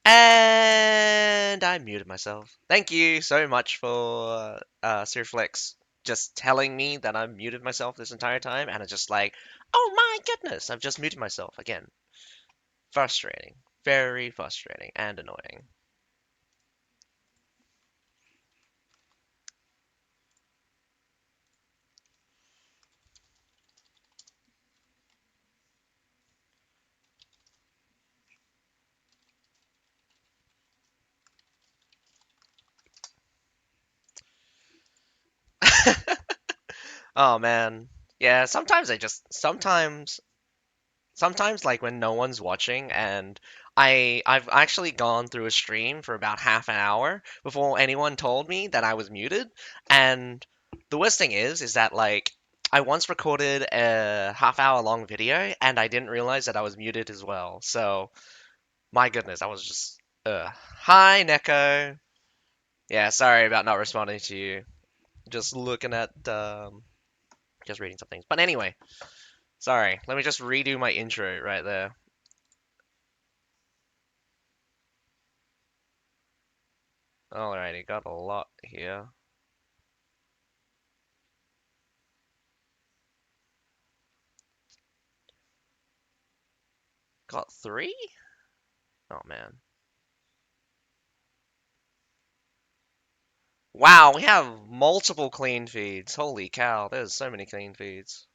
And I muted myself. Thank you so much for Sirflex just telling me that I muted myself this entire time, and it's just like, oh my goodness, I've just muted myself again. Frustrating. Very frustrating and annoying. Oh man. Yeah, sometimes sometimes like when no one's watching and I've actually gone through a stream for about half an hour before anyone told me that I was muted. And the worst thing is that like I once recorded a half-hour long video and I didn't realize that I was muted as well. So my goodness, I was just hi Neko. Yeah, sorry about not responding to you. Just looking at just reading some things. But anyway, sorry. Let me just redo my intro right there. Alrighty, got a lot here. Got three? Oh man. Wow, we have multiple clean feeds. Holy cow, there's so many clean feeds.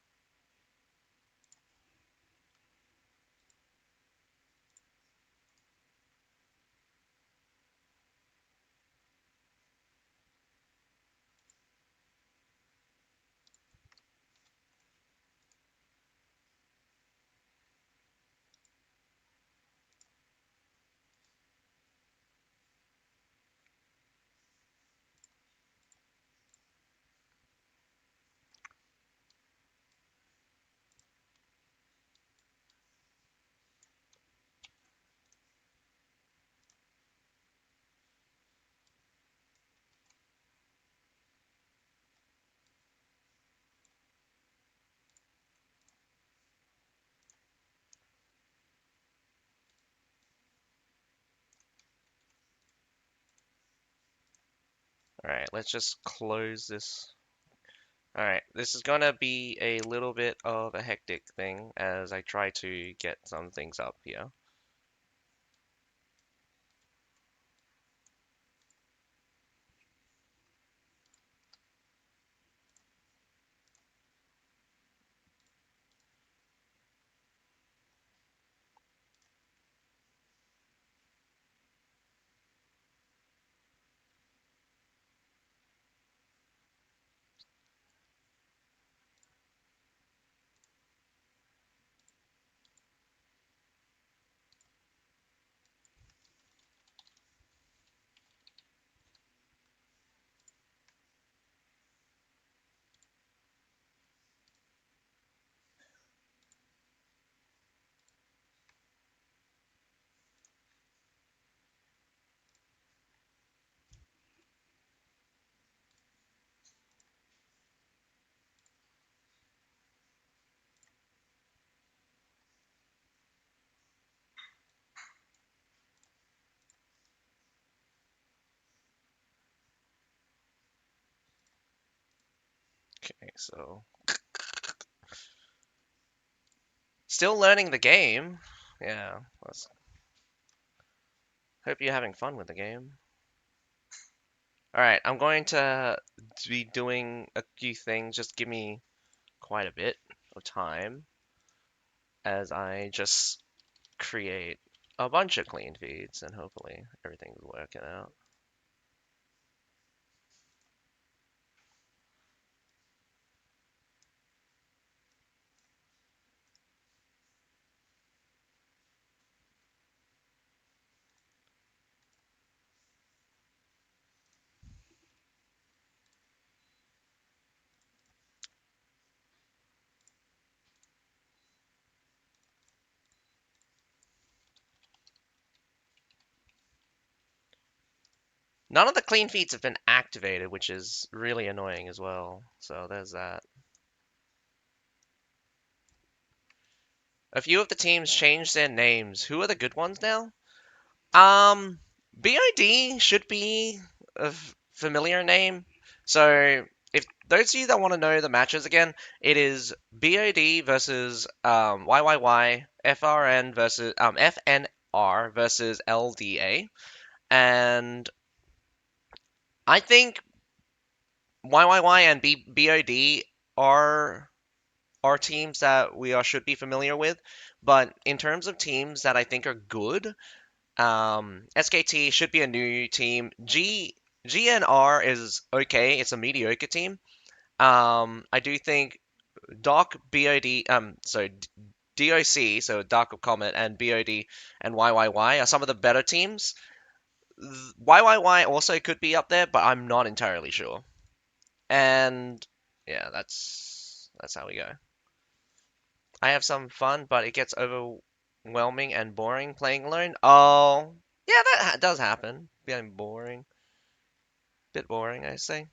Alright, let's just close this. Alright, this is gonna be a little bit of a hectic thing as I try to get some things up here. Okay, so still learning the game. Yeah, let's hope you're having fun with the game. Alright, I'm going to be doing a few things. Just give me quite a bit of time as I just create a bunch of clean feeds and hopefully everything's working out. None of the clean feeds have been activated, which is really annoying as well. So there's that. A few of the teams changed their names. Who are the good ones now? Um, BOD should be a familiar name. So, if those of you that want to know the matches again, it is BOD versus YYY, FRN versus FNR versus LDA, and I think YYY and BOD are teams that we all should be familiar with. But in terms of teams that I think are good, SKT should be a new team. GNR is okay. It's a mediocre team. I do think Doc, BOD, DOC, so Dark of Comet, and BOD and YYY are some of the better teams. YYY also could be up there, but I'm not entirely sure. And yeah, that's how we go. I have some fun, but it gets overwhelming and boring playing alone. Oh, yeah, that does happen. Being boring. Bit boring, I say.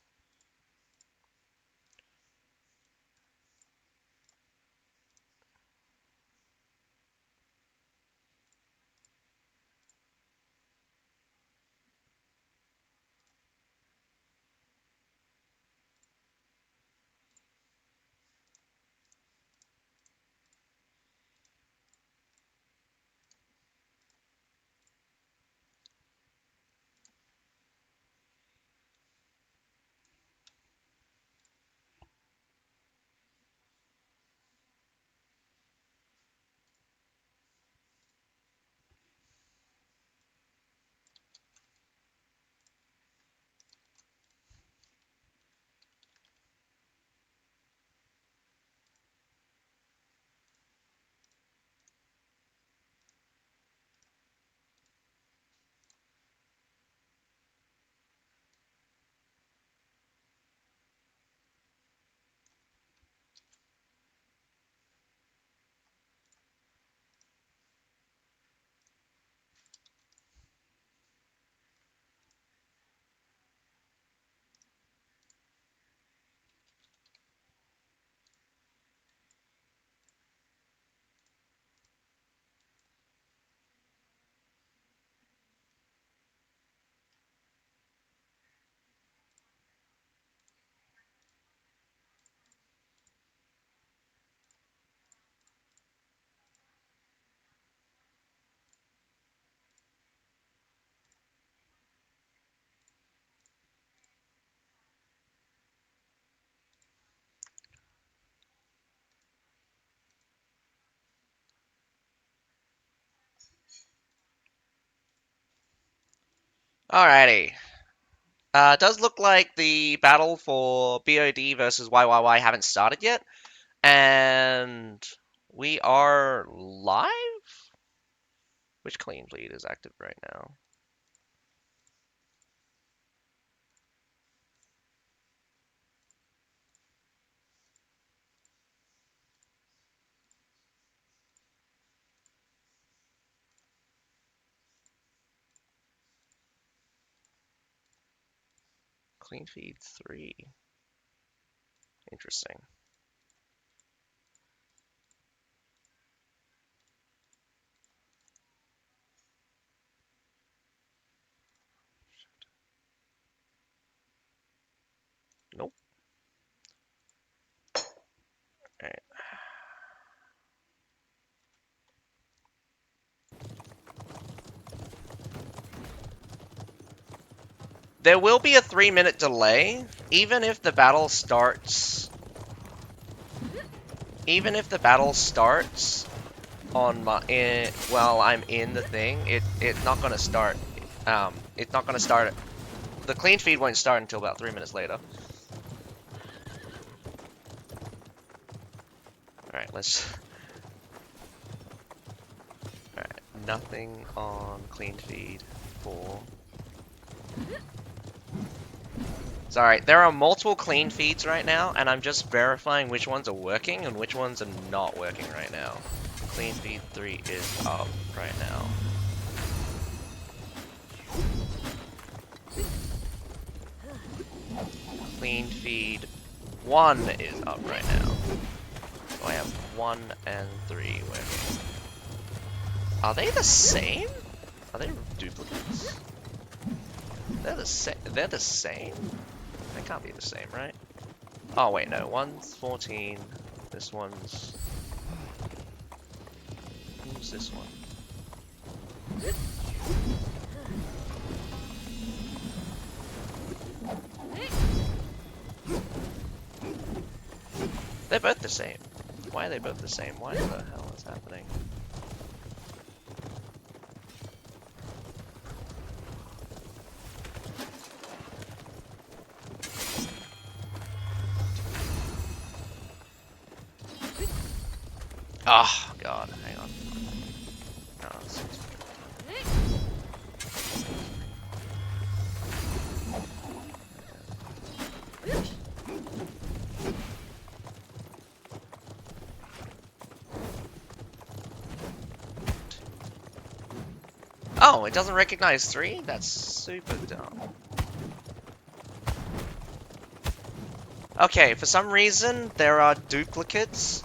Alrighty. It does look like the battle for BOD versus YYY haven't started yet, and we are live? Which clean bleed is active right now? Clean feed 3. Interesting. Nope. Alright. There will be a 3-minute delay, even if the battle starts. Even if the battle starts on while I'm in the thing, it's not gonna start. It's not gonna start. The clean feed won't start until about 3 minutes later. All right, let's. All right, nothing on clean feed 4. Sorry, there are multiple clean feeds right now, and I'm just verifying which ones are working and which ones are not working right now. Clean feed 3 is up right now. Clean feed 1 is up right now. So I have 1 and 3 working. Are they the same? Are they duplicates? They're the same. They're the same? They can't be the same, right? Oh wait, no. One's 14. This one's. Who's this one? They're both the same. Why are they both the same? Why the hell is happening? Oh god, hang on. Oh, this is... Oh, it doesn't recognize 3? That's super dumb. Okay, for some reason, there are duplicates.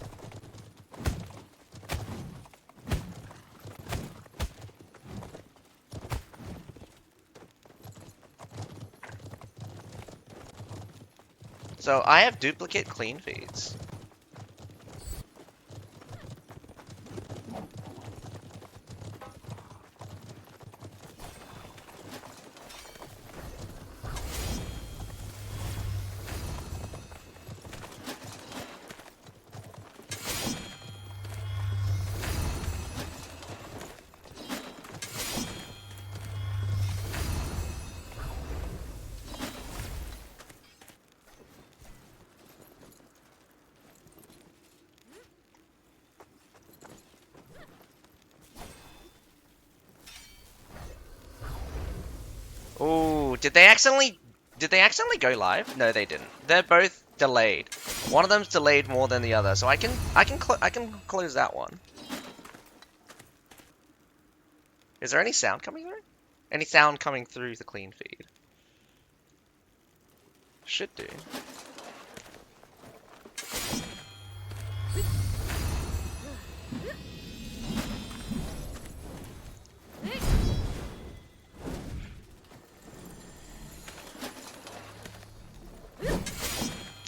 So I have duplicate clean feeds. Ooh, did they accidentally go live? No, they didn't. They're both delayed. One of them's delayed more than the other, so I can close that one. Is there any sound coming through? Any sound coming through the clean feed? Should do.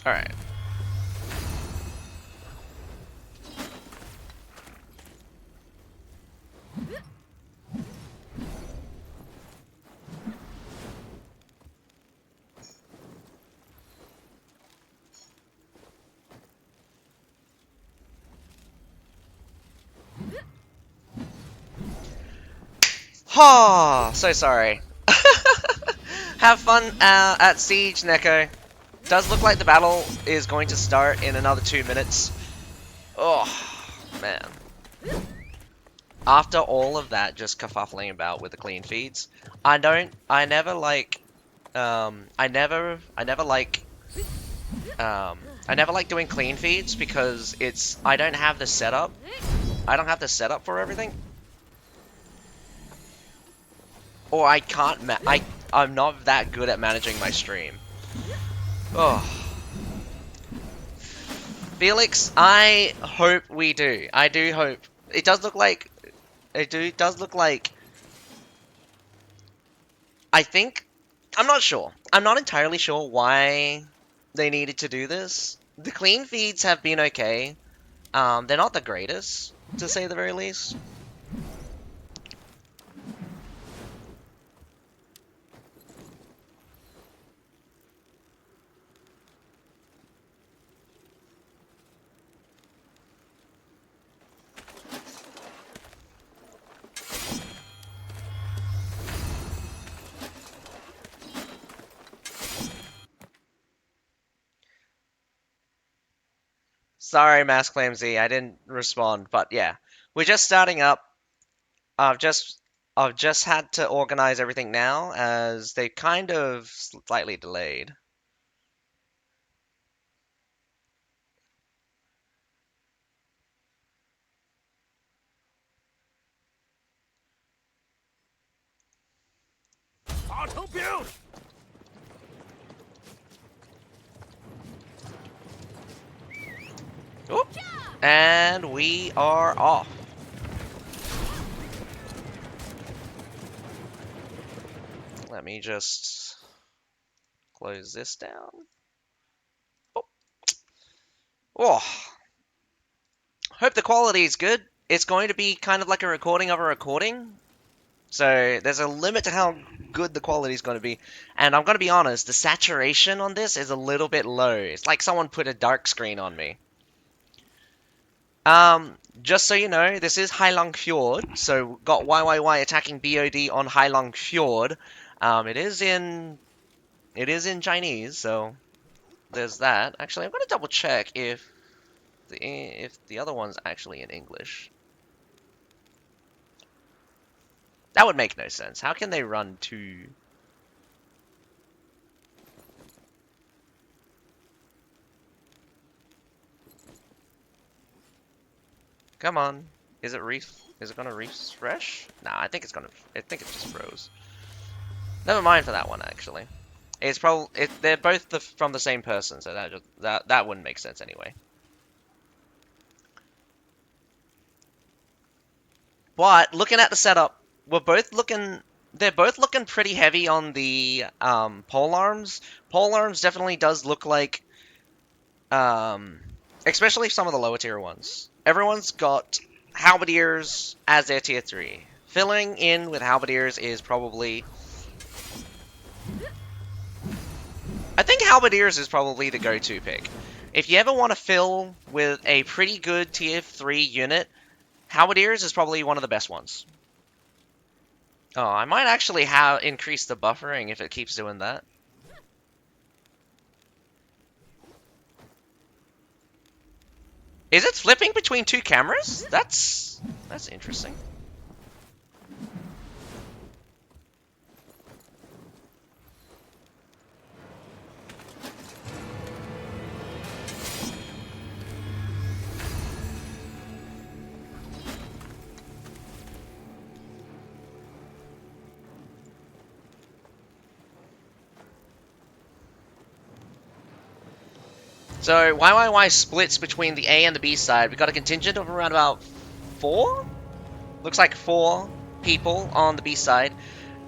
Alright. Oh, so sorry. Have fun at Siege, Neko. Does look like the battle is going to start in another 2 minutes. Oh, man. After all of that just kerfuffling about with the clean feeds, I never like doing clean feeds because I don't have the setup. I don't have the setup for everything. Or I can't I'm not that good at managing my stream. Oh. Felix, I hope we do. I do hope. It does look like I think I'm not sure. I'm not entirely sure why they needed to do this. The clean feeds have been okay. They're not the greatest, to say the very least. Sorry, Mask Flame Z, I didn't respond, but yeah. We're just starting up. I've just had to organize everything now as they kind of slightly delayed. Auto build! Oop. And we are off. me just close this down. Oh, oh. Hope the quality is good. It's going to be kind of like a recording of a recording. So there's a limit to how good the quality is going to be. And I'm going to be honest, the saturation on this is a little bit low. It's like someone put a dark screen on me. Just so you know, this is Hailong Fjord, so got YYY attacking BOD on Hailong Fjord. It is in Chinese, so there's that. Actually, I'm gonna double check if the other one's actually in English. That would make no sense. How can they run two? Come on. Is it gonna refresh? Nah, I think it just froze. Never mind for that one, actually. It's probably they're both from the same person, so that wouldn't make sense anyway. But looking at the setup, they're both looking pretty heavy on the pole arms. Pole arms definitely does look like, especially some of the lower tier ones. Everyone's got halberdiers as their tier 3. Filling in with halberdiers is probably... I think halberdiers is probably the go-to pick. If you ever want to fill with a pretty good tier 3 unit, halberdiers is probably one of the best ones. Oh, I might actually have increased the buffering if it keeps doing that. Is it flipping between two cameras? That's interesting. So, YYY splits between the A and the B side. We got a contingent of around about 4? Looks like 4 people on the B side.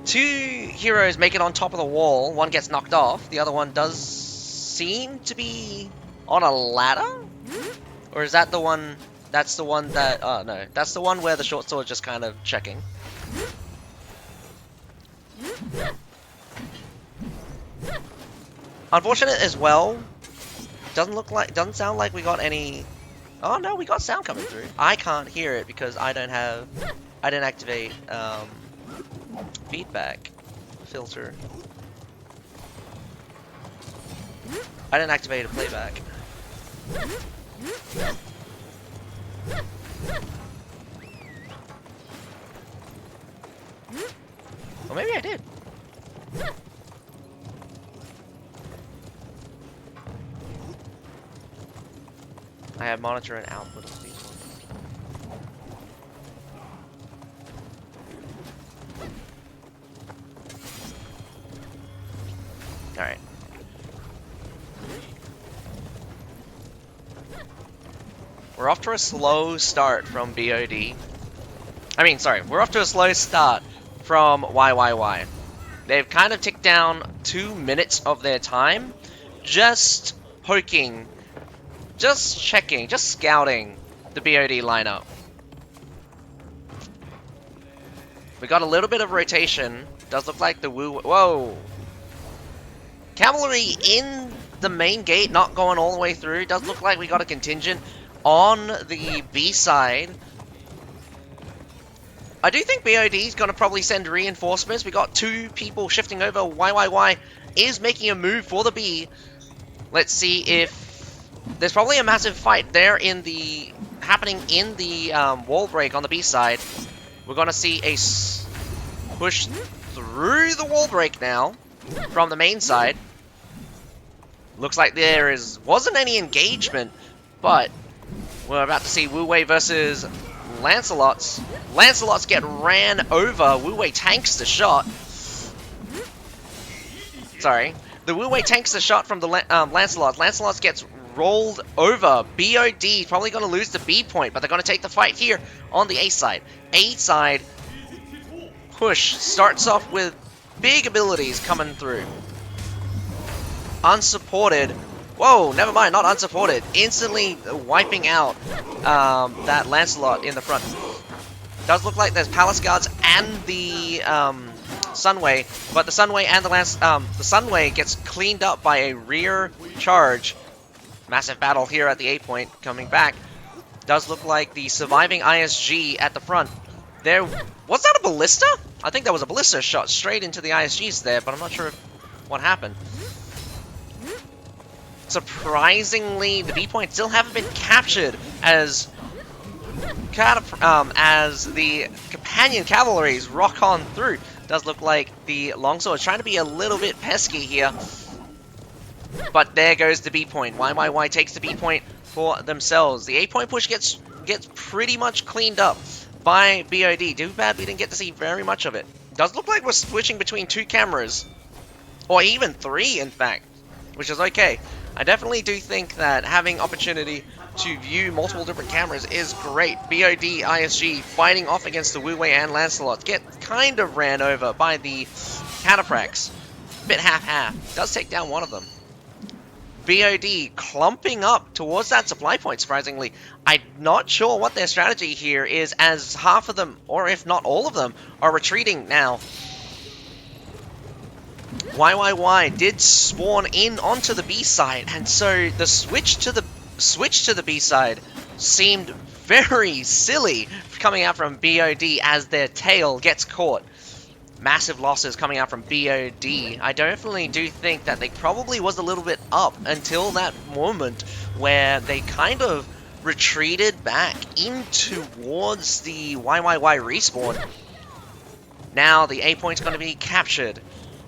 2 heroes make it on top of the wall. One gets knocked off. The other one does seem to be on a ladder? Or is that the one... That's the one that... Oh, no. That's the one where the short sword just kind of checking. Unfortunate as well. Doesn't sound like we got any... Oh no, we got sound coming through. I can't hear it because I didn't activate feedback filter. I didn't activate a playback. Or maybe I did. I have monitor and output of these ones. Alright. We're off to a slow start from BOD. We're off to a slow start from YYY. They've kind of ticked down 2 minutes of their time just poking, just checking, just scouting the BOD lineup. We got a little bit of rotation. Does look like the whoa! Cavalry in the main gate, not going all the way through. Does look like we got a contingent on the B side. I do think BOD is going to probably send reinforcements. We got 2 people shifting over. YYY is making a move for the B. Let's see if... There's probably a massive fight there happening in the wall break on the B side. We're going to see a push through the wall break now from the main side. Looks like there wasn't any engagement, but we're about to see Wu Wei versus Lancelots. Lancelots get ran over. Wu Wei tanks the shot. Sorry. The Wu Wei tanks the shot from the Lancelots. Lancelots gets rolled over. BOD is probably going to lose the B point, but they're going to take the fight here on the A side. A side push starts off with Big abilities coming through. Unsupported. Whoa, never mind, not unsupported. Instantly wiping out that Lancelot in the front. Does look like there's Palace Guards and the Sunway, but the Sunway and the Sunway gets cleaned up by a rear charge. Massive battle here at the 8 point coming back. Does look like the surviving ISG at the front. There was that a ballista? I think that was a ballista shot straight into the ISGs there, but I'm not sure what happened. Surprisingly, the B points still haven't been captured as the companion cavalries rock on through. Does look like the longsword is trying to be a little bit pesky here. But there goes the B point. YYY takes the B point for themselves. The 8 point push gets pretty much cleaned up by BOD. Too bad we didn't get to see very much of it. Does look like we're switching between 2 cameras. Or even 3, in fact. Which is okay. I definitely do think that having opportunity to view multiple different cameras is great. BOD, ISG fighting off against the Wu Wei and Lancelot get kind of ran over by the Cataphracts. Bit half-half. Does take down one of them. BOD clumping up towards that supply point, surprisingly. I'm not sure what their strategy here is, as half of them, or if not all of them, are retreating now. YYY did spawn in onto the B side, and so the switch to the B side seemed very silly coming out from BOD as their tail gets caught. Massive losses coming out from BOD. I definitely do think that they probably was a little bit up until that moment where they kind of retreated back in towards the YYY respawn. Now the A point's going to be captured.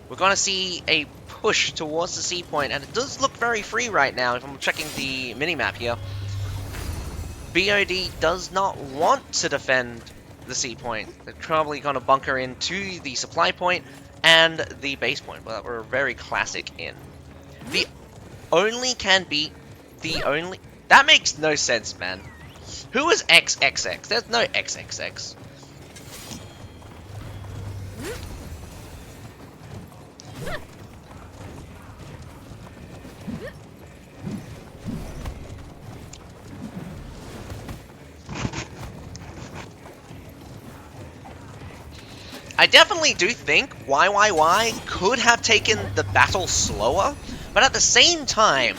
We're going to see a push towards the C point, and it does look very free right now if I'm checking the minimap here. BOD does not want to defend the C point. They're probably going to bunker into the supply point and the base point, but we're very classic in. The only can beat the only... That makes no sense, man. Who is XXX? There's no XXX. I definitely do think YYY could have taken the battle slower, but at the same time,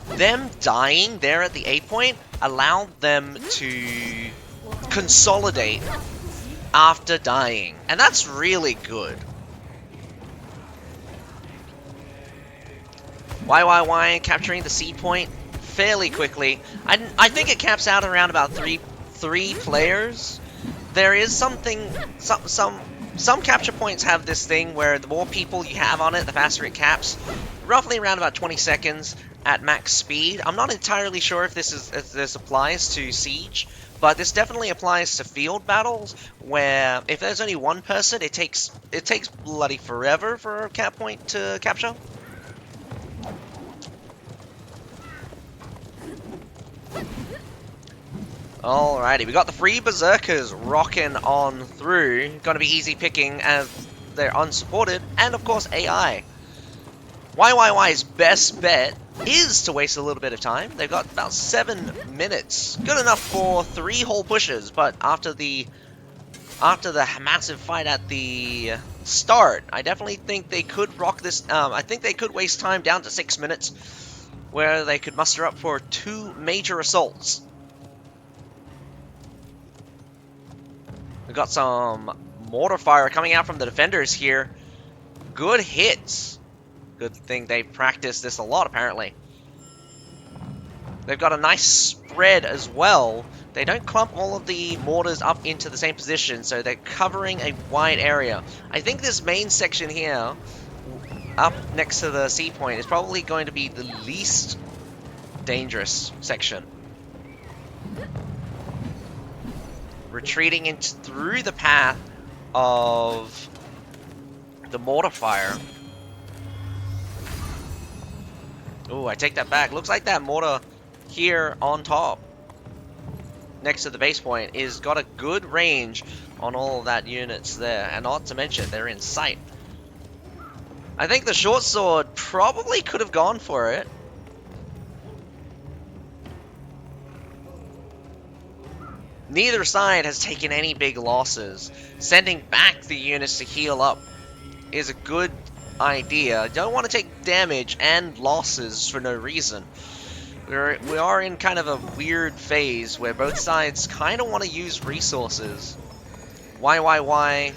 them dying there at the A point allowed them to consolidate after dying, and that's really good. YYY capturing the C point fairly quickly. I think it caps out around about three players. There is something, some capture points have this thing where the more people you have on it, the faster it caps. Roughly around about 20 seconds at max speed. I'm not entirely sure if this applies to Siege, but this definitely applies to field battles, where if there's only one person, it takes bloody forever for a cap point to capture. Alrighty, we got the free Berserkers rocking on through. Gonna be easy picking as they're unsupported, and of course AI. YYY's best bet is to waste a little bit of time. They've got about 7 minutes. Good enough for 3 whole pushes, but after the massive fight at the start, I definitely think they could rock this. I think they could waste time down to 6 minutes, where they could muster up for 2 major assaults. We've got some mortar fire coming out from the defenders here. Good hits. Good thing they practiced this a lot, apparently. They've got a nice spread as well. They don't clump all of the mortars up into the same position, so they're covering a wide area. I think this main section here, up next to the C point, is probably going to be the least dangerous section. Retreating through the path of the mortar fire. Ooh, I take that back. Looks like that mortar here on top, next to the base point, is got a good range on all of that units there, and not to mention they're in sight. I think the short sword probably could have gone for it. Neither side has taken any big losses. Sending back the units to heal up is a good idea. Don't want to take damage and losses for no reason. We are in kind of a weird phase where both sides kind of want to use resources. Why?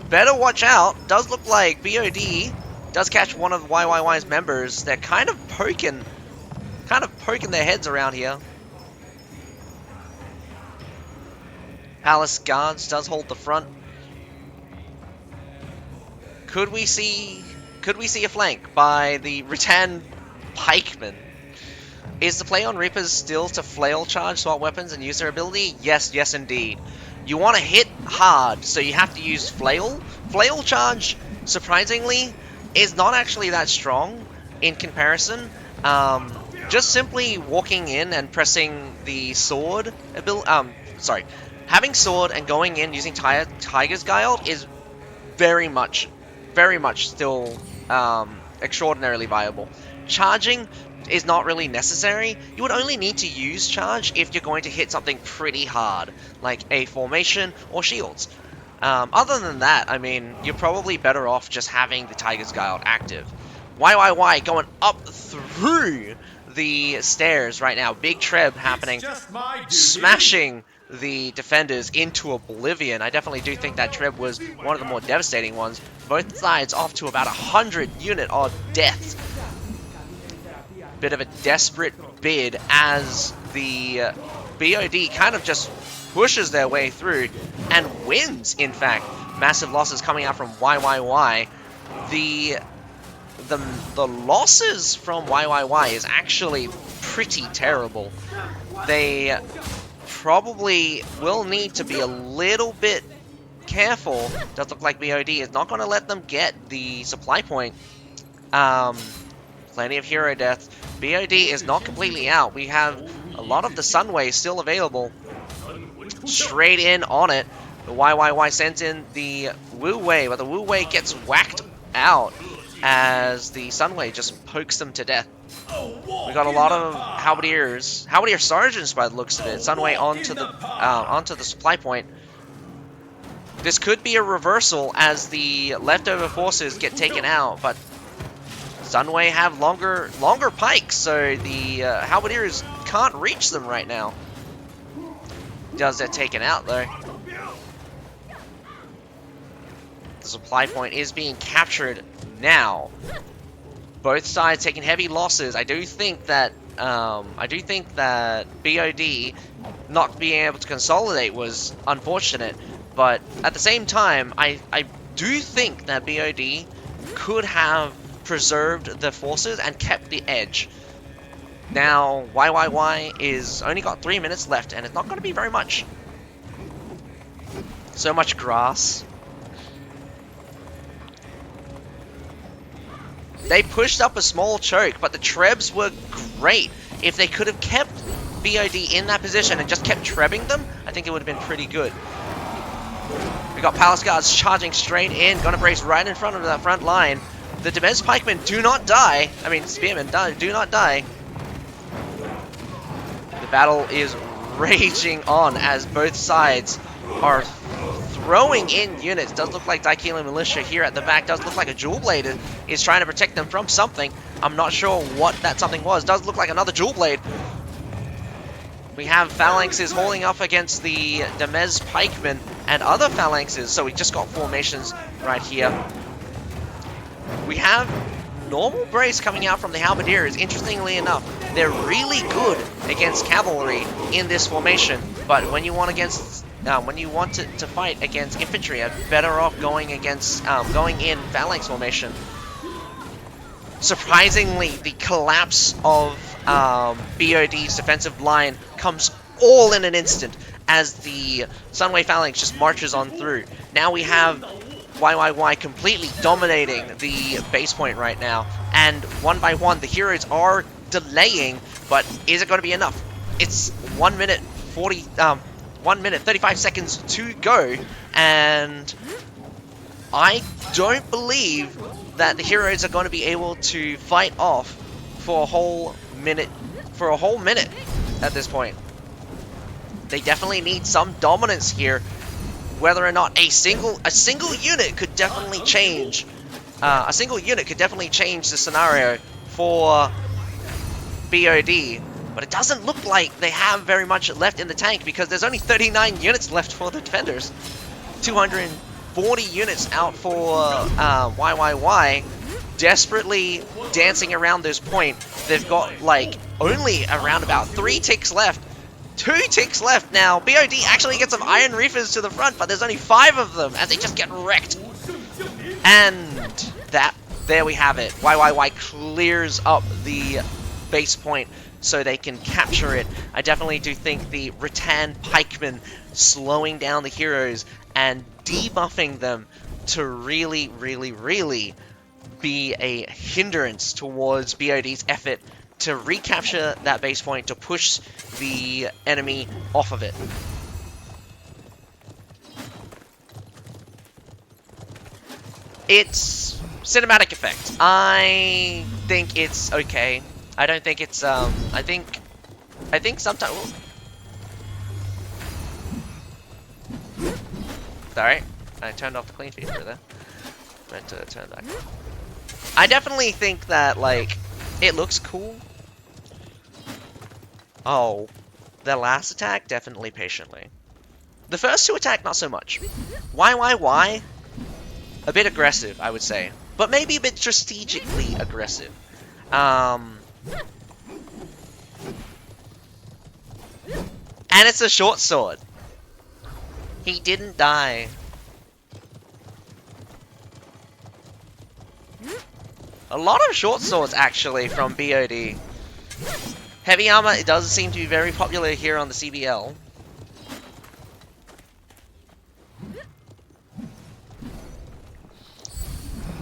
Better watch out. Does look like BOD does catch one of YYY's members. They're kind of poking their heads around here. Palace Guards does hold the front. Could we see a flank by the Rattan Pikemen? Is the play on Reapers still to flail charge swap weapons and use their ability? Yes indeed. You want to hit hard, so you have to use flail. Flail charge, surprisingly, is not actually that strong in comparison. Just simply walking in and pressing the sword having sword and going in using Tiger's Guile is very much still extraordinarily viable. Charging is not really necessary. You would only need to use charge if you're going to hit something pretty hard, like a formation or shields. Other than that, I mean, you're probably better off just having the Tiger's Guile active. YYY going up through the stairs right now. Big treb happening, smashing the defenders into oblivion. I definitely do think that treb was one of the more devastating ones. Both sides off to about 100 unit odd deaths. Bit of a desperate bid as the BOD kind of just pushes their way through and wins, in fact. Massive losses coming out from YYY. The losses from YYY is actually pretty terrible. They probably will need to be a little bit careful. Does look like BOD is not going to let them get the supply point. Plenty of hero deaths. BOD is not completely out. We have a lot of the Sunway still available. Straight in on it. The YYY sends in the Wu Wei, but the Wu Wei gets whacked out as the Sunway just pokes them to death. We got a lot of Halberdier Sergeants by the looks of it. Sunway onto the supply point. This could be a reversal as the leftover forces get taken out, but Sunway have longer pikes, so the Halberdiers can't reach them right now. They're taken out though. The supply point is being captured now. Both sides taking heavy losses. I do think that BOD not being able to consolidate was unfortunate, but at the same time, I do think that BOD could have preserved the forces and kept the edge. Now, YYY is only got 3 minutes left, and it's not going to be very much. So much grass. They pushed up a small choke, but the trebs were great. If they could have kept BOD in that position and just kept trebbing them, I think it would have been pretty good. We got Palace Guards charging straight in, gonna brace right in front of that front line. The Demez Pikemen do not die. I mean, Spearmen do not die. The battle is raging on as both sides are throwing in units. Does look like Daikila Militia here at the back. Does look like a Jewel Blade is trying to protect them from something. I'm not sure what that something was. Does look like another Jewel Blade. We have phalanxes holding up against the Demez Pikemen and other phalanxes. So we just got formations right here. We have normal brace coming out from the Halberdiers. Interestingly enough, they're really good against cavalry in this formation. But when you want to fight against infantry, you're better off going in phalanx formation. Surprisingly, the collapse of BOD's defensive line comes all in an instant as the Sunway Phalanx just marches on through. Now we have YYY completely dominating the base point right now, and one by one the heroes are delaying, but is it going to be enough? It's 1 minute 35 seconds to go, and I don't believe that the heroes are going to be able to fight off for a whole minute. At this point. They definitely need some dominance here. Whether or not a single unit could definitely change. A single unit could definitely change the scenario for BOD. But it doesn't look like they have very much left in the tank because there's only 39 units left for the defenders. 240 units out for YYY. Desperately dancing around this point. They've got like only around about 3 ticks left. 2 ticks left now. BOD actually gets some Iron Reefers to the front, but there's only 5 of them as they just get wrecked. And there we have it. YYY clears up the base point so they can capture it. I definitely do think the Rattan Pikemen slowing down the heroes and debuffing them to really, really, really be a hindrance towards BOD's effort to recapture that base point, to push the enemy off of it. It's cinematic effect. I think it's okay. I don't think it's I think sometimes. Sorry, I turned off the clean feed for that. Meant to turn back on. I definitely think that like it looks cool. Oh, the last attack definitely patiently. The first 2 attack not so much. Why? A bit aggressive, I would say, but maybe a bit strategically aggressive. And it's a short sword. He didn't die. A lot of short swords, actually, from BOD. Heavy armor, it does seem to be very popular here on the CBL.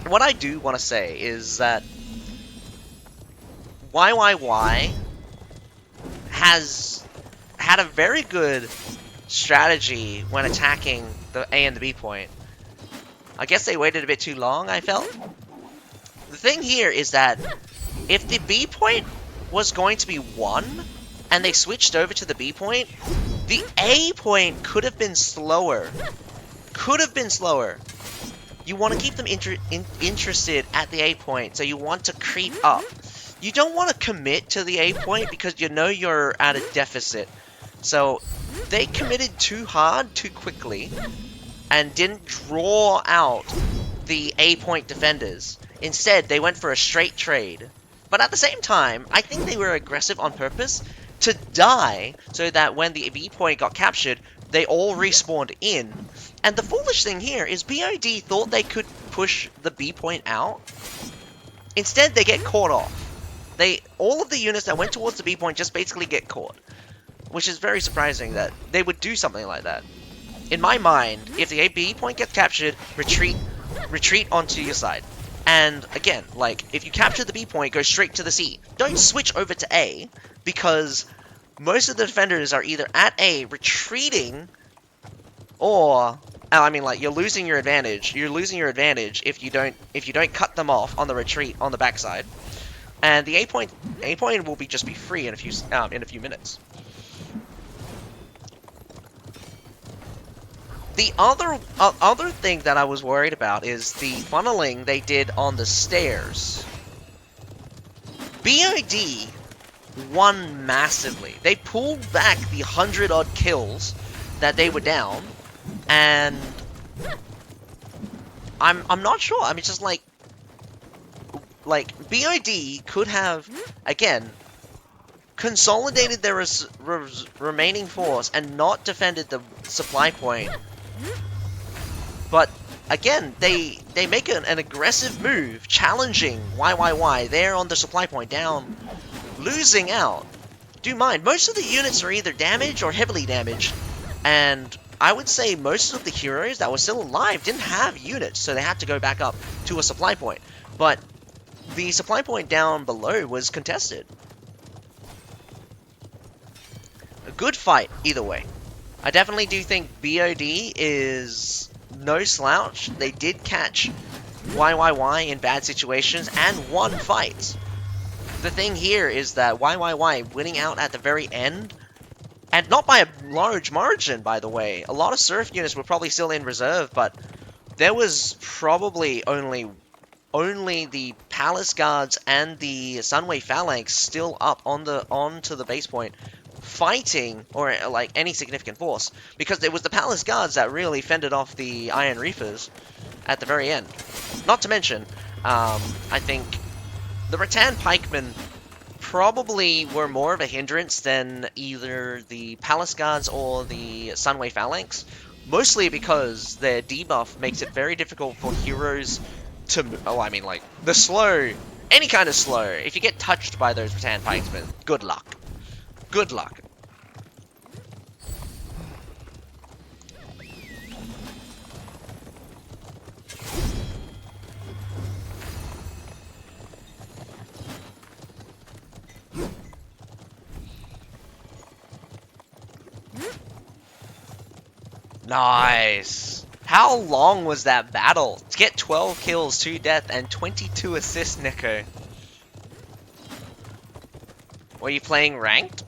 What I do want to say is that YYY has had a very good strategy when attacking the A and the B point. I guess they waited a bit too long, I felt. The thing here is that if the B point was going to be won, and they switched over to the B point, the A point could have been slower. You want to keep them interested at the A point, so you want to creep up. You don't want to commit to the A point because you know you're at a deficit. So they committed too hard, too quickly, and didn't draw out the A point defenders. Instead, they went for a straight trade. But at the same time, I think they were aggressive on purpose to die so that when the B point got captured, they all respawned in. And the foolish thing here is BOD thought they could push the B point out. Instead, they get caught off. All of the units that went towards the B point just basically get caught. Which is very surprising that they would do something like that. In my mind, if the B point gets captured, retreat onto your side. And again, like, if you capture the B point, go straight to the C. Don't switch over to A, because most of the defenders are either at A, retreating, or, I mean, like, you're losing your advantage. You're losing your advantage if you don't cut them off on the retreat on the backside. And the A point will just be free in a few minutes. The other thing that I was worried about is the funneling they did on the stairs. BOD won massively. They pulled back the 100-odd kills that they were down, and I'm not sure. I mean, just like BOD could have again consolidated their remaining force and not defended the supply point. But again, they make an aggressive move, challenging YYY. They're on the supply point down, losing out. Do mind, most of the units are either damaged or heavily damaged, and I would say most of the heroes that were still alive didn't have units, so they had to go back up to a supply point. But the supply point down below was contested. A good fight, either way. I definitely do think BOD is no slouch. They did catch YYY in bad situations and won fights. The thing here is that YYY winning out at the very end, and not by a large margin, by the way. A lot of Surf units were probably still in reserve, but there was probably only the Palace Guards and the Sunway Phalanx still up onto the base point, fighting, or like any significant force, because it was the Palace Guards that really fended off the Iron Reapers at the very end. Not to mention, I think the Rattan Pikemen probably were more of a hindrance than either the Palace Guards or the Sunway Phalanx, mostly because their debuff makes it very difficult for heroes to, oh, I mean, like, the slow, any kind of slow, if you get touched by those Rattan Pikemen, good luck. Good luck. Nice. How long was that battle? To get 12 kills, 2 death, and 22 assists, Nico. Were you playing ranked?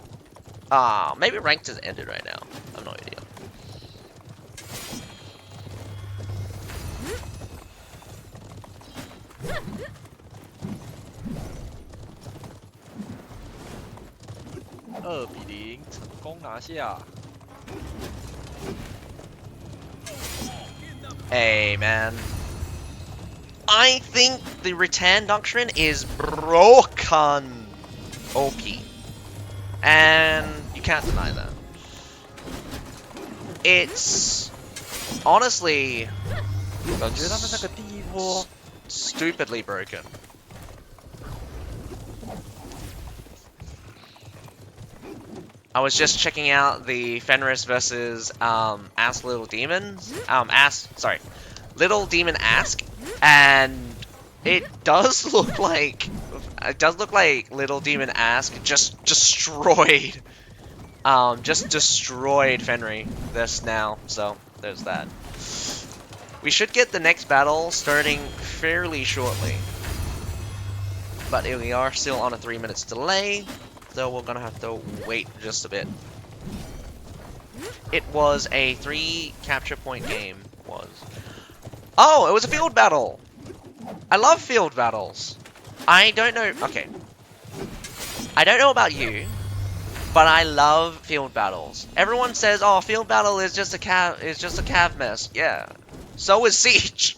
Maybe ranked has ended right now. I have no idea. Hey, man. I think the Rattan Doctrine is broken OP. And you can't deny that. It's honestly stupidly broken. I was just checking out the Fenris versus Ask Little Demon, Little Demon Ask, and it does look like Little Demon Ask just destroyed Fenry this now. So there's that. We should get the next battle starting fairly shortly, but we are still on a 3 minutes delay. So we're gonna have to wait just a bit. It was a 3 capture point game. Oh, it was a field battle! I love field battles. I don't know, okay. I don't know about you, but I love field battles. Everyone says, oh, field battle is just a cav mess. Yeah. So is Siege.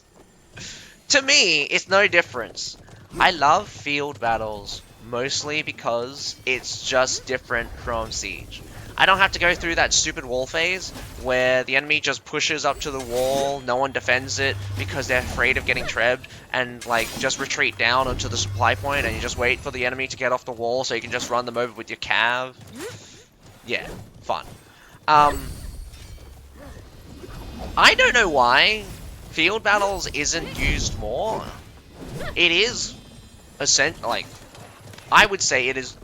To me, it's no difference. I love field battles. Mostly because it's just different from Siege. I don't have to go through that stupid wall phase where the enemy just pushes up to the wall, no one defends it because they're afraid of getting trebbed, and like just retreat down onto the supply point and you just wait for the enemy to get off the wall so you can just run them over with your cav. Yeah, fun. I don't know why field battles isn't used more. It is like, I would say it is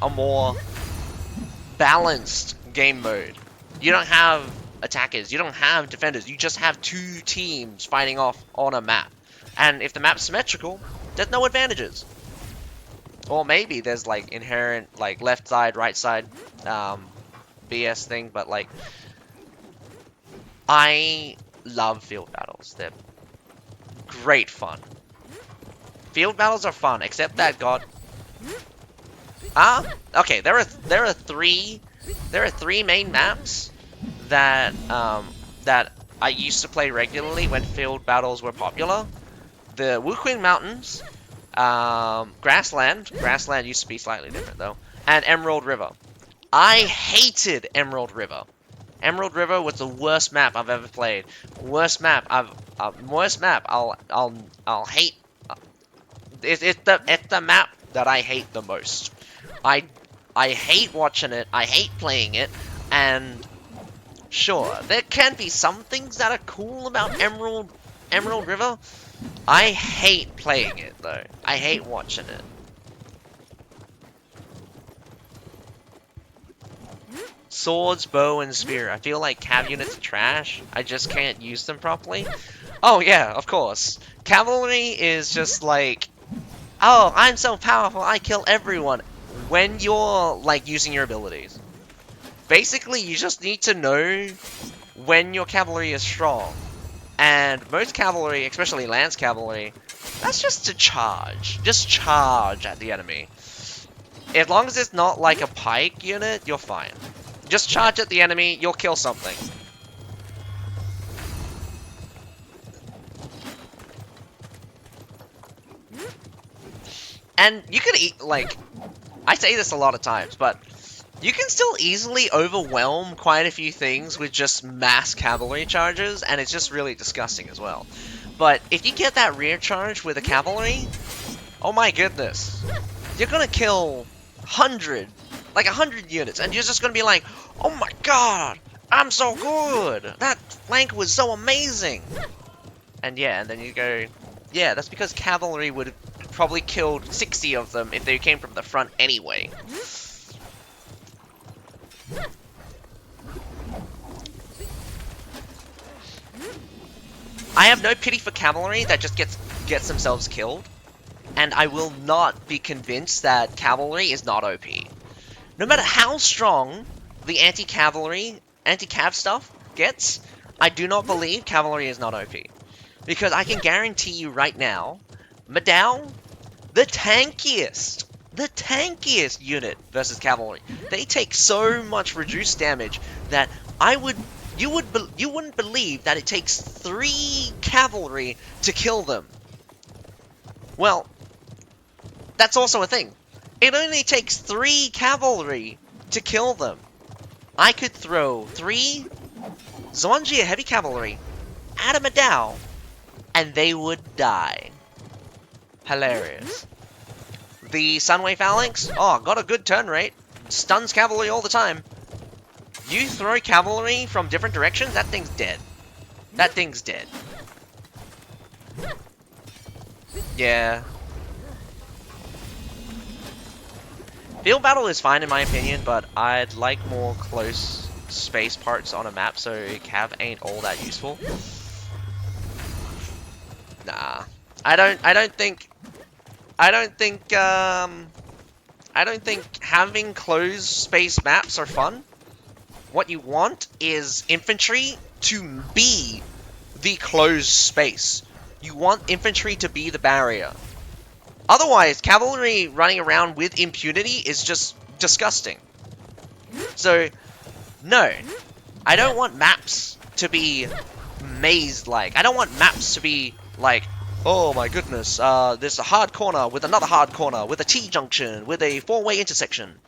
a more balanced game mode. You don't have attackers, you don't have defenders, you just have 2 teams fighting off on a map. And if the map's symmetrical, there's no advantages. Or maybe there's like inherent like left side, right side BS thing, but like I love field battles. They're great fun. Field battles are fun, except that okay, there are 3 main maps that that I used to play regularly when field battles were popular. The Wuqing Mountains, Grassland used to be slightly different though, and Emerald River. I hated Emerald River. Emerald River was the worst map I've ever played. Worst map I'll hate. It's the map that I hate the most. I hate watching it. I hate playing it. And sure, there can be some things that are cool about Emerald River. I hate playing it though. I hate watching it. Swords, bow, and spear. I feel like cav units are trash. I just can't use them properly. Oh yeah, of course. Cavalry is just like, oh, I'm so powerful, I kill everyone. When you're, like, using your abilities. Basically, you just need to know when your cavalry is strong. And most cavalry, especially lance cavalry, that's just to charge. Just charge at the enemy. As long as it's not like a pike unit, you're fine. Just charge at the enemy, you'll kill something. And you can eat, like, I say this a lot of times, but you can still easily overwhelm quite a few things with just mass cavalry charges, and it's just really disgusting as well. But if you get that rear charge with a cavalry, oh my goodness, you're gonna kill 100 units, and you're just gonna be like, oh my god, I'm so good, that flank was so amazing. And yeah, and then you go, yeah, that's because cavalry would have probably killed 60 of them if they came from the front anyway. I have no pity for cavalry that just gets themselves killed, and I will not be convinced that cavalry is not OP. No matter how strong the anti-cav stuff gets, I do not believe cavalry is not OP. Because I can guarantee you right now, Madao, the tankiest unit versus cavalry, they take so much reduced damage that you wouldn't believe that it takes 3 cavalry to kill them. Well, that's also a thing. It only takes 3 cavalry to kill them. I could throw 3 Zonjia heavy cavalry at a Madao, and they would die. Hilarious. The Sunway Phalanx, oh, got a good turn rate. Stuns cavalry all the time. You throw cavalry from different directions, that thing's dead. That thing's dead. Yeah. Field battle is fine in my opinion, but I'd like more close space parts on a map, so cav ain't all that useful. Nah. I don't think having closed space maps are fun. What you want is infantry to be the closed space. You want infantry to be the barrier. Otherwise, cavalry running around with impunity is just disgusting. So, no. I don't want maps to be maze-like. I don't want maps to be like, oh my goodness, there's a hard corner with another hard corner, with a T-junction, with a 4-way intersection.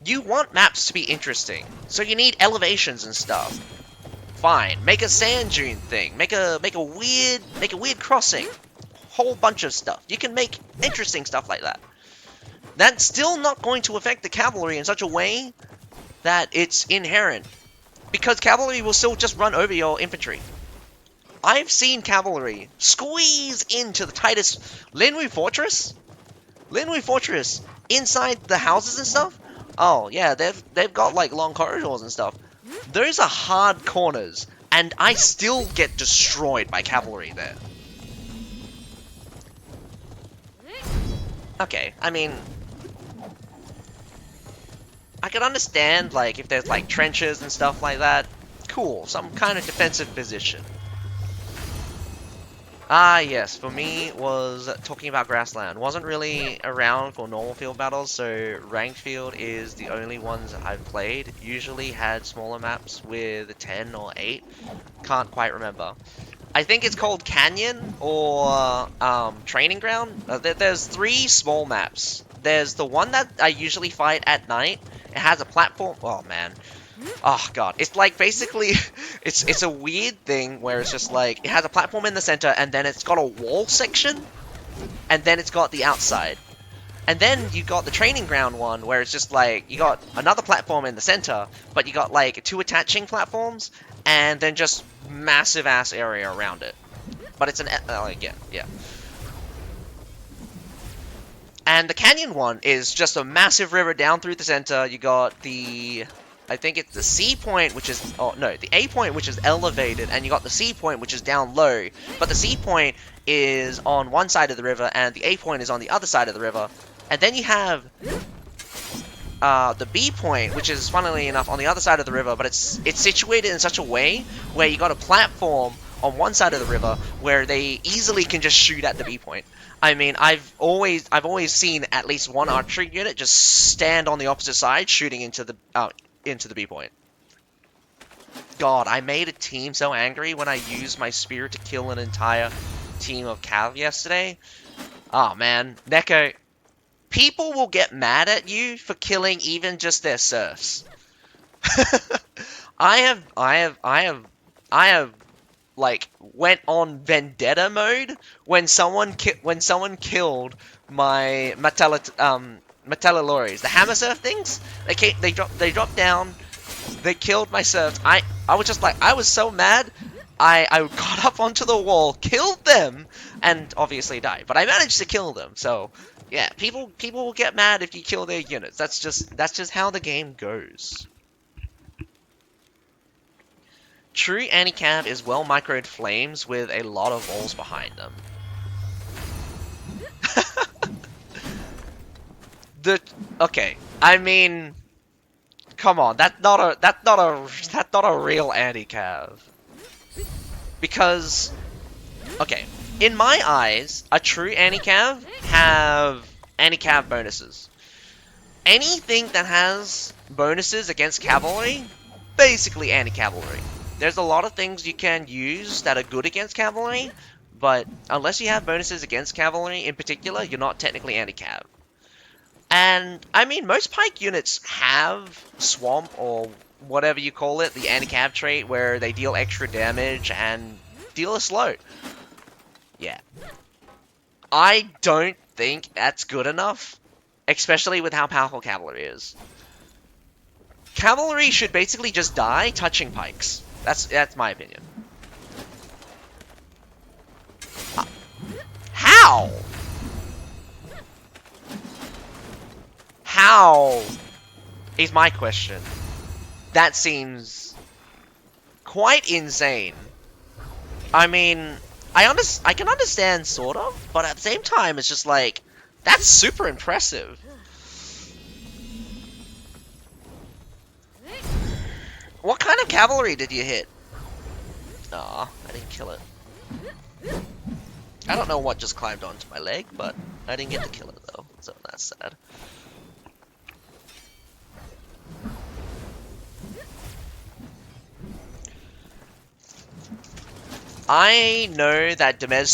You want maps to be interesting, so you need elevations and stuff. Fine, make a sand dune thing, make a weird crossing, whole bunch of stuff. You can make interesting stuff like that. That's still not going to affect the cavalry in such a way that it's inherent, because cavalry will still just run over your infantry. I've seen cavalry squeeze into the tightest Linwu Fortress. Linwu Fortress inside the houses and stuff. Oh yeah, they've got like long corridors and stuff. Those are hard corners, and I still get destroyed by cavalry there. Okay, I mean, I can understand like if there's like trenches and stuff like that. Cool, some kind of defensive position. Ah, yes, for me was talking about grassland. Wasn't really around for normal field battles, so ranked field is the only ones I've played. Usually had smaller maps with 10 or 8. Can't quite remember. I think it's called Canyon or Training Ground. There's 3 small maps. There's the one that I usually fight at night. It has a platform. Oh, man. Oh god, it's like basically, it's a weird thing where it's just like, it has a platform in the center, and then it's got a wall section, and then it's got the outside. And then you got the training ground one, where it's just like, you got another platform in the center, but you got like 2 attaching platforms, and then just massive ass area around it. But it's an, yeah. And the canyon one is just a massive river down through the center. You got the, I think it's the C point, which is, oh no, the A point, which is elevated, and you got the C point, which is down low. But the C point is on one side of the river, and the A point is on the other side of the river. And then you have the B point, which is, funnily enough, on the other side of the river, but it's situated in such a way where you got a platform on one side of the river where they easily can just shoot at the B point. I mean, I've always seen at least one archery unit just stand on the opposite side, shooting into the B point. God, I made a team so angry when I used my spear to kill an entire team of Cav yesterday. Oh man, Neko, people will get mad at you for killing even just their serfs. I have like went on vendetta mode when someone killed my Metallilores, the hammer surf things. They dropped down, they killed my serfs. I was just like, I was so mad. I got up onto the wall, killed them, and obviously died. But I managed to kill them. So yeah, people will get mad if you kill their units. That's just how the game goes. True anti-cav is well microed flames with a lot of walls behind them. Okay, I mean, come on, that's not a real anti-cav. Because, okay, in my eyes, a true anti-cav have anti-cav bonuses. Anything that has bonuses against cavalry, basically anti-cavalry. There's a lot of things you can use that are good against cavalry, but unless you have bonuses against cavalry in particular, you're not technically anti-cav. And, I mean, most pike units have Swamp, or whatever you call it, the anti-cav trait, where they deal extra damage and deal a slow. Yeah. I don't think that's good enough, especially with how powerful cavalry is. Cavalry should basically just die touching pikes. That's my opinion. How? How is my question. That seems quite insane. I mean, I can understand sort of, but at the same time, it's just like, that's super impressive. What kind of cavalry did you hit? Aw, I didn't kill it. I don't know what just climbed onto my leg, but I didn't get to kill it though, so that's sad. I know that Demez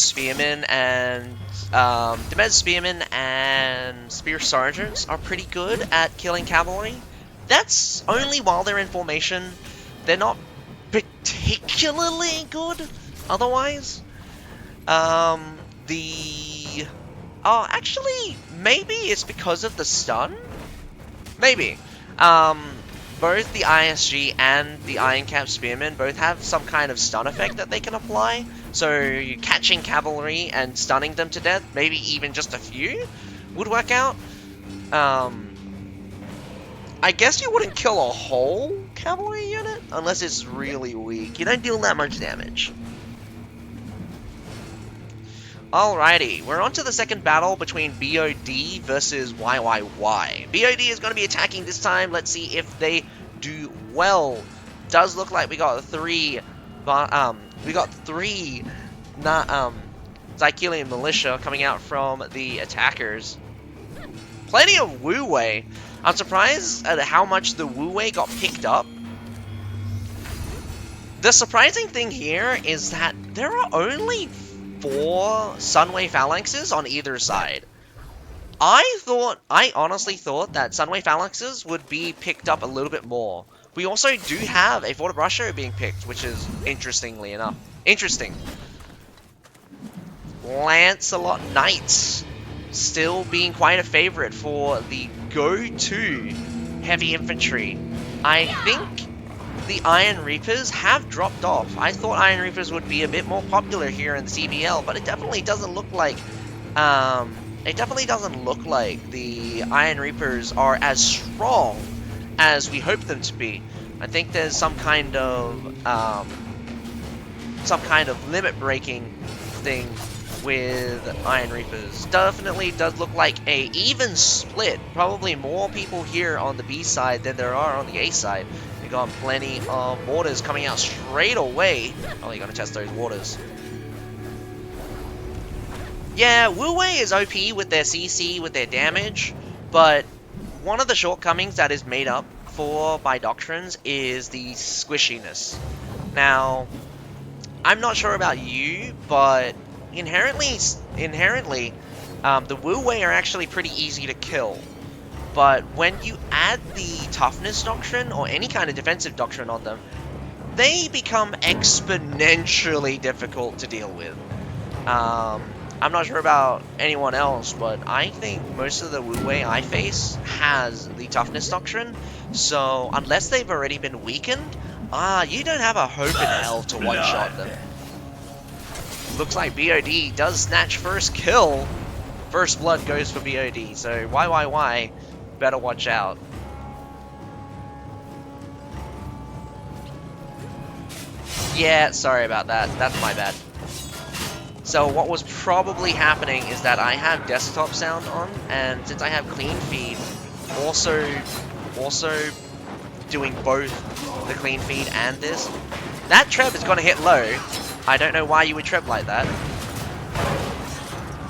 Spearmen and Spear Sergeants are pretty good at killing cavalry. That's only while they're in formation. They're not particularly good otherwise. Actually, maybe it's because of the stun? Maybe. Both the ISG and the Iron Cap Spearmen both have some kind of stun effect that they can apply. So you're catching cavalry and stunning them to death, maybe even just a few, would work out. I guess you wouldn't kill a whole cavalry unit unless it's really weak. You don't deal that much damage. Alrighty, we're on to the second battle between BOD versus YYY. BOD is going to be attacking this time. Let's see if they do well. Does look like we got three Zycilian militia coming out from the attackers. Plenty of Wu Wei. I'm surprised at how much the Wu Wei got picked up. The surprising thing here is that there are only 4 Sunway phalanxes on either side. I honestly thought that Sunway phalanxes would be picked up a little bit more. We also do have a Fort Brusher being picked, which is interesting. Lancelot Knights still being quite a favorite for the go-to heavy infantry. I think the Iron Reapers have dropped off. I thought Iron Reapers would be a bit more popular here in the CBL, but it definitely doesn't look like it definitely doesn't look like the Iron Reapers are as strong as we hope them to be. I think there's some kind of limit breaking thing with Iron Reapers. Definitely does look like a even split. Probably more people here on the B side than there are on the A side. We got plenty of waters coming out straight away. Oh, you gotta test those waters. Yeah, Wu Wei is OP with their CC, with their damage, but one of the shortcomings that is made up for by Doctrines is the squishiness. Now, I'm not sure about you, but inherently, the Wu Wei are actually pretty easy to kill. But when you add the toughness doctrine, or any kind of defensive doctrine on them, they become exponentially difficult to deal with. I'm not sure about anyone else, but I think most of the Wu Wei I face has the toughness doctrine, so unless they've already been weakened, you don't have a hope in hell to one-shot them. Looks like BOD does snatch first kill. First blood goes for BOD, so why, better watch out. Yeah, sorry about that. That's my bad. So what was probably happening is that I have desktop sound on, and since I have clean feed, also doing both the clean feed and this, that treb is going to hit low. I don't know why you would treb like that.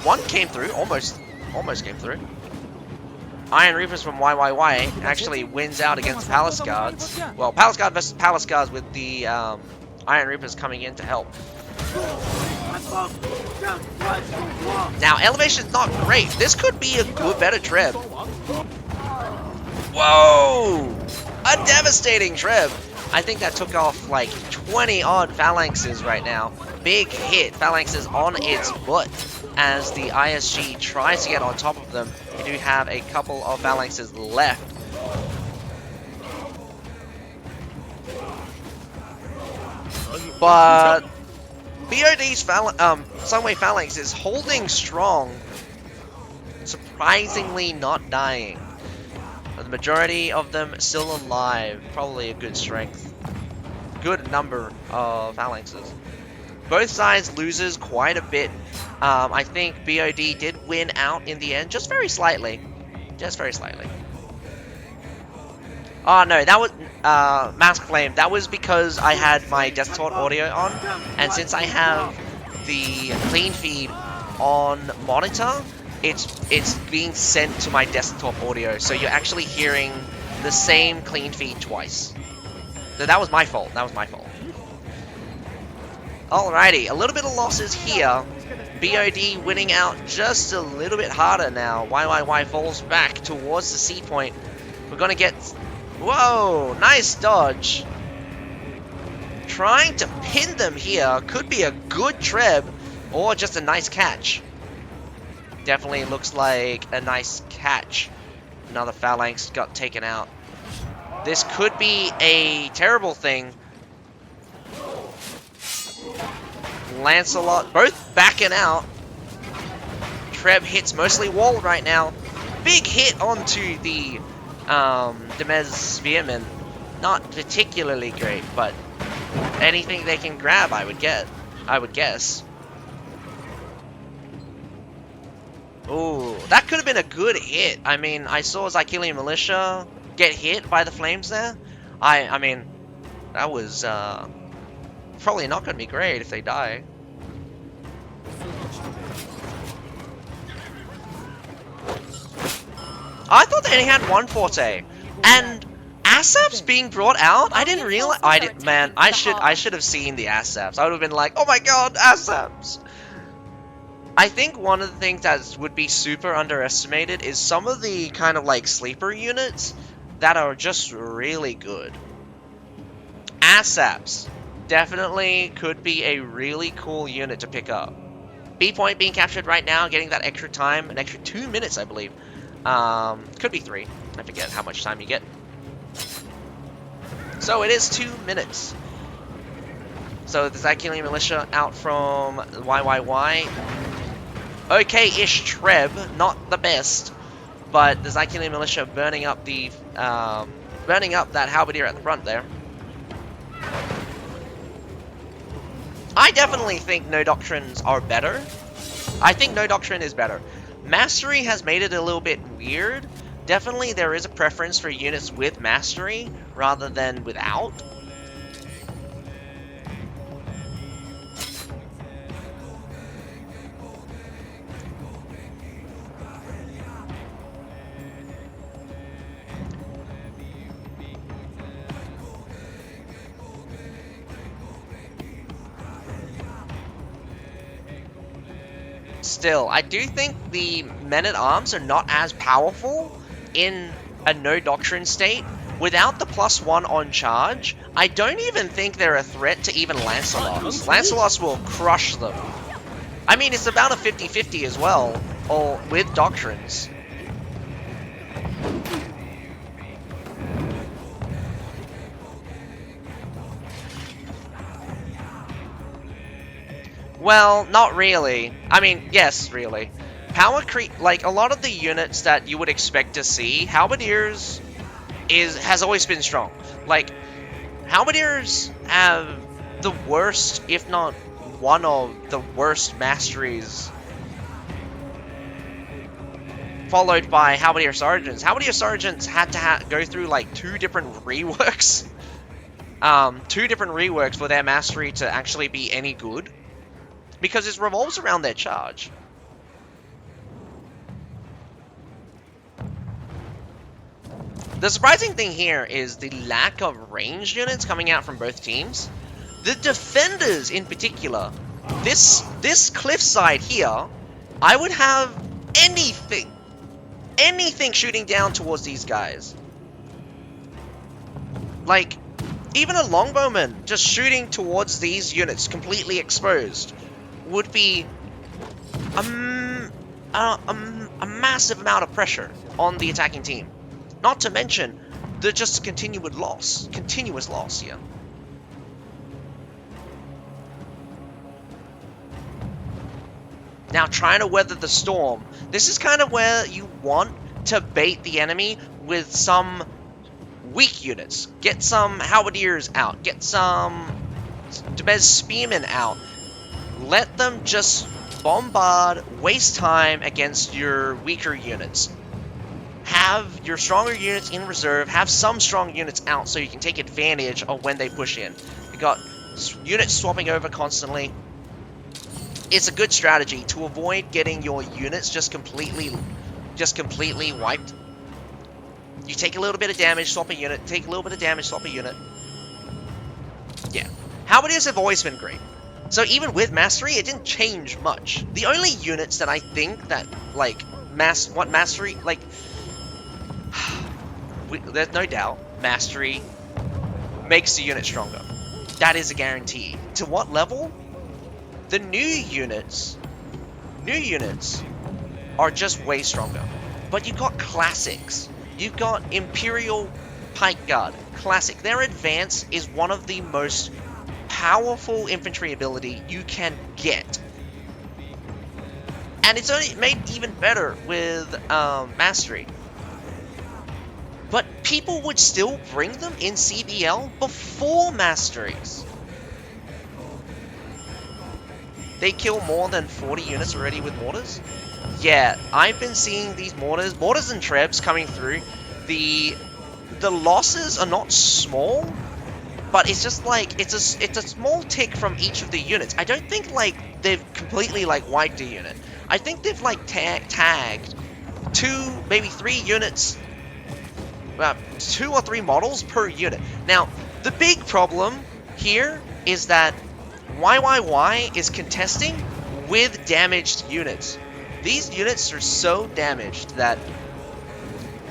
One came through, almost came through. Iron Reapers from YYY actually wins out against Palace Guards. Well, Palace Guard versus Palace Guards with the Iron Reapers coming in to help. Now, elevation's not great. This could be a better treb. Whoa! A devastating treb. I think that took off like 20-odd phalanxes right now. Big hit. Phalanxes on its butt as the ISG tries to get on top of them. You do have a couple of phalanxes left. But BOD's Sunway Phalanx is holding strong, surprisingly not dying. The majority of them still alive, probably a good strength. Good number of phalanxes. Both sides loses quite a bit. I think BOD did win out in the end, just very slightly. Just very slightly. Oh no, that was Mask Flame. That was because I had my desktop audio on, and since I have the clean feed on monitor, it's being sent to my desktop audio, so you're actually hearing the same clean feed twice. So that was my fault. That was my fault. Alrighty, a little bit of losses here. BOD winning out just a little bit harder now. YYY falls back towards the C point. We're gonna get... Whoa, nice dodge. Trying to pin them here could be a good treb or just a nice catch. Definitely looks like a nice catch. Another phalanx got taken out. This could be a terrible thing. Lancelot both backing out. Treb hits mostly wall right now. Big hit onto the Demez Spearman. Not particularly great, but anything they can grab, I would guess. Ooh, that could have been a good hit. I mean, I saw Zycilian Militia get hit by the flames there. I mean, that was probably not going to be great if they die. I thought they only had one Forte, and Asap's being brought out. I didn't realize. Man, I should have seen the Asaps. I would have been like, oh my god, Asaps. I think one of the things that would be super underestimated is some of the kind of like sleeper units that are just really good. Asaps definitely could be a really cool unit to pick up. B point being captured right now, getting that extra time, an extra 2 minutes, I believe. Could be 3. I forget how much time you get. So it is 2 minutes. So the Zycilian Militia out from YYY. okay-ish Treb, not the best, but the Zyklene Militia burning up the burning up that halberdier at the front there. I definitely think No Doctrines are better. I think No Doctrine is better. Mastery has made it a little bit weird. Definitely there is a preference for units with Mastery rather than without. Still, I do think the men-at-arms are not as powerful in a no doctrine state. Without the +1 on charge, I don't even think they're a threat to even Lancelots. Lancelots will crush them. I mean, it's about a 50-50 as well, or with doctrines. Well, not really. I mean, yes, really. Power creep, like a lot of the units that you would expect to see, Halberdiers has always been strong. Like, Halberdiers have the worst, if not one of the worst masteries, followed by Halberdier Sergeants. Halberdier Sergeants had to go through like 2 different reworks. 2 different reworks for their mastery to actually be any good. Because it revolves around their charge. The surprising thing here is the lack of ranged units coming out from both teams. The defenders in particular, this cliffside here, I would have anything shooting down towards these guys. Like, even a longbowman just shooting towards these units completely exposed would be a massive amount of pressure on the attacking team. Not to mention the just continuous loss here. Now, trying to weather the storm. This is kind of where you want to bait the enemy with some weak units. Get some halberdiers out. Get some Debez spearmen out. Let them just bombard, waste time against your weaker units. Have your stronger units in reserve, have some strong units out so you can take advantage of when they push in. You got units swapping over constantly. It's a good strategy to avoid getting your units just completely wiped. You take a little bit of damage, swap a unit, take a little bit of damage, swap a unit. Yeah. Halberdiers have always been great. So even with Mastery, it didn't change much. The only units that I think that, like, Mastery, like, there's no doubt, Mastery makes the unit stronger. That is a guarantee. To what level? The new units are just way stronger. But you've got Classics. You've got Imperial Pike Guard. Classic. Their advance is one of the most powerful infantry ability you can get. And it's only made even better with Mastery. But people would still bring them in CBL before Masteries. They kill more than 40 units already with mortars? Yeah, I've been seeing these mortars and trebs coming through. The losses are not small, but it's just like, it's a small tick from each of the units. I don't think, like, they've completely, like, wiped a unit. I think they've, like, tagged 2, maybe 3 units, 2 or 3 models per unit. Now, the big problem here is that YYY is contesting with damaged units. These units are so damaged that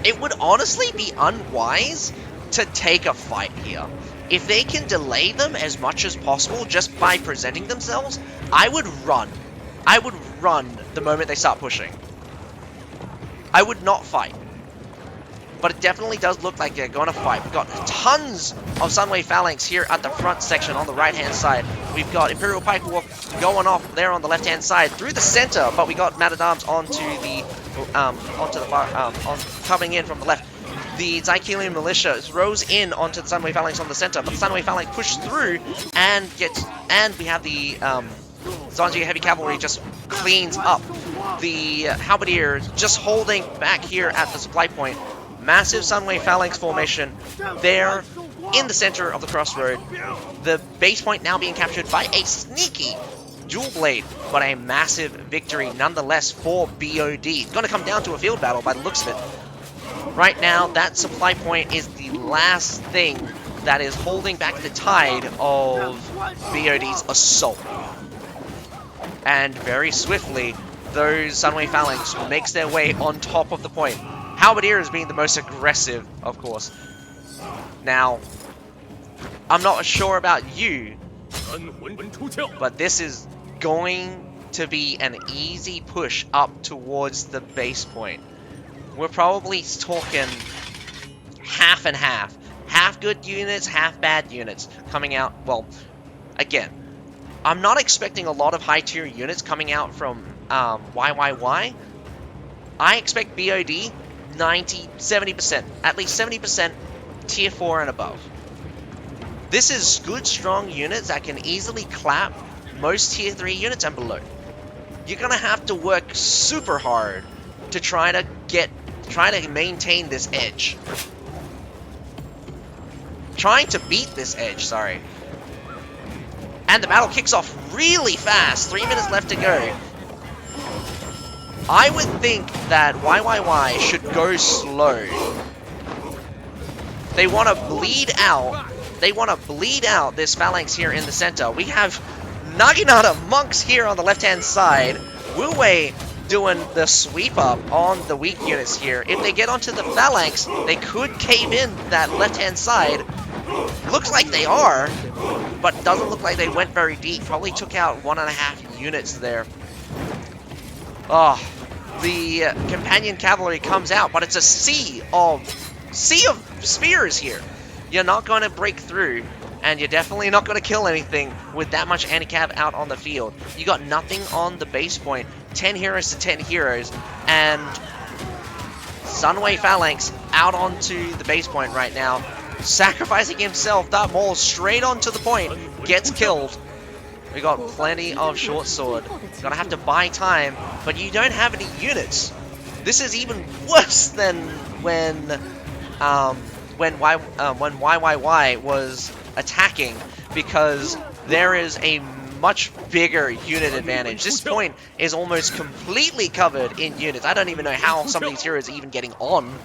it would honestly be unwise to take a fight here. If they can delay them as much as possible just by presenting themselves, I would run. I would run the moment they start pushing. I would not fight. but it definitely does look like they're going to fight. We've got tons of Sunway Phalanx here at the front section on the right-hand side. We've got Imperial Pike Wolf going off there on the left-hand side through the center, but we got Man-at-Arms onto the coming in from the left. The Zycelian Militia throws in onto the Sunway Phalanx on the center, but the Sunway Phalanx push through and we have the Zanji Heavy Cavalry just cleans up. The Halberdiers just holding back here at the supply point. Massive Sunway Phalanx formation there in the center of the crossroad. The base point now being captured by a sneaky Dual Blade, but a massive victory nonetheless for BOD. It's going to come down to a field battle by the looks of it. Right now, that supply point is the last thing that is holding back the tide of BOD's assault. And very swiftly, those Sunway Phalanx makes their way on top of the point. Halberdiers being the most aggressive, of course. Now, I'm not sure about you, but this is going to be an easy push up towards the base point. We're probably talking half and half. Half good units, half bad units coming out. Well, again, I'm not expecting a lot of high-tier units coming out from YYY. I expect BOD 90, 70%. At least 70% tier 4 and above. This is good, strong units that can easily clap most tier 3 units and below. You're going to have to work super hard to try to maintain this edge. Trying to beat this edge, sorry. And the battle kicks off really fast. 3 minutes left to go. I would think that YYY should go slow. They want to bleed out. They want to bleed out this phalanx here in the center. We have Naginata monks here on the left-hand side. Wu Wei doing the sweep up on the weak units here. If they get onto the phalanx, they could cave in that left-hand side. Looks like they are, but doesn't look like they went very deep. Probably took out 1.5 units there. Oh, the companion cavalry comes out, but it's a sea of spears here. You're not going to break through, and you're definitely not going to kill anything with that much anti-cav out on the field. You got nothing on the base point. 10 heroes to 10 heroes, and Sunway Phalanx out onto the base point right now, sacrificing himself. That Maul straight onto the point, gets killed. We got plenty of short sword. Gonna have to buy time, but you don't have any units. This is even worse than when YYY was attacking, because there is a much bigger unit advantage. This point is almost completely covered in units. I don't even know how some of these heroes are even getting on.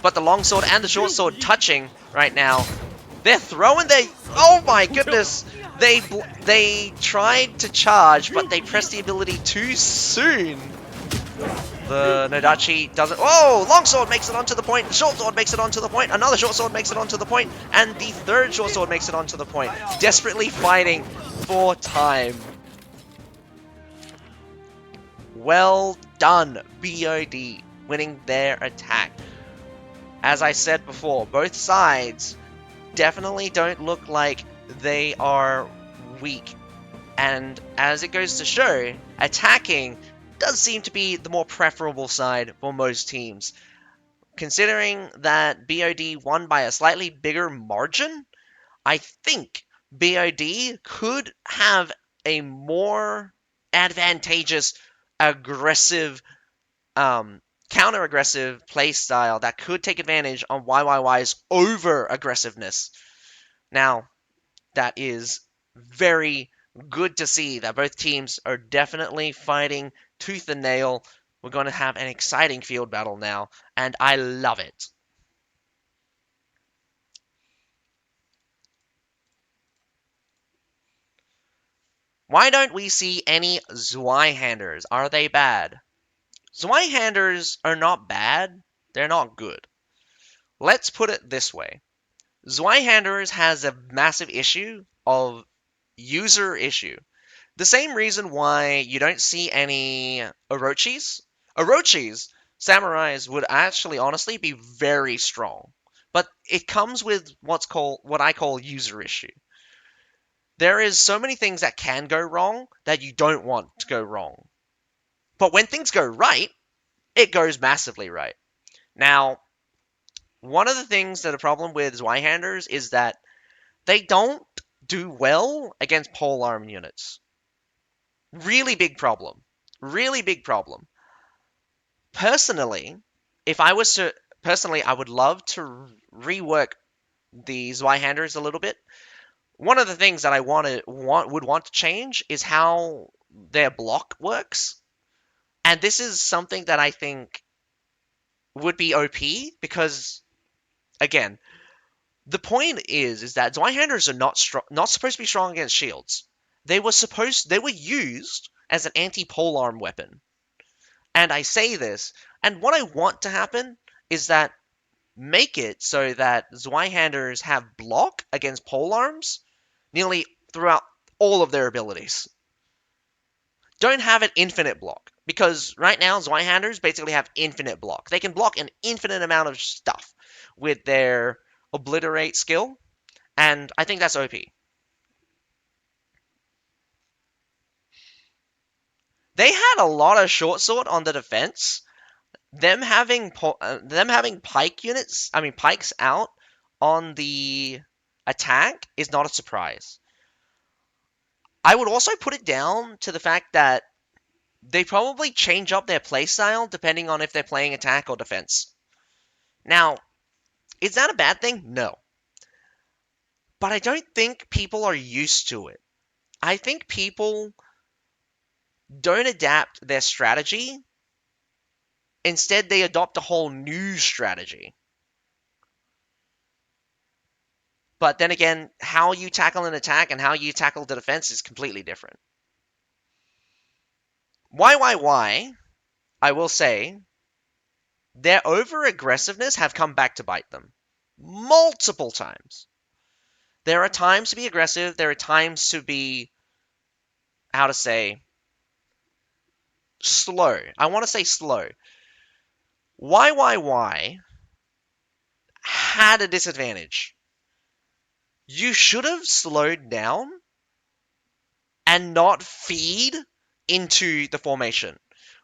But the longsword and the short sword touching right now. They're throwing their... Oh my goodness! They tried to charge, but they pressed the ability too soon. The Nodachi doesn't... Oh! Longsword makes it onto the point. The short sword makes it onto the point. Another short sword makes it onto the point. And the third short sword makes it onto the point. Desperately fighting for time. Well done, BOD, winning their attack. As I said before, both sides definitely don't look like they are weak. And as it goes to show, attacking does seem to be the more preferable side for most teams. Considering that BOD won by a slightly bigger margin, I think BOD could have a more advantageous, aggressive, counter-aggressive playstyle that could take advantage on YYY's over-aggressiveness. Now, that is very good to see that both teams are definitely fighting tooth and nail. We're going to have an exciting field battle now, and I love it. Why don't we see any Zweihanders? Are they bad? Zweihanders are not bad, they're not good. Let's put it this way. Zweihanders has a massive issue of user issue. The same reason why you don't see any Orochis. Orochis Samurais would actually honestly be very strong. But it comes with what I call user issue. There is so many things that can go wrong that you don't want to go wrong. But when things go right, it goes massively right. Now, one of the things that a problem with Zweihanders is that they don't do well against polearm units. Really big problem. Really big problem. Personally, if I was to personally, I would love to rework the Zweihanders a little bit. One of the things that I would want to change is how their block works. And this is something that I think would be OP because again, the point is that Zweihanders are not supposed to be strong against shields. They were used as an anti-polearm weapon. And I say this, and what I want to happen is that make it so that Zweihanders have block against polearms nearly throughout all of their abilities. Don't have an infinite block, because right now Zweihanders basically have infinite block. They can block an infinite amount of stuff with their obliterate skill, and I think that's OP. They had a lot of short sword on the defense. Them having pike units, I mean pikes out on the attack is not a surprise. I would also put it down to the fact that they probably change up their playstyle depending on if they're playing attack or defense. Now, is that a bad thing? No. But I don't think people are used to it. I think people don't adapt their strategy. Instead, they adopt a whole new strategy. But then again, how you tackle an attack and how you tackle the defense is completely different. Why? I will say, their over aggressiveness have come back to bite them multiple times. There are times to be aggressive, there are times to be, how to say, slow. I want to say slow. Why had a disadvantage. You should have slowed down and not feed into the formation.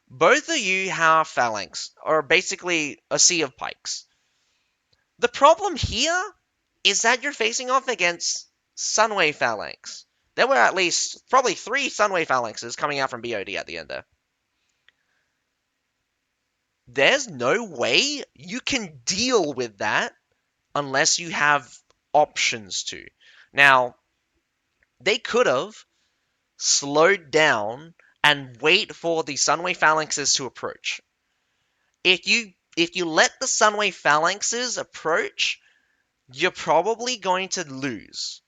Both of you have phalanx, or basically a sea of pikes. The problem here is that you're facing off against Sunway phalanx. There were at least probably 3 Sunway phalanxes coming out from BOD at the end there. There's no way you can deal with that unless you have options to. Now, they could have slowed down and wait for the Sunway phalanxes to approach. If you let the Sunway phalanxes approach, you're probably going to lose.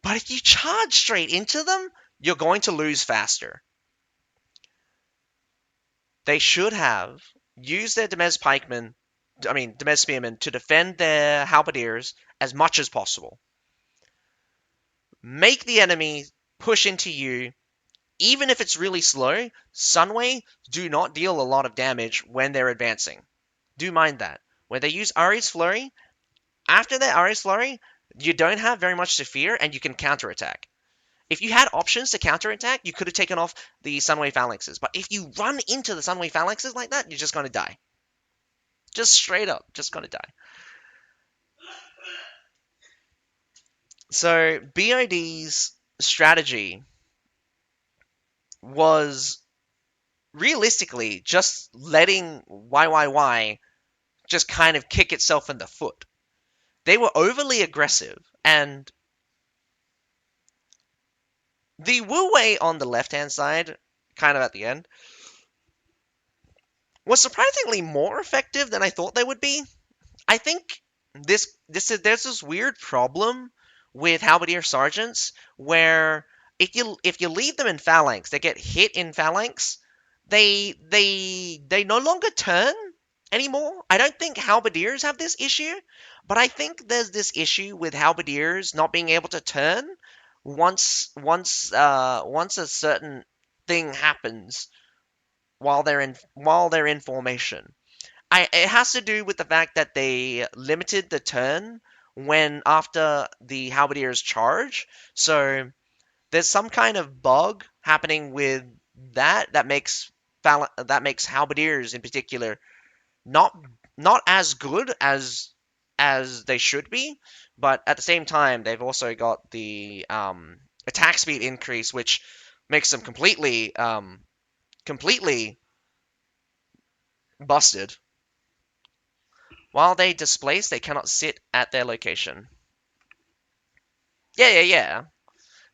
But if you charge straight into them, you're going to lose faster. They should have used their Demez Spearmen to defend their halberdiers as much as possible. Make the enemy push into you. Even if it's really slow, Sunway do not deal a lot of damage when they're advancing. Do mind that. When they use Ari's Flurry, after their Ari's Flurry, you don't have very much to fear and you can counterattack. If you had options to counterattack, you could have taken off the Sunway Phalanxes. But if you run into the Sunway Phalanxes like that, you're just going to die. Just straight up, just going to die. So, BOD's strategy was realistically just letting YYY just kind of kick itself in the foot. They were overly aggressive, and the Wu Wei on the left-hand side, kind of at the end, was surprisingly more effective than I thought they would be. I think there's this weird problem with halberdier sergeants where if you leave them in phalanx, they get hit in phalanx. They no longer turn anymore. I don't think halberdiers have this issue, but I think there's this issue with halberdiers not being able to turn once a certain thing happens while they're in formation. it has to do with the fact that they limited the turn when after the halberdiers charge. So there's some kind of bug happening with that makes that makes halberdiers in particular not not as good as they should be, but at the same time they've also got the attack speed increase, which makes them completely busted. While they displace, they cannot sit at their location. Yeah.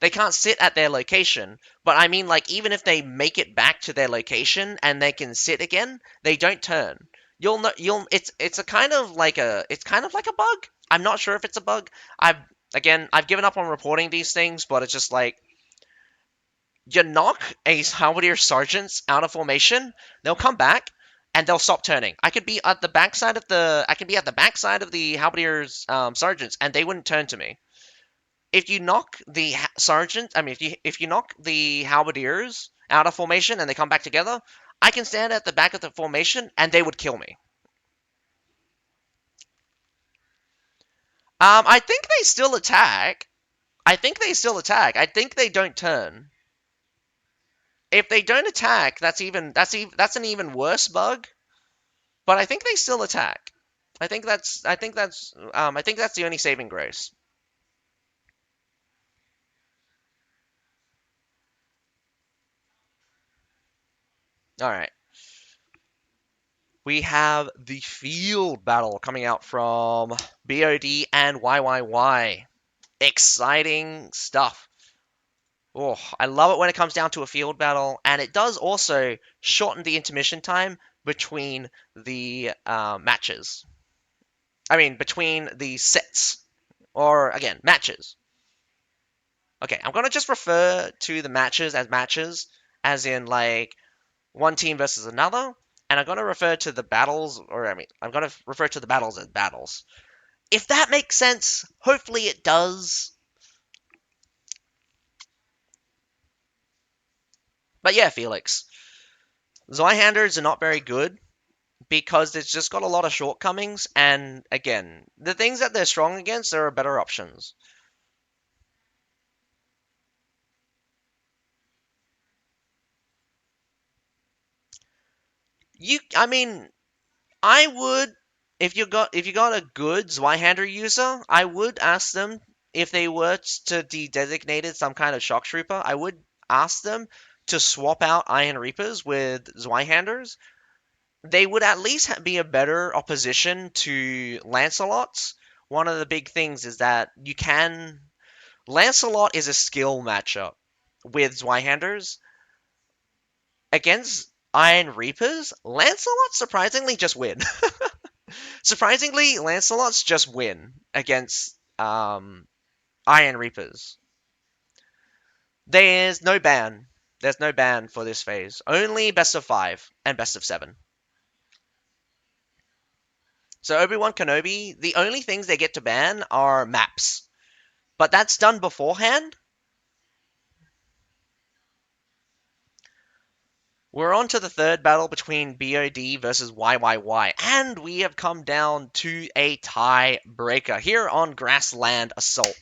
They can't sit at their location, but I mean, like, even if they make it back to their location and they can sit again, they don't turn. You'll know, it's a kind of like it's kind of like a bug. I'm not sure if it's a bug. I've given up on reporting these things, but it's just like you knock a halberdier sergeants out of formation, they'll come back and they'll stop turning. I could be at the backside of the halberdier's sergeants, and they wouldn't turn to me. If you knock the sergeant, I mean, if you knock the halberdiers out of formation and they come back together, I can stand at the back of the formation and they would kill me. I think they still attack. I think they still attack. I think they don't turn. If they don't attack, that's an even worse bug. But I think they still attack. I think that's the only saving grace. All right. We have the field battle coming out from BOD and YYY. Exciting stuff. Oh, I love it when it comes down to a field battle, and it does also shorten the intermission time between the matches. I mean, between the sets, or again, matches. Okay, I'm gonna just refer to the matches, as in like one team versus another, and I'm gonna refer to the battles, or I mean, I'm gonna refer to the battles as battles. If that makes sense, hopefully it does. But yeah, Felix, Zweihanders are not very good because it's just got a lot of shortcomings, and again, the things that they're strong against, there are better options. I mean, I would, if you got a good Zweihander user, I would ask them if they were to de designated some kind of shock trooper. I would ask them to swap out Iron Reapers with Zweihanders. They would at least be a better opposition to Lancelots. One of the big things is that you can Lancelot is a skill matchup with Zweihanders against Iron Reapers. Lancelot surprisingly just win. Surprisingly, Lancelot's just win against Iron Reapers. There's no ban. There's no ban for this phase. Only best of 5 and best of 7. So Obi-Wan Kenobi, the only things they get to ban are maps. But that's done beforehand. We're on to the third battle between BOD versus YYY, and we have come down to a tiebreaker here on Grassland Assault.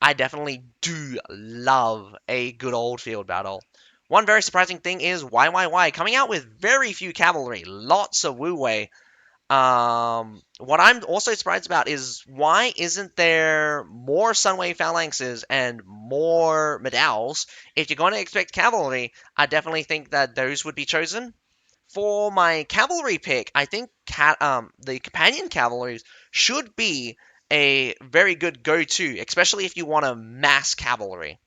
I definitely do love a good old field battle. One very surprising thing is YYY coming out with very few cavalry, lots of Wu Wei. What I'm also surprised about is why isn't there more Sunway phalanxes and more medals? If you're going to expect cavalry, I definitely think that those would be chosen. For my cavalry pick, I think the companion cavalries should be a very good go-to, especially if you want to mass cavalry.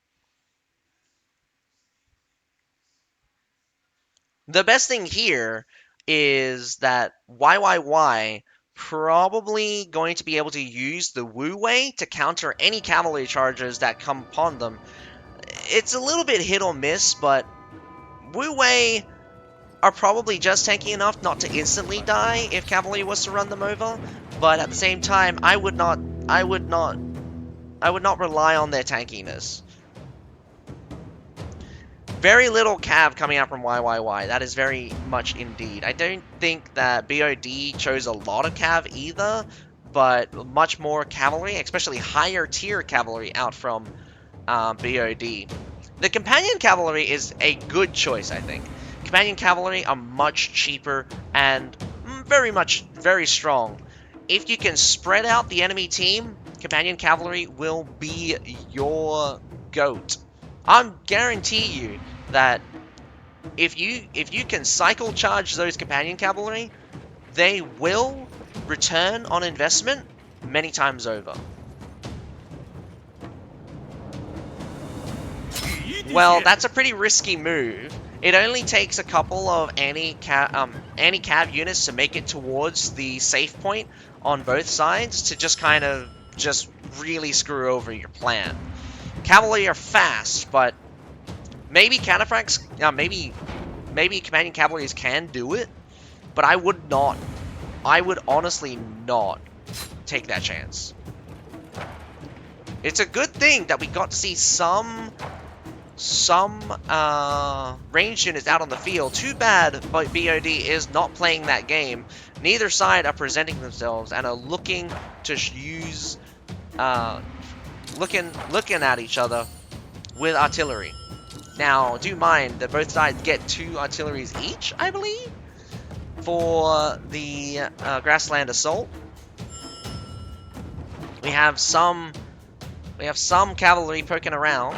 The best thing here is that YYY probably going to be able to use the Wu Wei to counter any cavalry charges that come upon them. It's a little bit hit or miss, but Wu Wei are probably just tanky enough not to instantly die if cavalry was to run them over. But at the same time, I would not rely on their tankiness. Very little cav coming out from YYY. That is very much indeed. I don't think that BOD chose a lot of cav either, but much more cavalry, especially higher tier cavalry out from BOD. The companion cavalry is a good choice, I think. Companion cavalry are much cheaper and very strong. If you can spread out the enemy team, companion cavalry will be your goat. I guarantee you that if you can cycle charge those companion cavalry, they will return on investment many times over. Well, that's a pretty risky move. It only takes a couple of anti-cav units to make it towards the safe point on both sides to just kind of just really screw over your plan. Cavalry are fast, but maybe cataphracts, maybe companion cavalries can do it, but I would not. I would honestly not take that chance. It's a good thing that we got to see some ranged units out on the field. Too bad but BOD is not playing that game. Neither side are presenting themselves and are looking to use looking at each other with artillery. Now, do mind that both sides get 2 artilleries each, I believe, for the grassland assault. We have some cavalry poking around.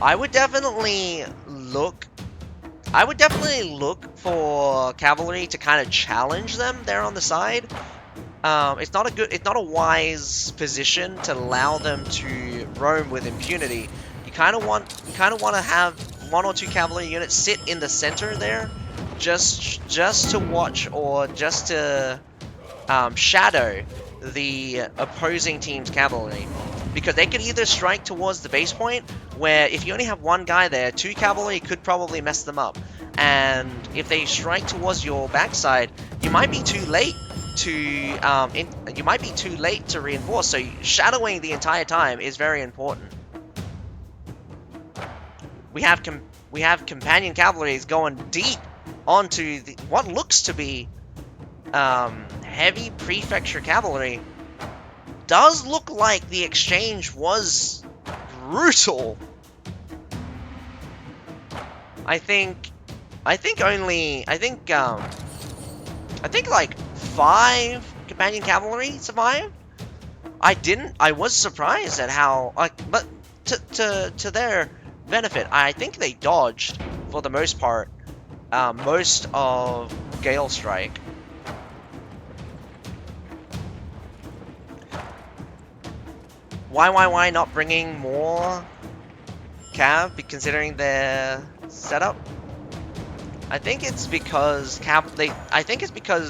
I would definitely look for cavalry to kind of challenge them there on the side. It's not a wise position to allow them to roam with impunity. You kind of want to have 1 or 2 cavalry units sit in the center there, just to watch or just to shadow the opposing team's cavalry. Because they could either strike towards the base point, where if you only have 1 guy there, 2 cavalry could probably mess them up. And if they strike towards your backside, you might be too late to reinforce. So shadowing the entire time is very important. We have companion cavalries going deep onto what looks to be heavy prefecture cavalry. Does look like the exchange was brutal. I think like 5 companion cavalry survived. I was surprised at how, but to their benefit, I think they dodged for the most part most of Gale Strike. Why not bringing more cav, considering their setup? I think it's because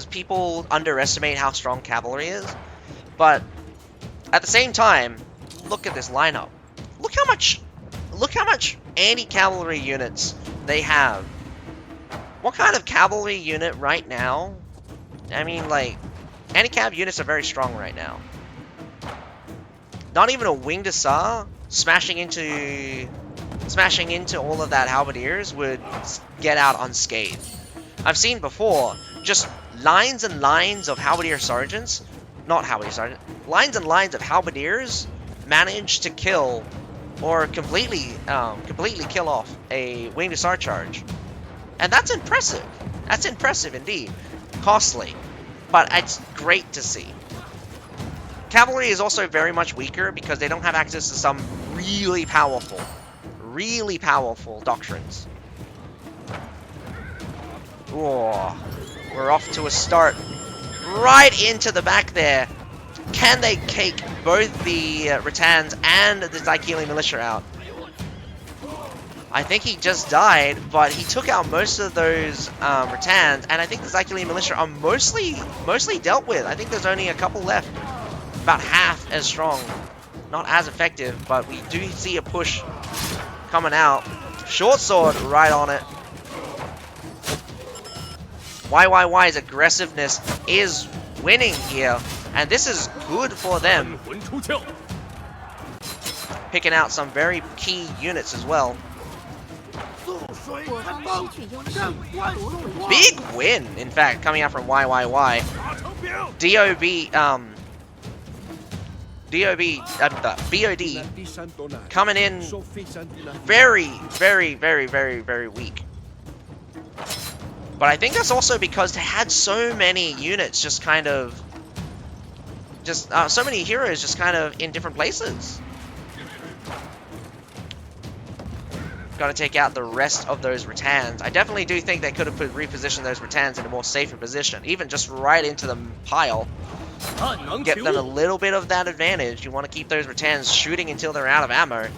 people underestimate how strong cavalry is. But at the same time, look at this lineup. Look how much anti-cavalry units they have. What kind of cavalry unit right now? I mean, like, anti-cav units are very strong right now. Not even a winged Hussar smashing into all of that halberdiers would get out unscathed. I've seen before just lines and lines of halberdier sergeants, lines and lines of halberdiers manage to kill or completely kill off a winged Hussar charge, and that's impressive. That's impressive indeed. Costly, but it's great to see. Cavalry is also very much weaker because they don't have access to some really powerful doctrines. Oh, we're off to a start. Right into the back there. Can they cake both the Rattans and the Zykeeli militia out? I think he just died, but he took out most of those Rattans, and I think the Zykeeli militia are mostly dealt with. I think there's only a couple left. About half as strong. Not as effective, but we do see a push coming out. Short sword right on it. YYY's aggressiveness is winning here, and this is good for them. Picking out some very key units as well. Big win, in fact, coming out from YYY. BOD coming in very, very, very, very, very weak. But I think that's also because they had so many units just kind of... so many heroes just kind of in different places. Got to take out the rest of those Rattans. I definitely do think they could have repositioned those Rattans in a more safer position. Even just right into the pile. Get them a little bit of that advantage. You want to keep those Rattans shooting until they're out of ammo.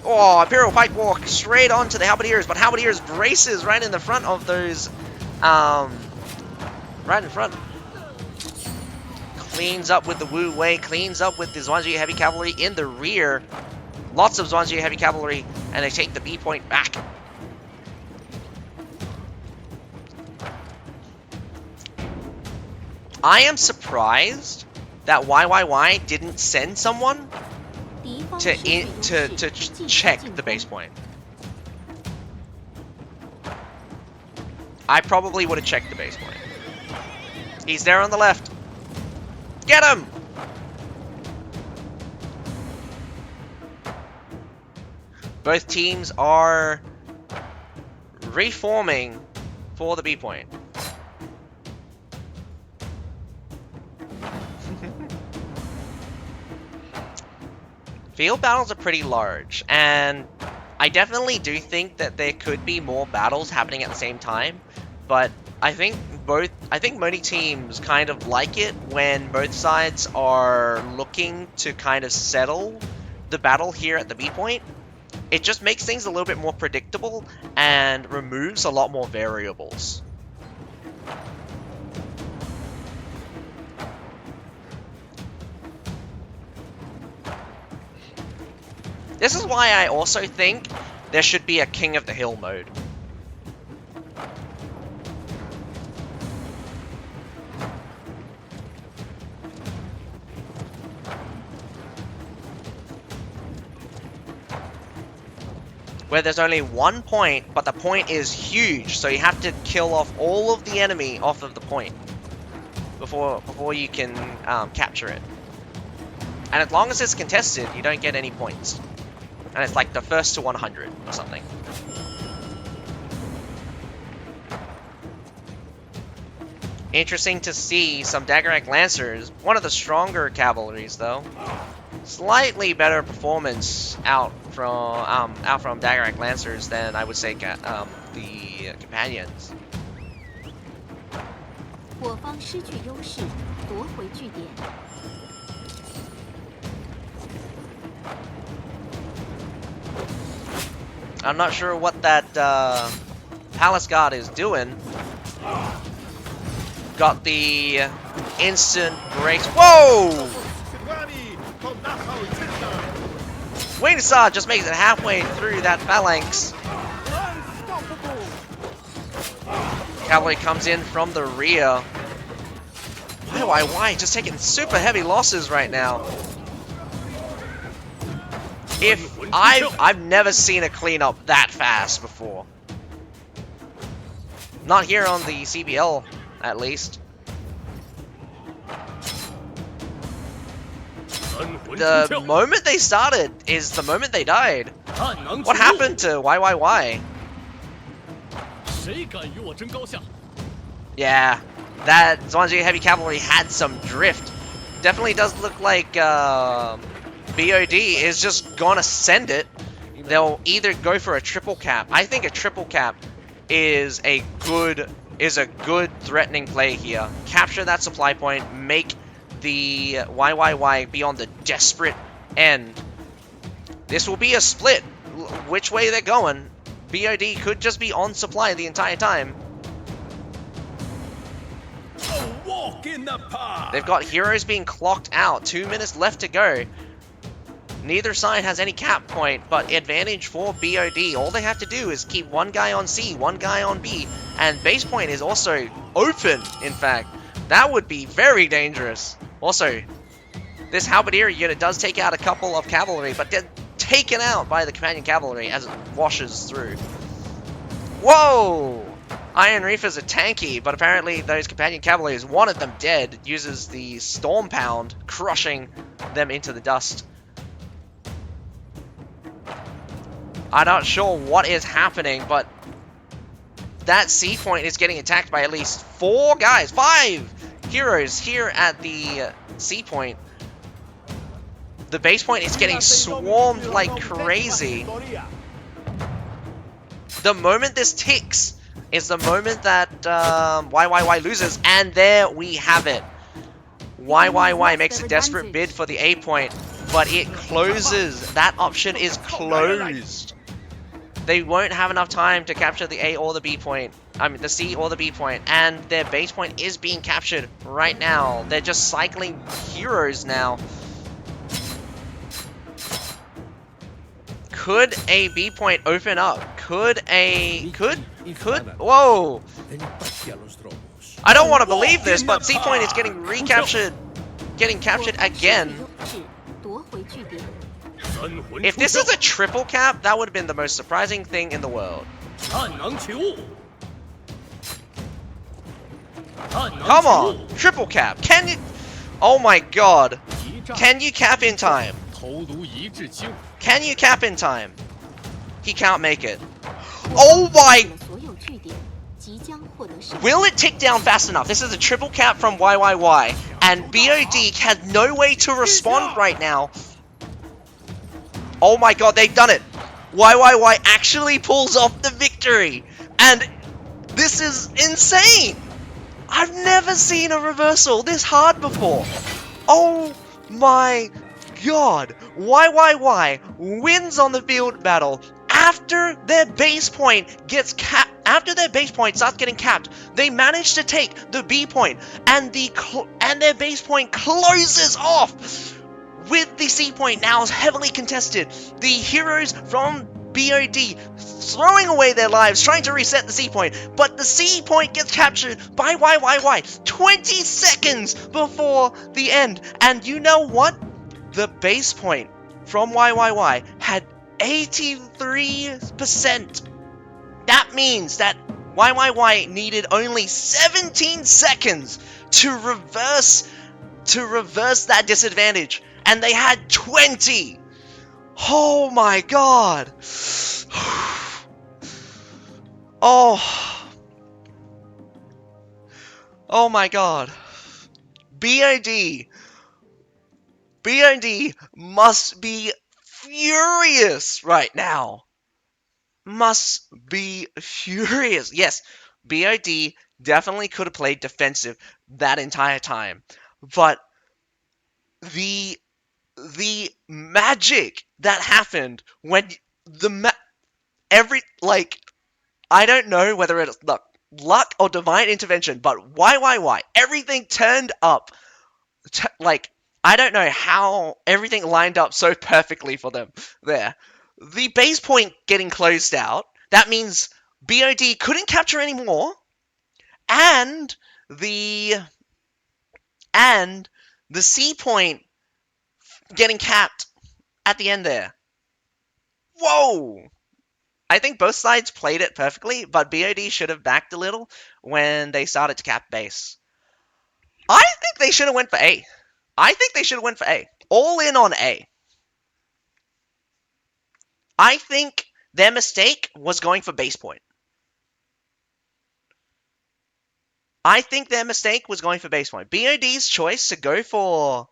Oh, Imperial Pike Walk straight onto the Halberdiers, but Halberdiers braces right in the front of those, right in front. Cleans up with the Wu Wei, cleans up with the Zhuangzi Heavy Cavalry in the rear. Lots of Zhuangzi Heavy Cavalry, and they take the B point back. I am surprised that YYY didn't send someone to check the base point. I probably would have checked the base point. He's there on the left. Get him! Both teams are reforming for the B point. Field battles are pretty large, and I definitely do think that there could be more battles happening at the same time, but I think many teams kind of like it when both sides are looking to kind of settle the battle here at the B point. It just makes things a little bit more predictable and removes a lot more variables. This is why I also think there should be a King of the Hill mode. Where there's only one point, but the point is huge, so you have to kill off all of the enemy off of the point before you can capture it. And as long as it's contested, you don't get any points. And it's like the first to 100 or something. Interesting to see some Daggerak Lancers, one of the stronger cavalries though. Slightly better performance out from Daggerak Lancers than I would say the Companions. I'm not sure what that Palace Guard is doing. Got the instant breaks. Whoa! Wainsar just makes it halfway through that phalanx. Cavalry comes in from the rear. Why? Just taking super heavy losses right now. I've never seen a cleanup that fast before. Not here on the CBL, at least. The moment they started is the moment they died. What happened to YYY? Yeah, that Zhuangzi Heavy Cavalry had some drift. Definitely does look like BOD is just gonna send it. They'll either go for a triple cap. I think a triple cap is a good threatening play here. Capture that supply point, make the YYY be on the desperate end. This will be a split. Which way they're going, BOD could just be on supply the entire time. A walk in the park. They've got heroes being clocked out. 2 minutes left to go. Neither side has any cap point, but advantage for BOD. All they have to do is keep one guy on C, one guy on B, and base point is also open, in fact. That would be very dangerous. Also, this Halberdier unit does take out a couple of cavalry, but taken out by the companion cavalry as it washes through. Whoa! Iron Reefers are tanky, but apparently those companion cavaliers, one of them dead, uses the Storm Pound, crushing them into the dust. I'm not sure what is happening, but that C point is getting attacked by at least 5 heroes here at the C point. The base point is getting swarmed like crazy. The moment this ticks is the moment that YYY loses, and there we have it. YYY makes a desperate bid for the A point, but it closes. That option is closed. They won't have enough time to capture the A or the B point. I mean, the C or the B point, and their base point is being captured right now. They're just cycling heroes now. Could a B point open up? Could, whoa! I don't want to believe this, but C point is getting recaptured, getting captured again. If this is a triple cap, that would have been the most surprising thing in the world. Come on, triple cap. Can you? Oh my god. Can you cap in time? Can you cap in time? He can't make it. Oh my! Will it tick down fast enough? This is a triple cap from YYY, and BOD had no way to respond right now. Oh my god, they've done it! YYY actually pulls off the victory! And this is insane! I've never seen a reversal this hard before! Oh my god! YYY wins on the field battle after their base point gets capped. After their base point starts getting capped, they manage to take the B point, and their base point closes off with the C point now heavily contested. The heroes from BOD throwing away their lives, trying to reset the C point, but the C point gets captured by YYY 20 seconds before the end. And you know what? The base point from YYY had 83%. That means that YYY needed only 17 seconds to reverse that disadvantage, and they had 20. Oh my god. Oh my god. BOD must be furious right now. Must be furious. Yes, BOD definitely could have played defensive that entire time, but the magic that happened when I don't know whether it's luck or divine intervention, but YYY, everything turned up. I don't know how everything lined up so perfectly for them there. The base point getting closed out, that means BOD couldn't capture any more, and the C point getting capped at the end there. Whoa! I think both sides played it perfectly, but BOD should have backed a little when they started to cap base. I think they should have went for A. All in on A. I think their mistake was going for base point. BOD's choice to go for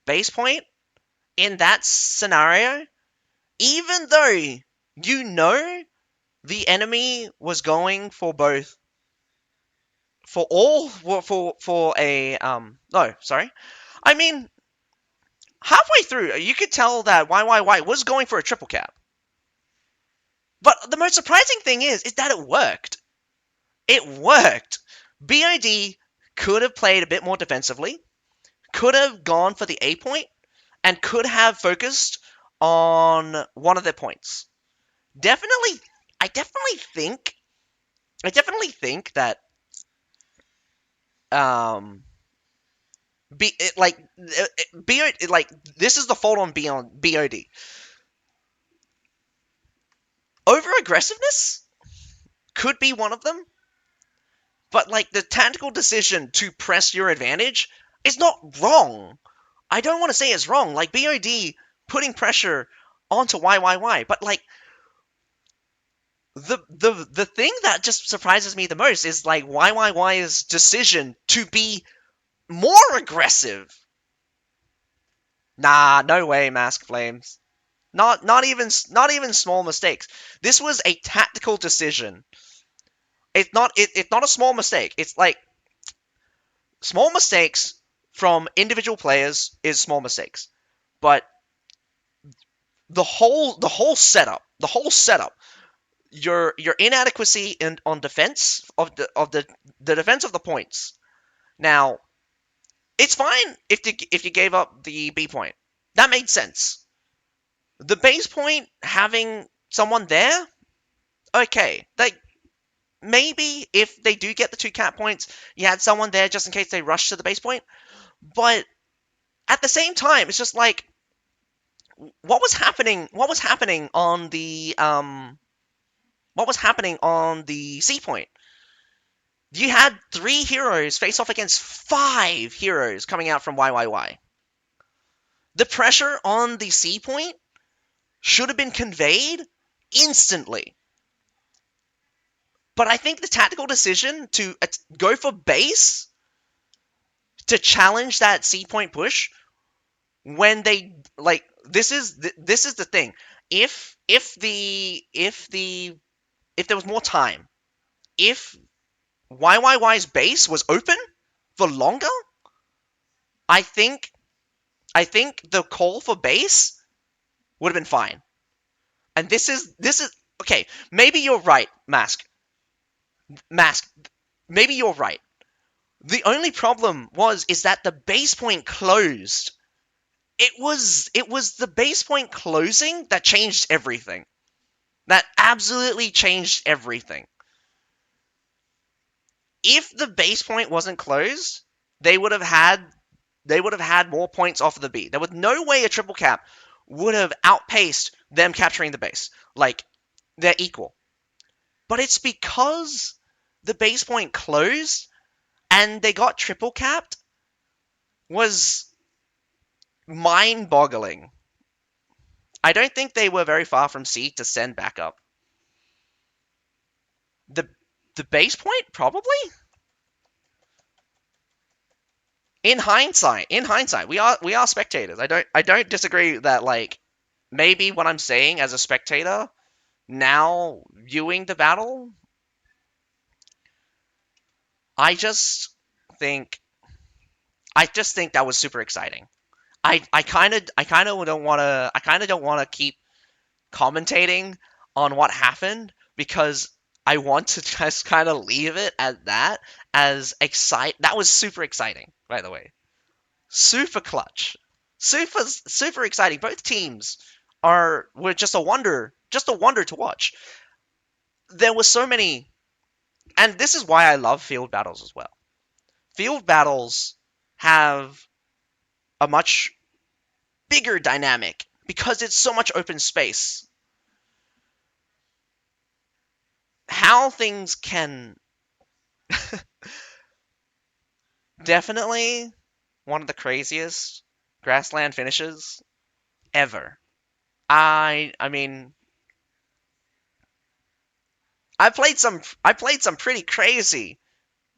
base point in that scenario, even though you know the enemy was going for both, I mean, halfway through, you could tell that YYY was going for a triple cap. But the most surprising thing is that it worked. It worked. BOD could have played a bit more defensively, could have gone for the A point, and could have focused on one of their points. I definitely think that this is the fault on BOD. Over aggressiveness could be one of them, but like the tactical decision to press your advantage is not wrong. I don't want to say it's wrong. Like BOD putting pressure onto YYY, but like the thing that just surprises me the most is like YYY's decision to be more aggressive. Nah, no way, Mask Flames. Not even small mistakes. This was a tactical decision. It's not a small mistake. It's like small mistakes from individual players is small mistakes. But the whole setup, your inadequacy on defense of the defense of the points. Now, it's fine if you gave up the B point. That made sense. The base point having someone there, okay. Like maybe if they do get the 2 cat points, you had someone there just in case they rush to the base point. But at the same time, it's just like what was happening? What was happening on the C point? You had 3 heroes face off against 5 heroes coming out from YYY. The pressure on the C point should have been conveyed instantly. But I think the tactical decision to go for base to challenge that C point push when they like this is the thing. If there was more time, if YYY's base was open for longer, I think the call for base would have been fine. And this is okay. Maybe you're right, Mask. Mask. Maybe you're right. The only problem is that the base point closed. It was the base point closing that changed everything. That absolutely changed everything. If the base point wasn't closed, they would have had more points off of the B. There was no way a triple cap would have outpaced them capturing the base. Like they're equal. But it's because the base point closed and they got triple capped was mind-boggling. I don't think they were very far from C to send back up. The the base point probably. In hindsight, we are spectators. I don't disagree that like maybe what I'm saying as a spectator now viewing the battle, I just think that was super exciting. I kind of don't want to keep commentating on what happened because I want to just kind of leave it at that as excite. That was super exciting, by the way. Super clutch, super exciting. Both teams were just a wonder to watch. There were so many, and this is why I love field battles as well. Field battles have a much bigger dynamic because it's so much open space. How things can definitely one of the craziest grassland finishes ever. I mean, I played some pretty crazy.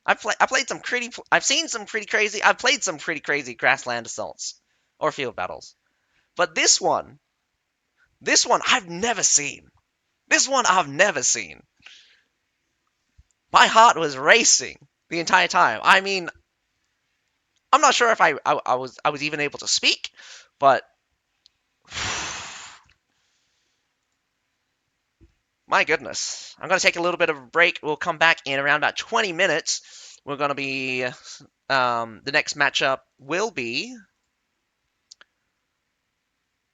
I've seen some pretty crazy. I've played some pretty crazy grassland assaults or field battles. But this one I've never seen. This one I've never seen. My heart was racing the entire time. I mean, I'm not sure if I was even able to speak, but my goodness. I'm going to take a little bit of a break. We'll come back in around about 20 minutes. We're going to be the next matchup will be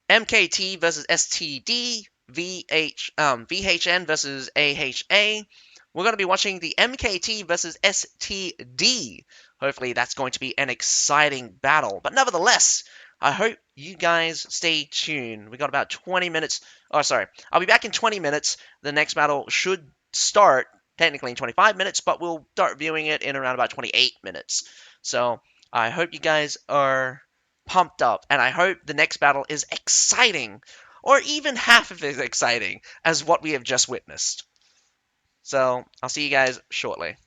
MKT versus STD, VHN versus AHA. We're going to be watching the MKT versus STD. Hopefully that's going to be an exciting battle. But nevertheless, I hope you guys stay tuned. We got about 20 minutes. Oh, sorry. I'll be back in 20 minutes. The next battle should start technically in 25 minutes, but we'll start viewing it in around about 28 minutes. So I hope you guys are pumped up, and I hope the next battle is exciting, or even half of as exciting as what we have just witnessed. So I'll see you guys shortly.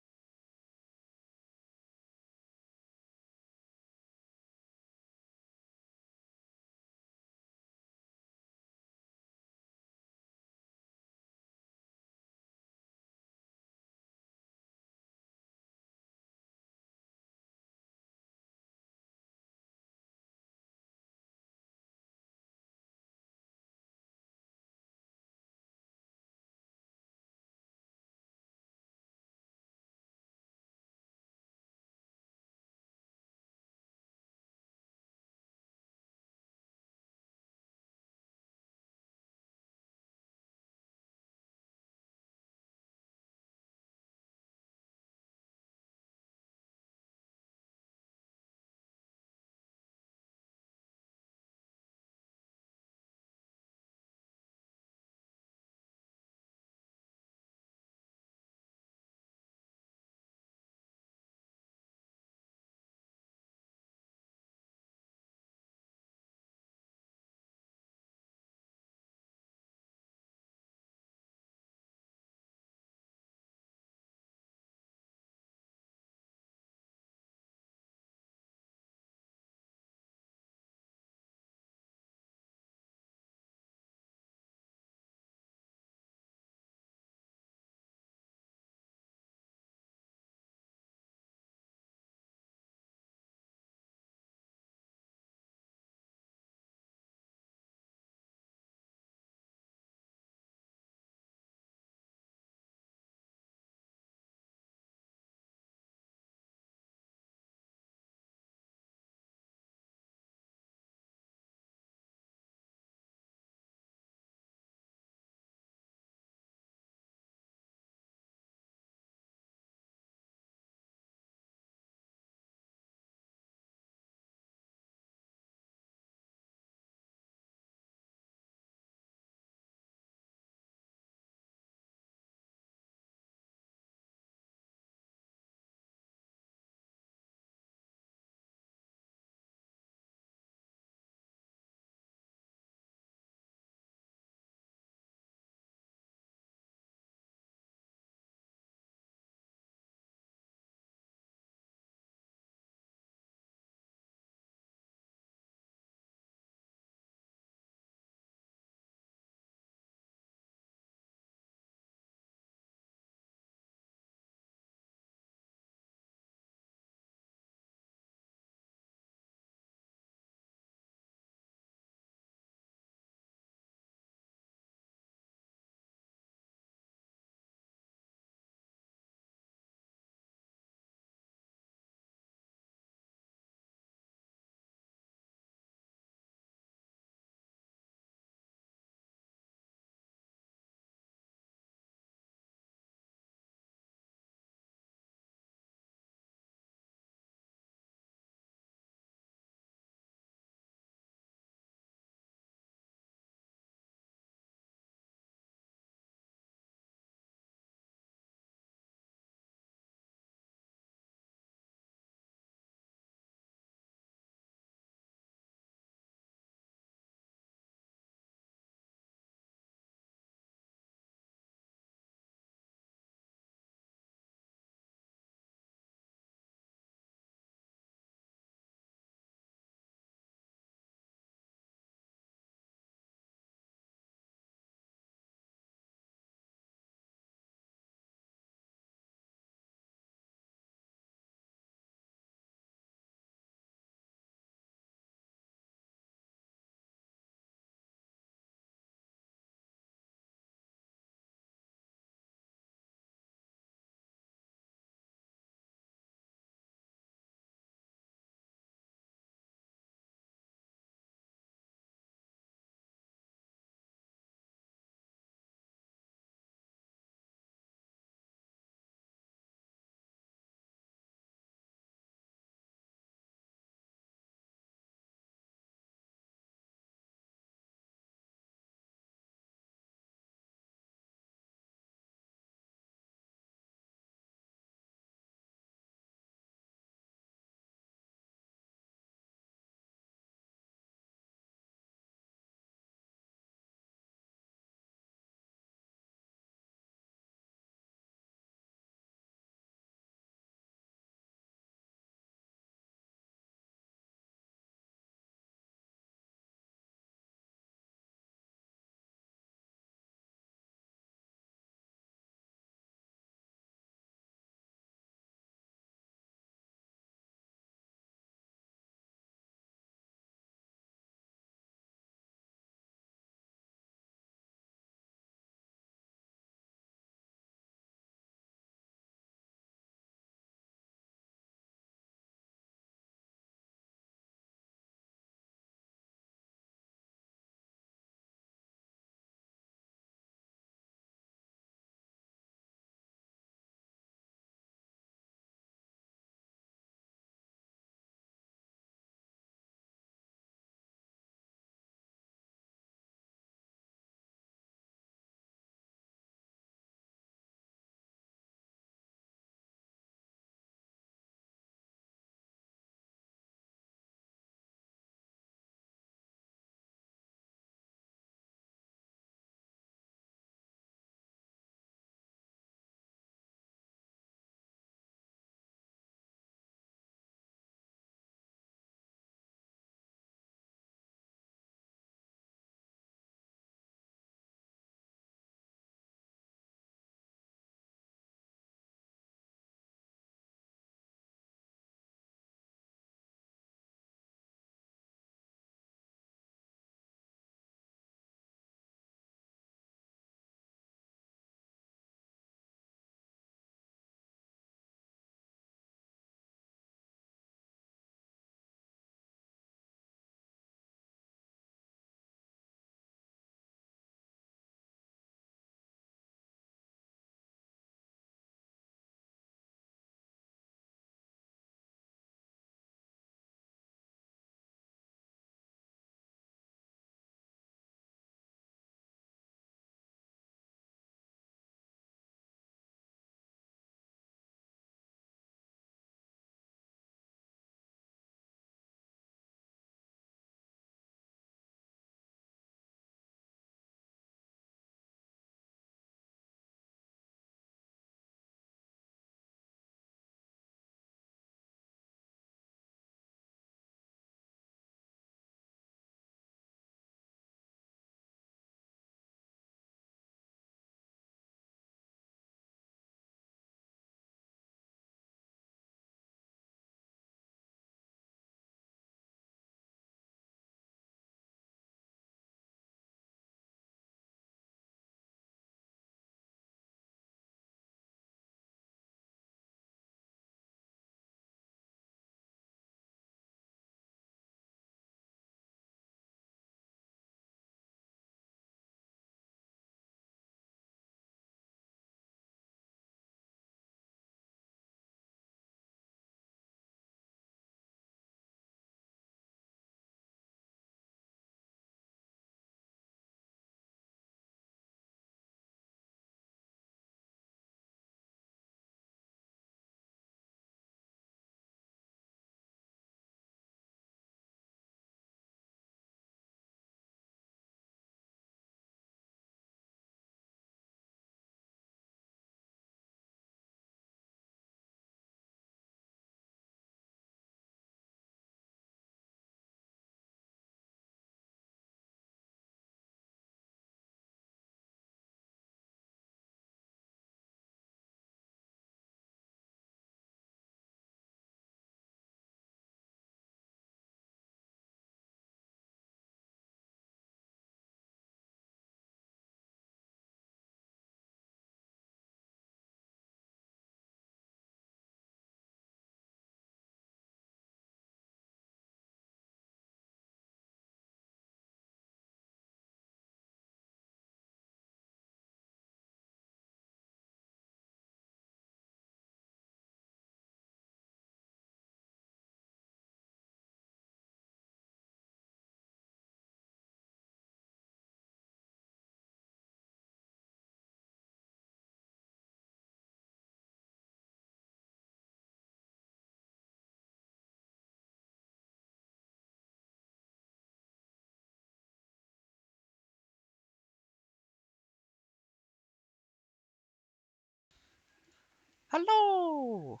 Hello!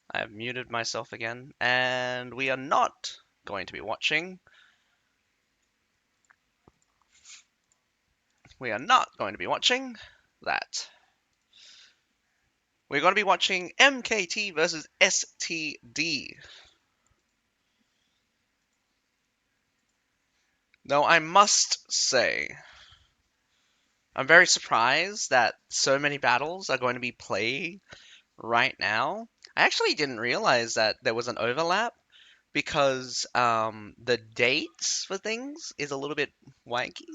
I have muted myself again, and we are not going to be watching. We are not going to be watching that. We're going to be watching MKT versus STD. Though I must say, I'm very surprised that so many battles are going to be played right now. I actually didn't realize that there was an overlap because the dates for things is a little bit wanky.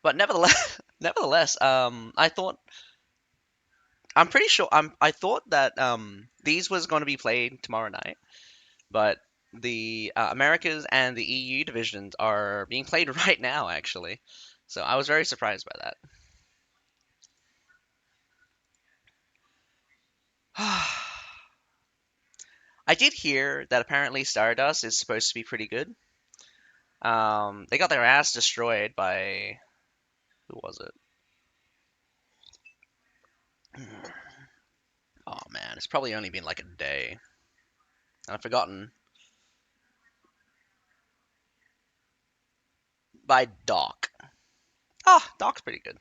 But nevertheless, nevertheless, I'm pretty sure I thought that these was going to be played tomorrow night, but the Americas and the EU divisions are being played right now actually. So I was very surprised by that. I did hear that apparently Stardust is supposed to be pretty good. They got their ass destroyed by who was it? Oh man, it's probably only been like a day. And I've forgotten. By Doc. Ah, Doc's pretty good.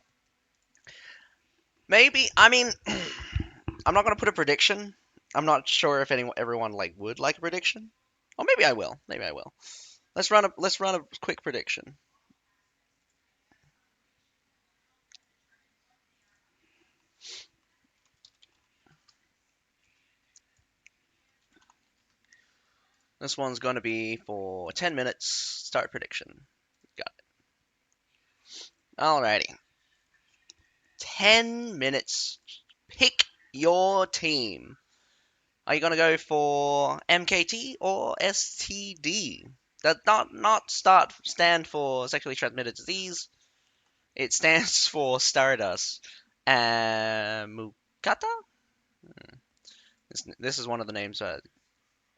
Maybe. I mean, I'm not gonna put a prediction. I'm not sure if everyone like would like a prediction. Or maybe I will. Maybe I will. Let's run a quick prediction. This one's gonna be for 10 minutes. Start prediction. Got it. Alrighty. 10 minutes. Pick your team. Are you gonna go for MKT or STD? That not stand for sexually transmitted disease. It stands for Stardust. Mookata? This is one of the names.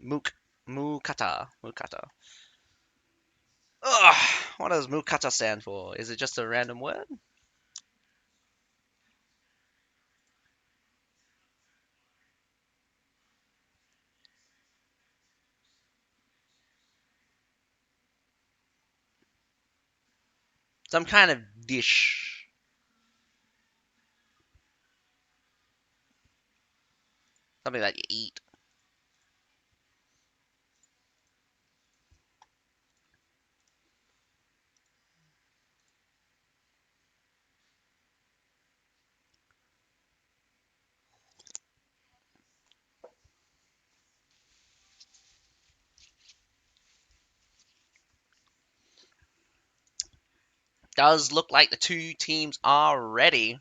Mookata. Mookata. Ugh, what does Mookata stand for? Is it just a random word? Some kind of dish. Something that you eat. Does look like the two teams are ready.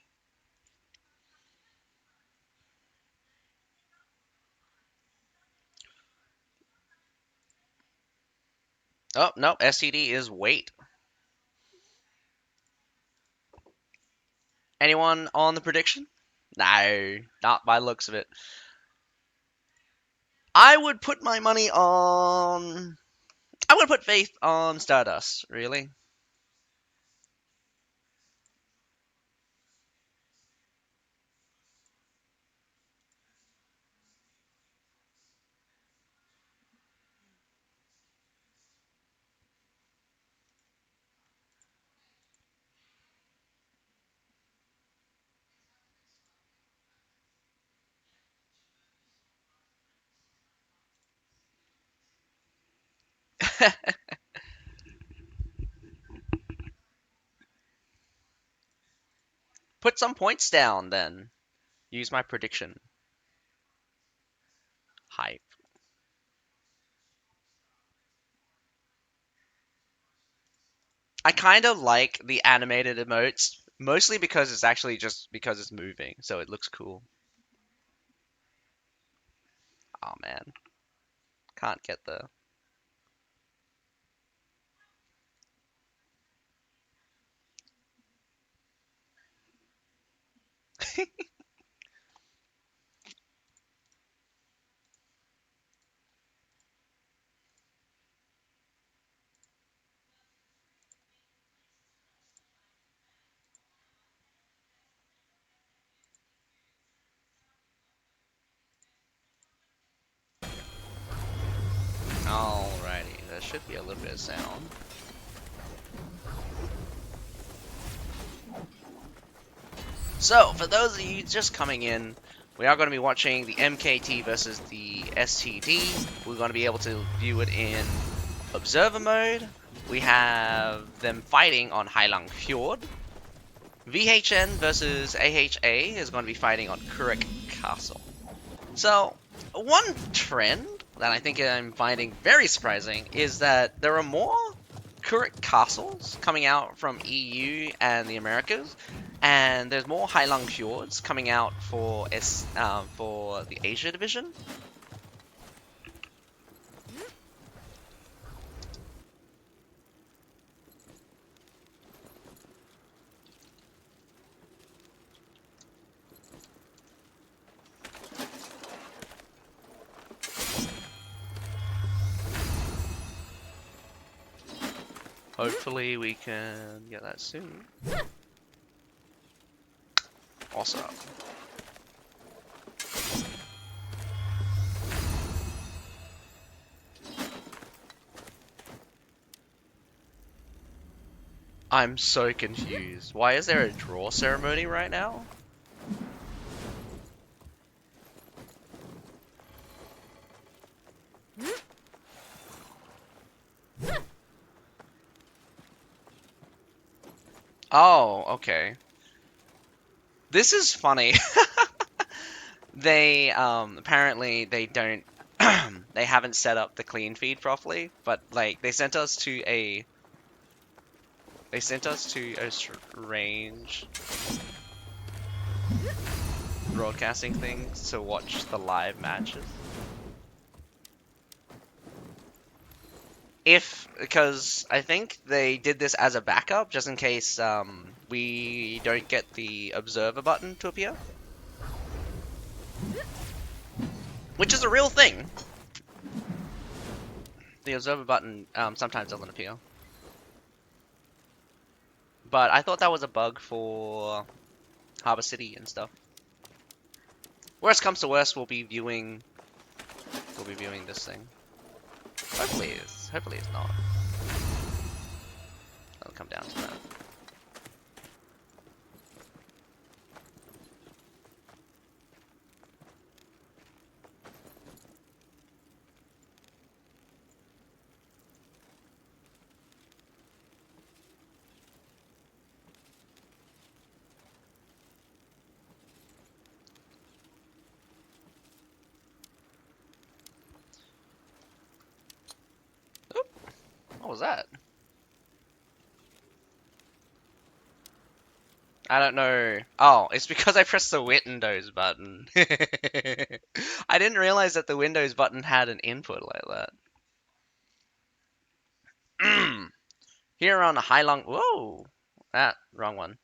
Oh, no, STD is wait. Anyone on the prediction? No, not by looks of it. I would put my money on. I would put faith on Stardust, really. Put some points down, then. Use my prediction. Hype. I kind of like the animated emotes, mostly because it's actually just because it's moving, so it looks cool. Oh man, can't get the. should be a little bit of sound. So, for those of you just coming in, we are going to be watching the MKT versus the STD. We're going to be able to view it in Observer mode. We have them fighting on Hailang Fjord. VHN versus AHA is going to be fighting on Kurik Castle. So, one trend that I think I'm finding very surprising is that there are more Kurik castles coming out from EU and the Americas, and there's more Hailang Fjords coming out for the Asia division. Hopefully we can get that soon. Awesome. I'm so confused. Why is there a draw ceremony right now? Oh, okay. This is funny. They apparently they don't they haven't set up the clean feed properly, but like they sent us to a strange broadcasting thing to watch the live matches. Because I think they did this as a backup, just in case we don't get the observer button to appear, which is a real thing. The observer button sometimes doesn't appear, but I thought that was a bug for Harbor City and stuff. Worst comes to worst, we'll be viewing this thing. Hopefully it's not. I'll come down to that. Oop, what was that? I don't know. Oh, it's because I pressed the Windows button. I didn't realize that the Windows button had an input like that. Here on Hailang. Whoa! Wrong one.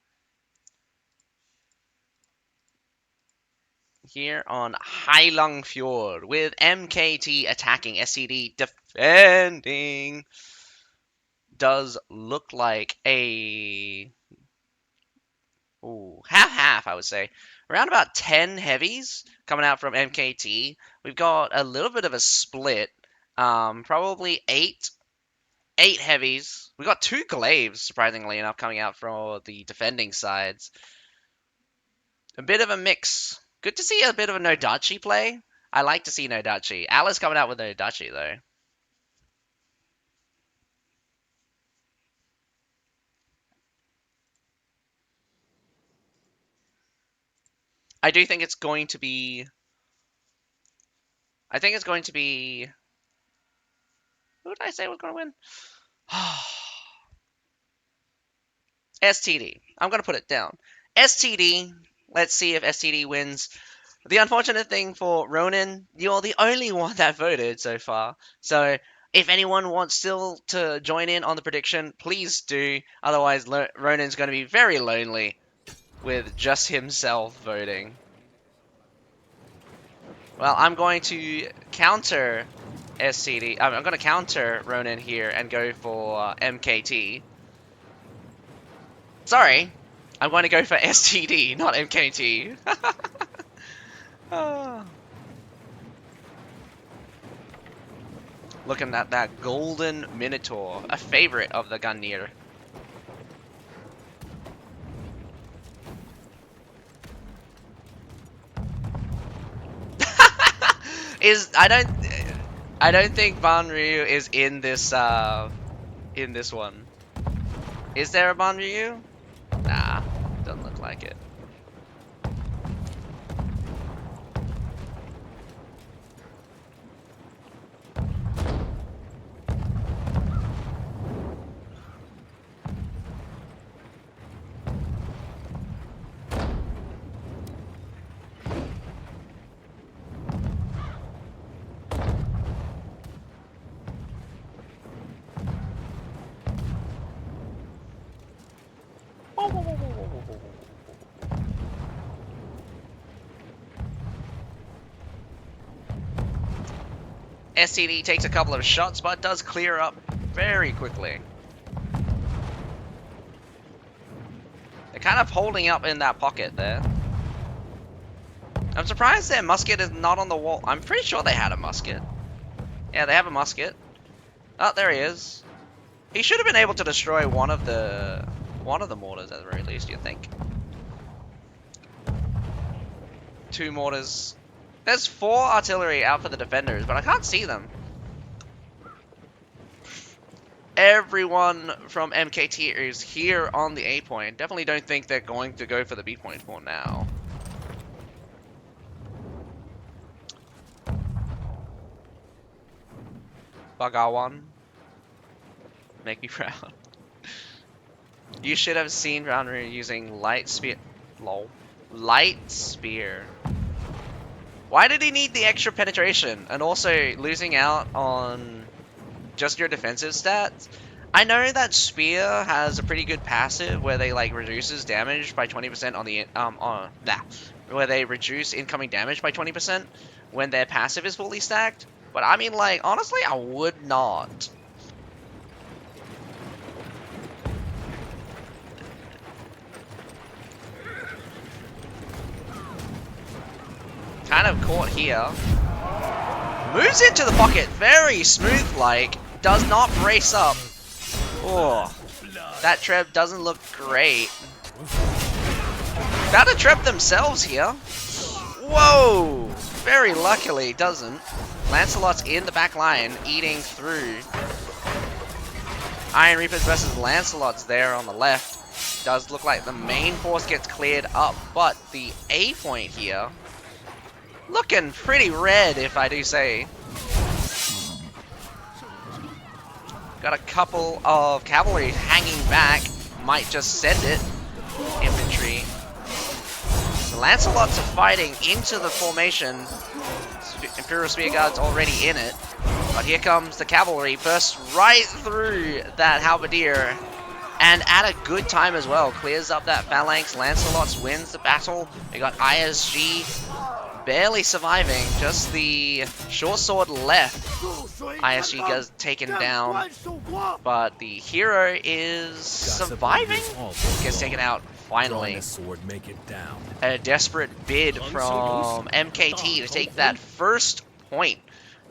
Here on Hailang Fjord with MKT attacking, SCD defending. Does look like a half, I would say. Around about 10 heavies coming out from MKT. We've got a little bit of a split. Probably eight heavies. We got two glaives, surprisingly enough, coming out from the defending sides. A bit of a mix. Good to see a bit of a Nodachi play. I like to see Nodachi. Alice coming out with Nodachi, though. I do think it's going to be... I think it's going to be... Who did I say was going to win? STD. I'm going to put it down. STD. Let's see if STD wins. The unfortunate thing for Ronan, you're the only one that voted so far. So if anyone wants still to join in on the prediction, please do. Otherwise, Ronan's going to be very lonely with just himself voting. Well, I'm going to counter STD. I'm going to counter Ronan here and go for MKT. Sorry, I'm going to go for STD, not MKT. Looking at that golden Minotaur, a favorite of the Gungnir. Is I don't think Ban Ryu is in this one. Is there a Ban Ryu? Nah, doesn't look like it. STD takes a couple of shots, but does clear up very quickly. They're kind of holding up in that pocket there. I'm surprised their musket is not on the wall. I'm pretty sure they had a musket. Yeah, they have a musket. Oh, there he is. He should have been able to destroy one of the mortars at the very least, you think. 2 mortars. There's 4 artillery out for the defenders, but I can't see them. Everyone from MKT is here on the A point. Definitely don't think they're going to go for the B point for now. Bagawan. Make me proud. You should have seen Rounder using light spear. Lol. Light spear. Why did he need the extra penetration? And also losing out on just your defensive stats? I know that spear has a pretty good passive where they like reduces damage by 20% on the where they reduce incoming damage by 20% when their passive is fully stacked. But I mean, like, honestly, I would not. Kind of caught here. Moves into the pocket, very smooth like. Does not brace up. Oh, that treb doesn't look great. About to treb themselves here. Whoa! Very luckily doesn't. Lancelot's in the back line, eating through. Iron Reapers versus Lancelot's there on the left. Does look like the main force gets cleared up, but the A point here looking pretty red, if I do say. Got a couple of cavalry hanging back. Might just send it. Infantry. The Lancelots are fighting into the formation. Imperial Spear Guard's already in it. But here comes the cavalry. Bursts right through that halberdier. And at a good time as well. Clears up that phalanx. Lancelots wins the battle. We got ISG barely surviving. Just the short sword left. ISG gets taken down. But the hero is surviving. Gets taken out finally. A desperate bid from MKT to take that first point.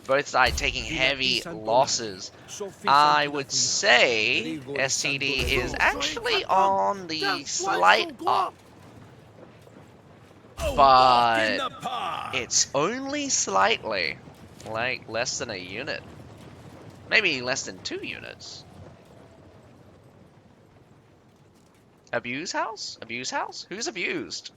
Both sides taking heavy losses. I would say STD is actually on the slight up. But it's only slightly. Like less than a unit. Maybe less than 2 units. Abuse house? Abuse house? Who's abused?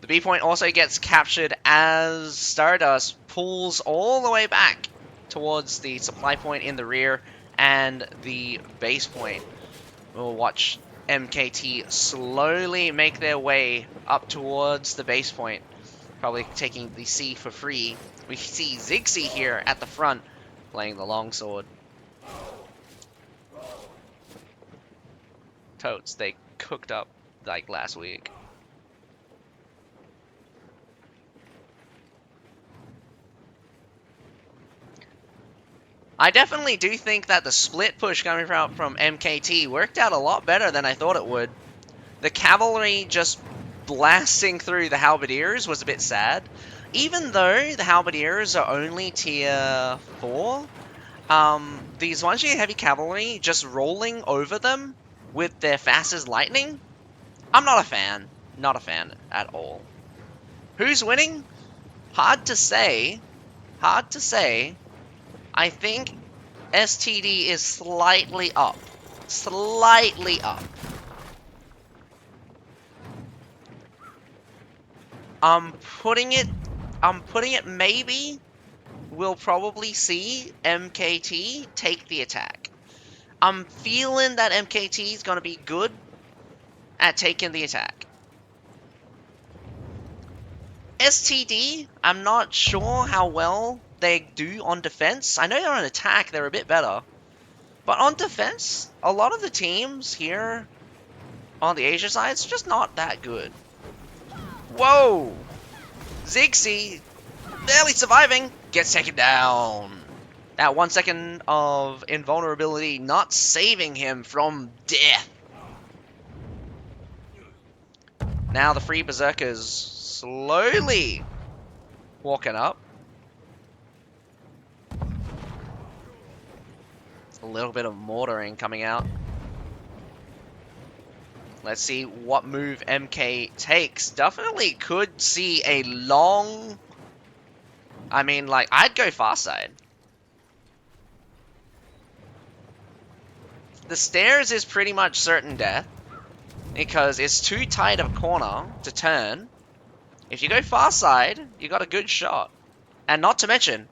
The B point also gets captured as Stardust pulls all the way back towards the supply point in the rear and the base point. We'll watch MKT slowly make their way up towards the base point, probably taking the C for free. We see Ziggsy here at the front playing the longsword. Totes, they cooked up like last week. I definitely do think that the split push coming from MKT worked out a lot better than I thought it would. The cavalry just blasting through the halberdiers was a bit sad. Even though the halberdiers are only tier 4, these 1G heavy cavalry just rolling over them with their fast as lightning, I'm not a fan. Not a fan at all. Who's winning? Hard to say. Hard to say. I think STD is slightly up. Slightly up. I'm putting it maybe we'll probably see MKT take the attack. I'm feeling that MKT is going to be good at taking the attack. STD, I'm not sure how well they do on defense. I know they're on attack, they're a bit better. But on defense, a lot of the teams here on the Asia side, it's just not that good. Whoa! Ziggsy, barely surviving, gets taken down. That 1 second of invulnerability not saving him from death. Now the free berserkers slowly walking up. A little bit of mortaring coming out. Let's see what move MK takes. Definitely could see a long... I mean, like, I'd go far side. The stairs is pretty much certain death, because it's too tight of a corner to turn. If you go far side, you got a good shot. And not to mention,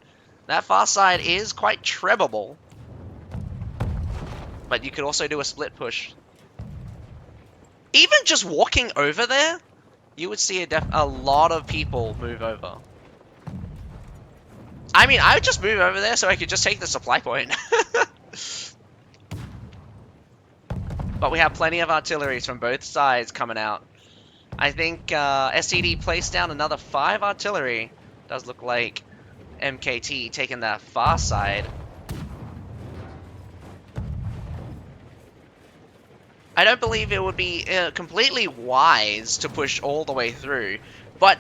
that far side is quite trebable. But you could also do a split push. Even just walking over there, you would see a lot of people move over. I mean, I would just move over there so I could just take the supply point. But we have plenty of artilleries from both sides coming out. I think SCD placed down another 5 artillery. Does look like MKT taking that far side. I don't believe it would be completely wise to push all the way through, but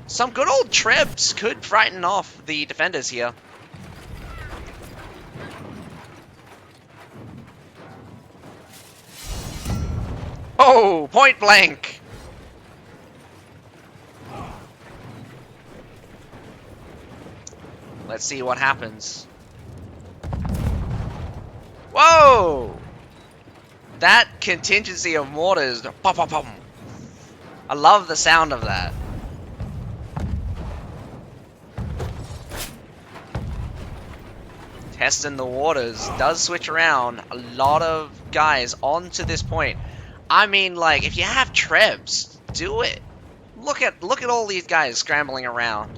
some good old trebs could frighten off the defenders here. Oh, point blank! Let's see what happens. Whoa! That contingency of mortars. Pop, pop, pop. I love the sound of that. Testing the waters. Does switch around. A lot of guys onto this point. I mean, like, if you have trebs, do it. Look at all these guys scrambling around.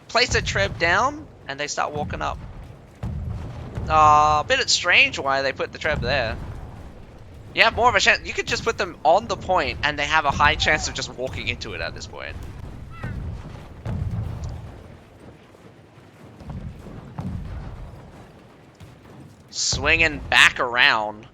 Place a treb down, and they start walking up. A bit strange why they put the treb there. You have more of a chance. You could just put them on the point, and they have a high chance of just walking into it at this point. Swinging back around.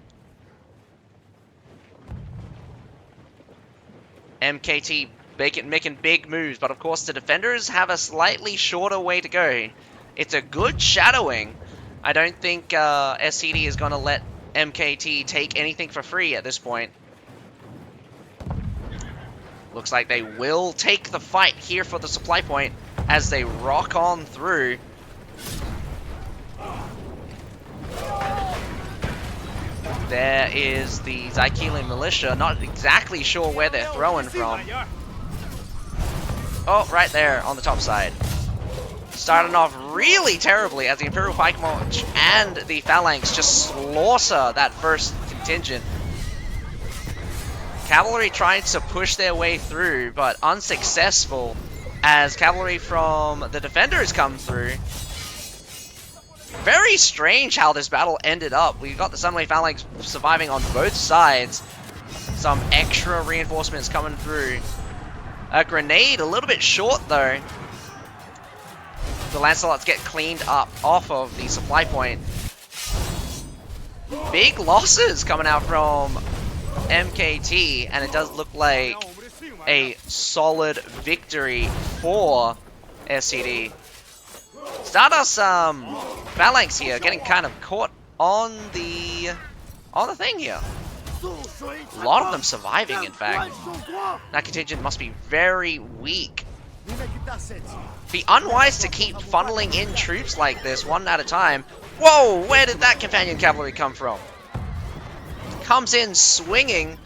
MKT making big moves, but of course the defenders have a slightly shorter way to go. It's a good shadowing. I don't think SCD is going to let MKT take anything for free at this point. Looks like they will take the fight here for the supply point as they rock on through. There is the Zykeelian militia, not exactly sure where they're throwing from. Oh, right there on the top side. Starting off really terribly as the Imperial Pike March and the Phalanx just slaughter that first contingent. Cavalry trying to push their way through, but unsuccessful as cavalry from the defenders come through. Very strange how this battle ended up. We got the Sunway Phalanx surviving on both sides. Some extra reinforcements coming through. A grenade, a little bit short though. The Lancelots get cleaned up off of the supply point. Big losses coming out from MKT, and it does look like a solid victory for SCD. Stardust Phalanx here getting kind of caught on the thing here. A lot of them surviving, in fact. That contingent must be very weak. Be unwise to keep funneling in troops like this, one at a time. Whoa, where did that companion cavalry come from? Comes in swinging.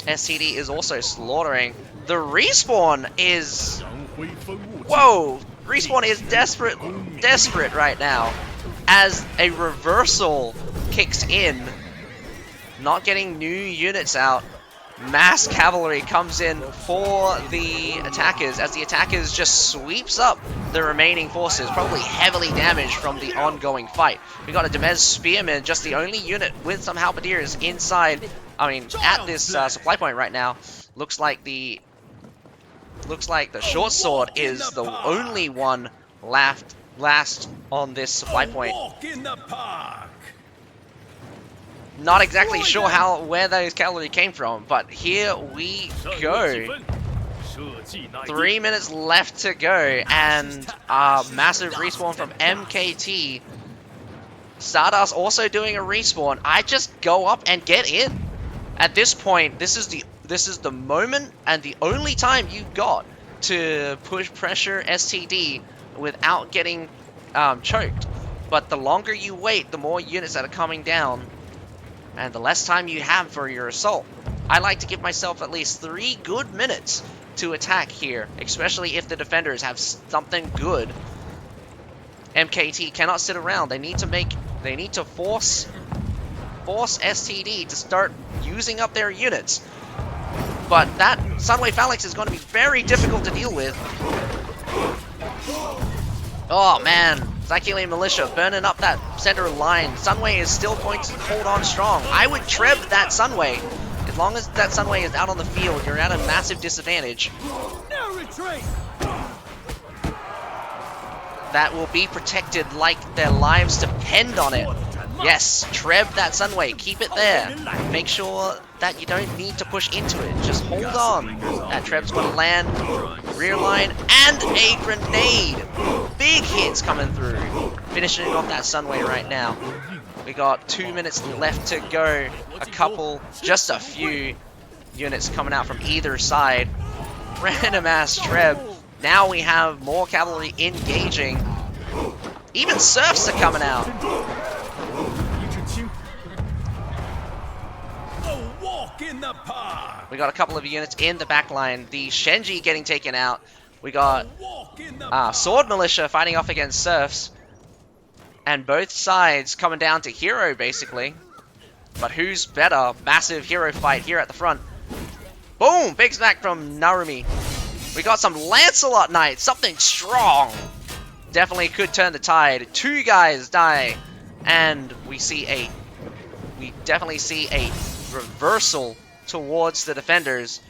SCD is also slaughtering. The respawn is... Whoa! Respawn is desperate right now. As a reversal kicks in. Not getting new units out. Mass cavalry comes in for the attackers as the attackers just sweeps up the remaining forces, probably heavily damaged from the ongoing fight. We got a Demez Spearman, just the only unit with some halberdiers inside, at this supply point right now. Looks like the short sword is the only one last on this supply point. Not exactly sure where those cavalry came from, but here we go. 3 minutes left to go, and a massive respawn from MKT. Stardust also doing a respawn. I just go up and get in. At this point, this is the moment and the only time you got to push pressure STD without getting choked. But the longer you wait, the more units that are coming down, and the less time you have for your assault. I like to give myself at least 3 good minutes to attack here, especially if the defenders have something good. MKT cannot sit around. They need to force STD to start using up their units. But that Sunway Phalanx is going to be very difficult to deal with. Oh man, Zycalian Militia burning up that center line. Sunway is still going to hold on strong. I would treb that Sunway. As long as that Sunway is out on the field, you're at a massive disadvantage. That will be protected like their lives depend on it. Yes, treb that Sunway, keep it there. Make sure that you don't need to push into it. Just hold on. That treb's going to land. Rear line and a grenade. Big hits coming through. Finishing off that Sunway right now. We got 2 minutes left to go. Just a few units coming out from either side. Random ass treb. Now we have more cavalry engaging. Even serfs are coming out. In the park. We got a couple of units in the back line. The Shenji getting taken out. We got Sword Militia fighting off against serfs. And both sides coming down to hero, basically. But who's better? Massive hero fight here at the front. Boom! Big smack from Narumi. We got some Lancelot Knights. Something strong. Definitely could turn the tide. 2 guys die. And we definitely see a reversal towards the defenders.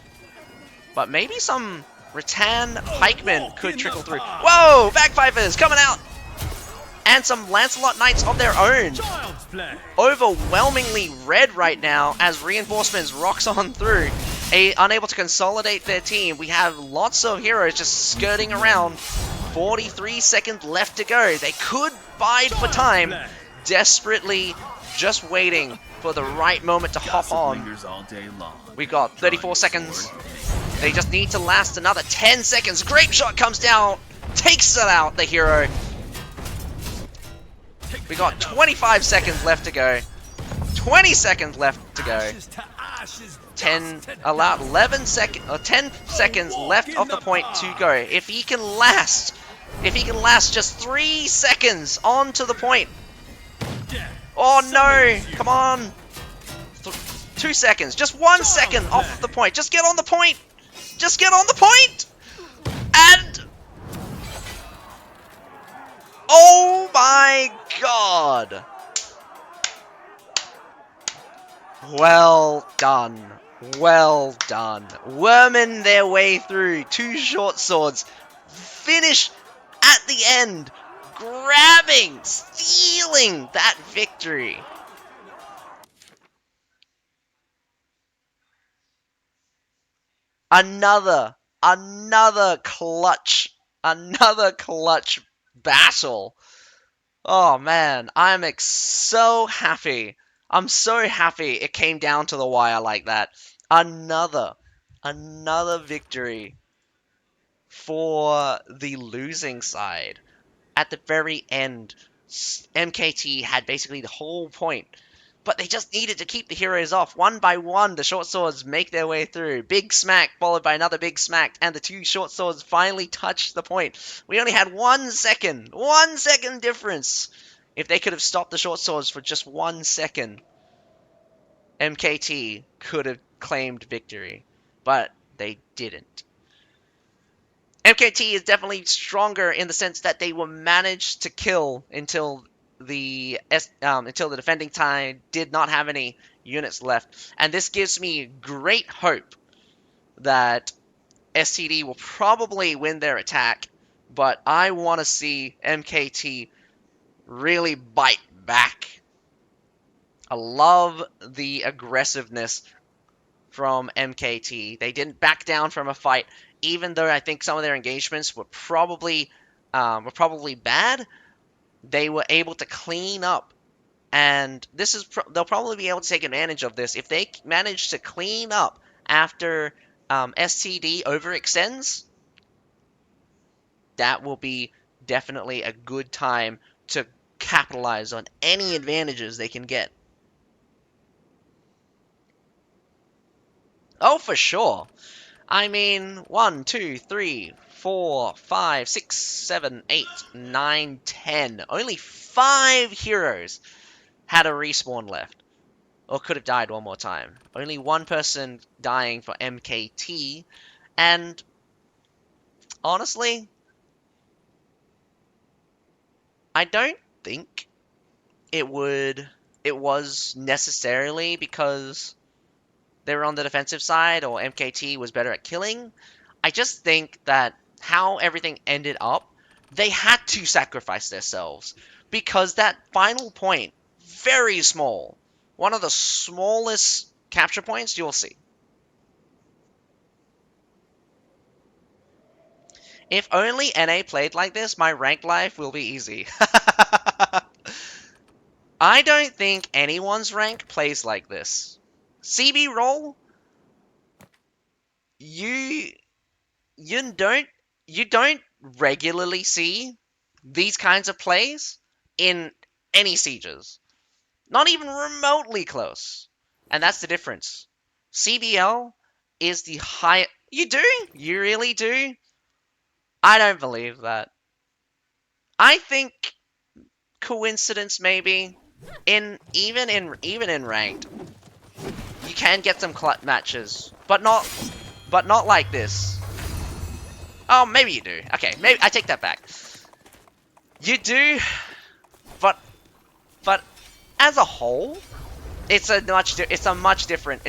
But maybe some Rattan pikemen could trickle through. Whoa! Bagpipers coming out! And some Lancelot Knights of their own. Overwhelmingly red right now as reinforcements rocks on through. Unable to consolidate their team. We have lots of heroes just skirting around. 43 seconds left to go. They could bide for time. Desperately just waiting for the right moment to hop on. We've got 34 seconds. They just need to last another 10 seconds. Grape Shot comes down. Takes it out, the hero. We got 25 seconds left to go. 20 seconds left to go. 10 seconds left of the point to go. If he can last just 3 seconds onto the point. Oh no, come on. 2 seconds, just 1 second off the point. Just get on the point. Just get on the point. And oh my god. Well done. Well done. Worming their way through. 2 short swords. Finish at the end. Grabbing, stealing that victory. Another clutch battle. Oh man, so happy. I'm so happy it came down to the wire like that. Another, another victory for the losing side. At the very end, MKT had basically the whole point, but they just needed to keep the heroes off. One by one, the short swords make their way through. Big smack followed by another big smack, and the two short swords finally touched the point. We only had 1 second difference. If they could have stopped the short swords for just 1 second, MKT could have claimed victory, but they didn't. MKT is definitely stronger in the sense that they were managed to kill until the defending tide did not have any units left, and this gives me great hope that STD will probably win their attack, but I want to see MKT really bite back. I love the aggressiveness from MKT. They didn't back down from a fight, even though I think some of their engagements were probably bad. They were able to clean up, and they'll probably be able to take advantage of this if they manage to clean up after STD overextends. That will be definitely a good time to capitalize on any advantages they can get. Oh, for sure. I mean, 1, 2, 3, 4, 5, 6, 7, 8, 9, 10. Only 5 heroes had a respawn left, or could have died one more time. Only one person dying for MKT, and honestly, I don't think it would. It was necessarily because they were on the defensive side or MKT was better at killing. I just think that how everything ended up, they had to sacrifice themselves because that final point, very small, one of the smallest capture points you'll see. If only NA played like this, my ranked life will be easy. I don't think anyone's rank plays like this. CB roll, you you don't you don't regularly see these kinds of plays in any sieges. Not even remotely close. And that's the difference. CBL is the high. You do? You really do? I don't believe that. I think coincidence maybe. Even in ranked, you can get some clutch matches, but not like this. Oh, maybe you do. Okay, maybe I take that back. You do, but but as a whole, it's a much different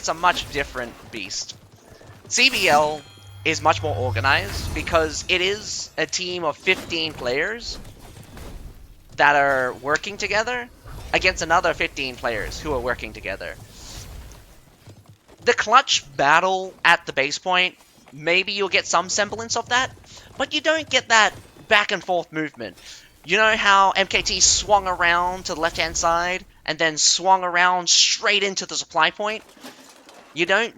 beast. CBL is much more organized because it is a team of 15 players that are working together against another 15 players who are working together. The clutch battle at the base point, maybe you'll get some semblance of that, but you don't get that back and forth movement. You know how MKT swung around to the left-hand side and then swung around straight into the supply point? You don't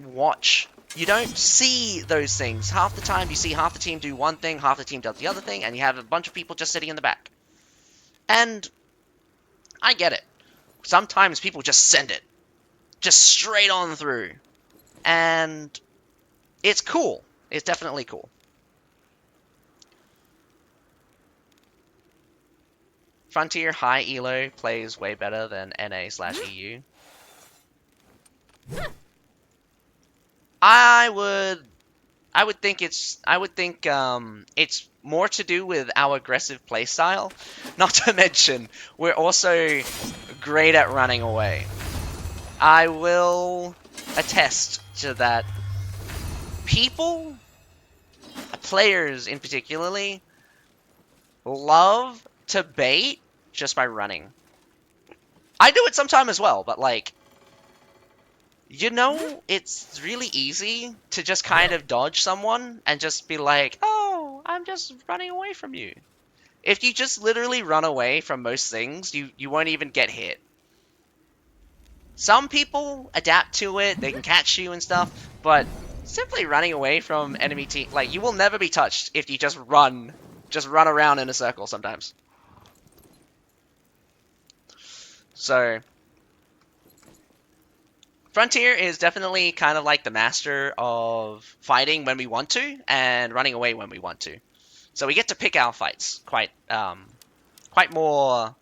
see those things. Half the time you see half the team do one thing, half the team does the other thing, and you have a bunch of people just sitting in the back. And I get it. Sometimes people just send it. Just straight on through. And it's cool. It's definitely cool. Frontier High Elo plays way better than NA/EU. I would think it's more to do with our aggressive playstyle. Not to mention, we're also great at running away. I will attest to that. Players in particularly, love to bait just by running. I do it sometimes as well, but like, You know, it's really easy to just kind of dodge someone and just be like, oh, I'm just running away from you. If you just literally run away from most things, you won't even get hit. Some people adapt to it, they can catch you and stuff, but simply running away from enemy team, like, you will never be touched if you just run around in a circle sometimes. So, Frontier is definitely kind of like the master of fighting when we want to and running away when we want to. So we get to pick our fights quite more.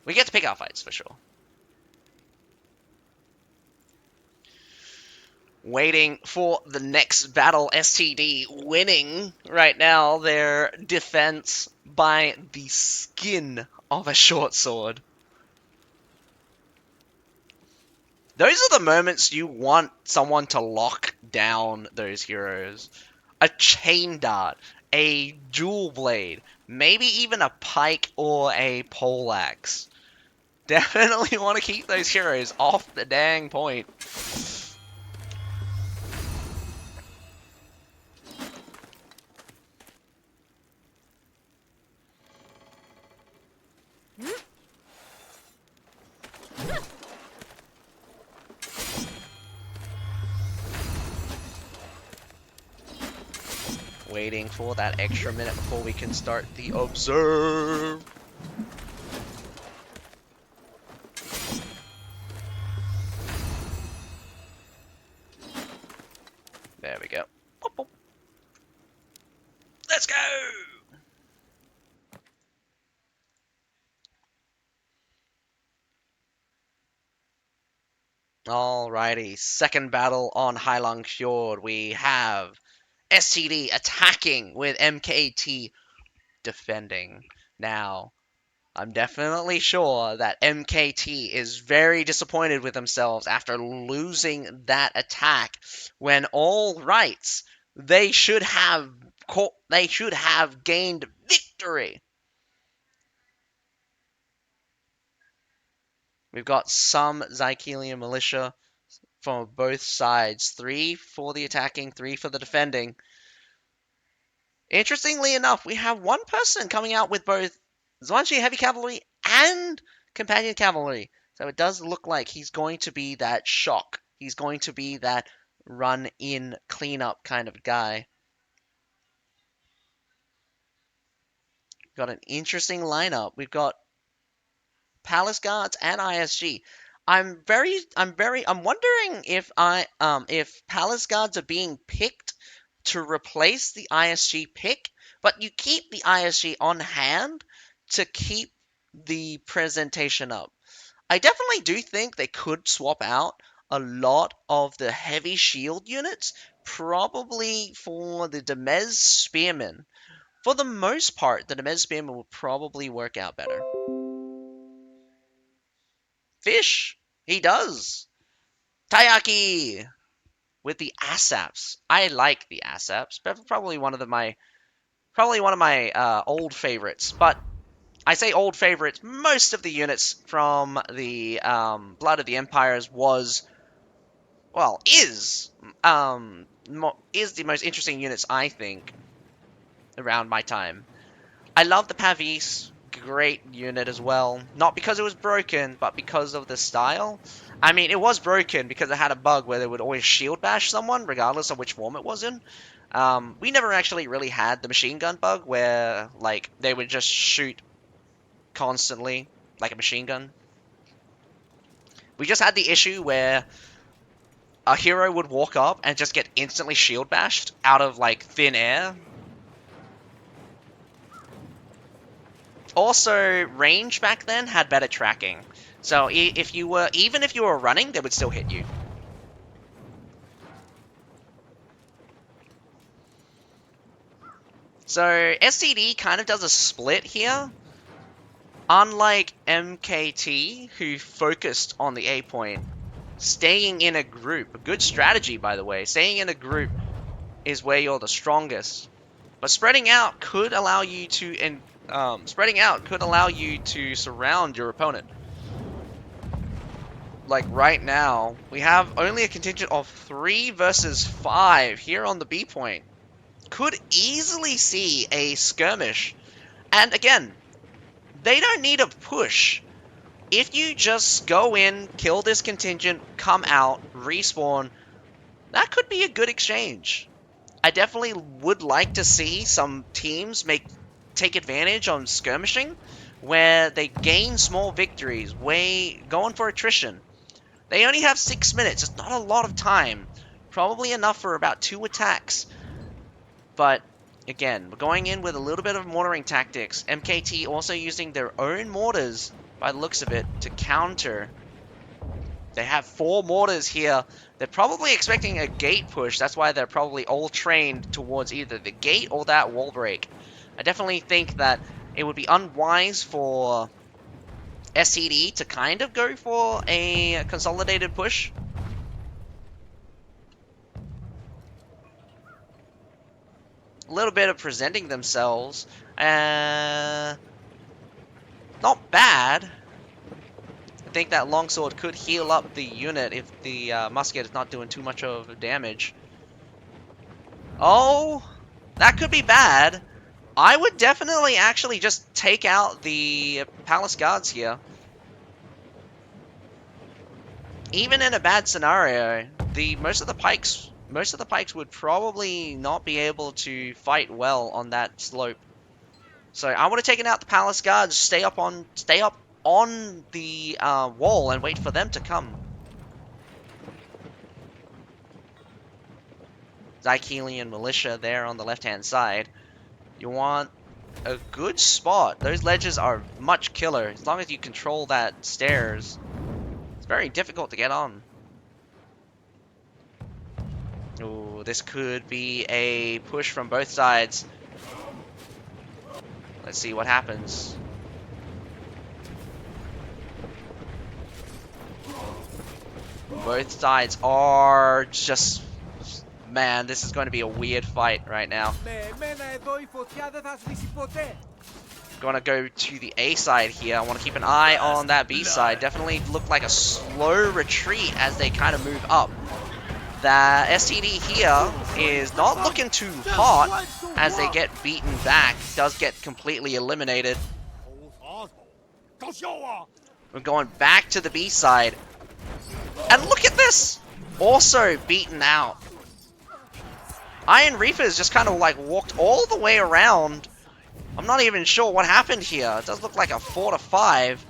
We get to pick our fights for sure. Waiting for the next battle. STD winning right now their defense by the skin of a short sword. Those are the moments you want someone to lock down those heroes. A chain dart, a dual blade, maybe even a pike or a poleaxe. Definitely want to keep those heroes off the dang point. Waiting for that extra minute before we can start the observe. There we go. Let's go! Alrighty, second battle on Heilong Fjord. We have STD attacking with MKT defending. Now, I'm definitely sure that MKT is very disappointed with themselves after losing that attack when all rights they should have gained victory. We've got some Zycelian militia from both sides. 3 for the attacking, 3 for the defending. Interestingly enough, we have one person coming out with both Zwanshi Heavy Cavalry and Companion Cavalry. So it does look like he's going to be that shock. He's going to be that run-in cleanup kind of guy. We've got an interesting lineup. We've got Palace Guards and ISG. I'm wondering if Palace Guards are being picked to replace the ISG pick, but you keep the ISG on hand to keep the presentation up. I definitely do think they could swap out a lot of the heavy shield units, probably for the Demez Spearmen. For the most part, the Demez Spearmen will probably work out better. Fish, he does. Tayaki with the ASAPs. I like the ASAPs, but probably one of my old favorites. But I say old favorites. Most of the units from the Blood of the Empires is the most interesting units I think around my time. I love the Pavis. Great unit as well. Not because it was broken, but because of the style. I mean, it was broken because it had a bug where they would always shield bash someone, regardless of which form it was in. We never actually really had the machine gun bug where, like, they would just shoot constantly, like a machine gun. We just had the issue where a hero would walk up and just get instantly shield bashed out of, like, thin air. Also, range back then had better tracking. So even if you were running, they would still hit you. So STD kind of does a split here. Unlike MKT, who focused on the A point, staying in a group, a good strategy by the way, staying in a group is where you're the strongest. But spreading out could allow you to surround your opponent. like right now, we have only a contingent of 3 versus 5 here on the B point. Could easily see a skirmish. And again, they don't need a push. If you just go in, kill this contingent, come out, respawn, that could be a good exchange. I definitely would like to see some teams take advantage on skirmishing, where they gain small victories, going for attrition. They only have 6 minutes. It's not a lot of time. Probably enough for about 2 attacks. But again, we're going in with a little bit of mortaring tactics. MKT also using their own mortars, by the looks of it, to counter. They have 4 mortars here. They're probably expecting a gate push. That's why they're probably all trained towards either the gate or that wall break. I definitely think that it would be unwise for SCD to kind of go for a consolidated push. A little bit of presenting themselves. Not bad. I think that longsword could heal up the unit if the musket is not doing too much of damage. Oh, that could be bad. I would definitely actually just take out the palace guards here. Even in a bad scenario, most of the pikes would probably not be able to fight well on that slope. So I would have taken out the palace guards, stay up on the wall and wait for them to come. Zychelian militia there on the left-hand side. You want a good spot. Those ledges are much killer. As long as you control that stairs, it's very difficult to get on. Ooh, this could be a push from both sides. Let's see what happens. Both sides are just... Man, this is going to be a weird fight right now. Gonna go to the A side here. I want to keep an eye on that B side. Definitely look like a slow retreat as they kind of move up. The STD here is not looking too hot as they get beaten back. Does get completely eliminated. We're going back to the B side. And look at this! Also beaten out. Iron Reapers just kind of like walked all the way around. I'm not even sure what happened here. It does look like a 4 to 5.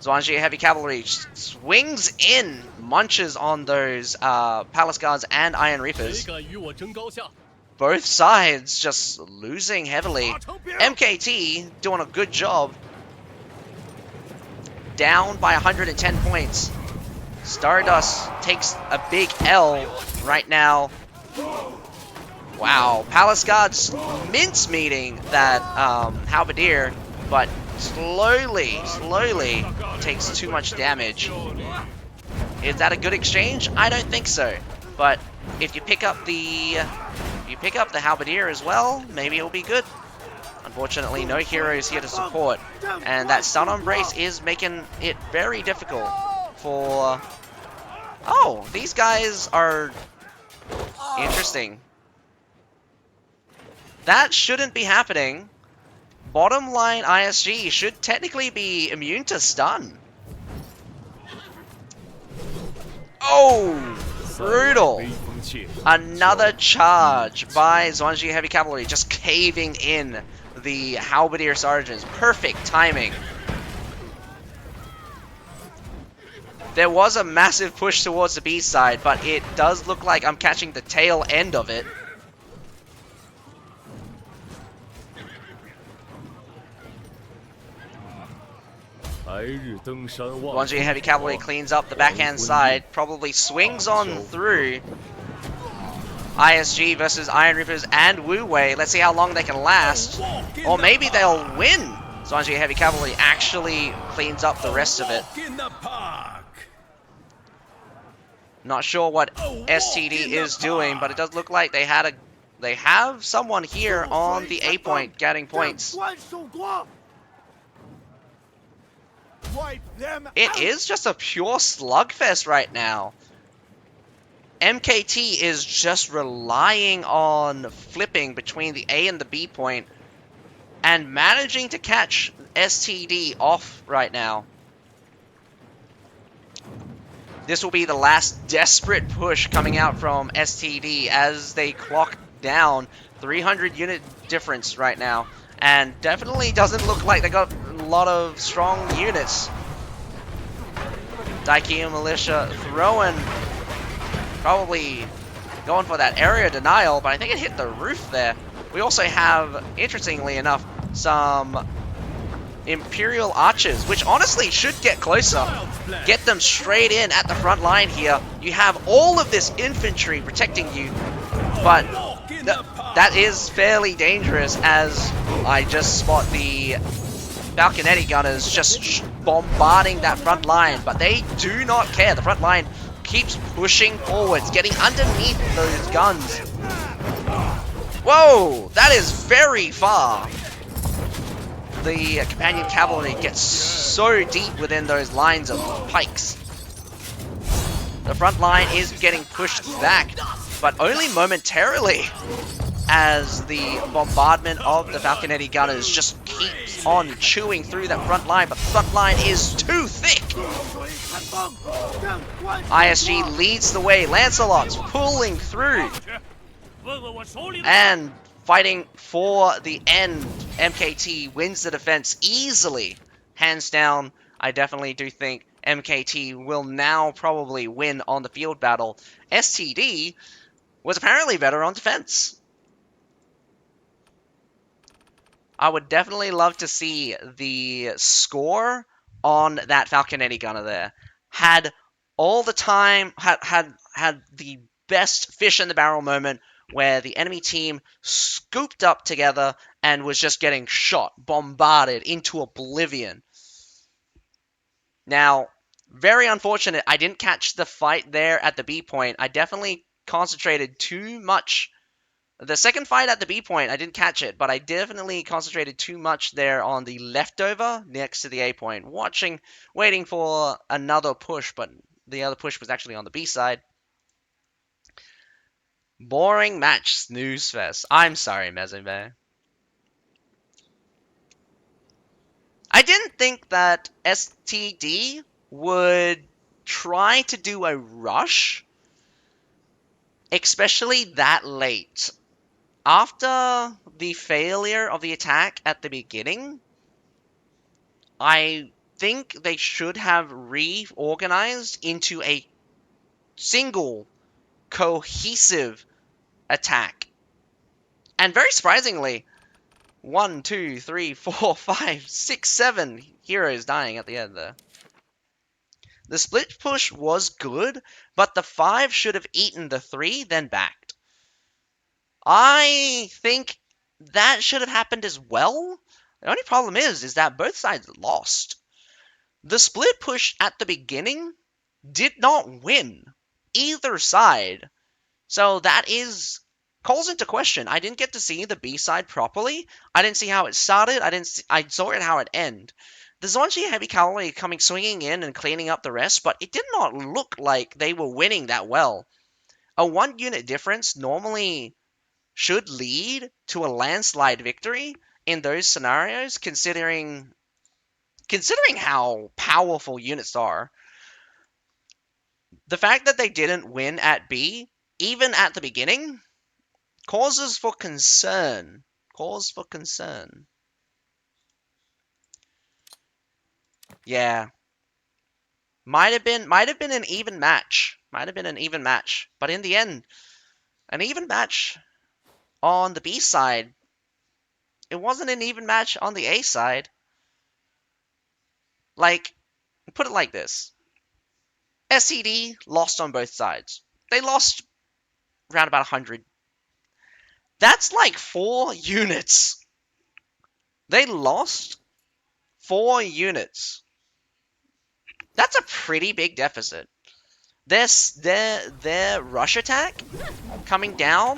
Zwanji Heavy Cavalry swings in, munches on those Palace Guards and Iron Reapers. Both sides just losing heavily. MKT doing a good job. Down by 110 points. Stardust takes a big L right now. Wow, Palace Guards mince-meeting that Halberdier, but slowly takes too much damage. Is that a good exchange? I don't think so. But if you pick up the Halberdier as well, maybe it'll be good. Unfortunately, no heroes here to support, and that stun embrace is making it very difficult for... Oh, these guys are interesting. That shouldn't be happening. Bottom line ISG should technically be immune to stun. Oh, brutal. Another charge by Zwanji Heavy Cavalry, just caving in the Halberdier Sergeants. Perfect timing. There was a massive push towards the B side, but it does look like I'm catching the tail end of it. Zwanji Heavy Cavalry cleans up the backhand side, probably swings on through. ISG versus Iron Reapers and Wu Wei. Let's see how long they can last. Or maybe they'll win. Zwanji Heavy Cavalry actually cleans up the rest of it. Not sure what STD is doing, but it does look like they have someone here on the A point getting points. Wipe them It out. is just a pure slugfest right now. MKT is just relying on flipping between the A and the B point and managing to catch STD off right now. This will be the last desperate push coming out from STD as they clock down 300 unit difference right now. And definitely doesn't look like they got a lot of strong units. Daiki Militia throwing, probably going for that area denial, but I think it hit the roof there. We also have, interestingly enough, some Imperial Archers, which honestly should get closer. Get them straight in at the front line here. You have all of this infantry protecting you, but that is fairly dangerous as I just spot the Falconetti gunners just bombarding that front line, but they do not care. The front line keeps pushing forwards, getting underneath those guns. Whoa, that is very far. The companion cavalry gets so deep within those lines of pikes. The front line is getting pushed back, but only momentarily, as the bombardment of the Falconetti gunners just keeps on chewing through that front line, but the front line is too thick. ISG leads the way, Lancelot's pulling through and fighting for the end. MKT wins the defense easily, hands down. I definitely do think MKT will now probably win on the field battle. STD was apparently better on defense. I would definitely love to see the score on that Falconetti gunner there. Had all the time, had the best fish in the barrel moment where the enemy team scooped up together and was just getting shot, bombarded into oblivion. Now, very unfortunate, I didn't catch the fight there at the B point. I definitely concentrated too much. The second fight at the B point, I didn't catch it, but I definitely concentrated too much there on the leftover next to the A point, waiting for another push, but the other push was actually on the B side. Boring match, snooze fest. I'm sorry, Mezume. I didn't think that STD would try to do a rush, especially that late. After the failure of the attack at the beginning, I think they should have reorganized into a single, cohesive attack. And very surprisingly, 1, 2, 3, 4, 5, 6, 7 heroes dying at the end there. The split push was good, but the 5 should have eaten the 3, then backed. I think that should have happened as well. The only problem is that both sides lost. The split push at the beginning did not win either side. So that calls into question. I didn't get to see the B side properly. I didn't see how it started. I saw it how it ended. The Zonji heavy cavalry coming swinging in and cleaning up the rest, but it did not look like they were winning that well. A 1 unit difference normally should lead to a landslide victory in those scenarios, considering how powerful units are. The fact that they didn't win at B, even at the beginning, causes for concern. Cause for concern. Yeah. Might have been an even match. Might have been an even match. But in the end, an even match on the B side. It wasn't an even match on the A side. Like, put it like this. SCD lost on both sides. They lost around about 100. That's like 4 units. They lost 4 units. That's a pretty big deficit. Their rush attack coming out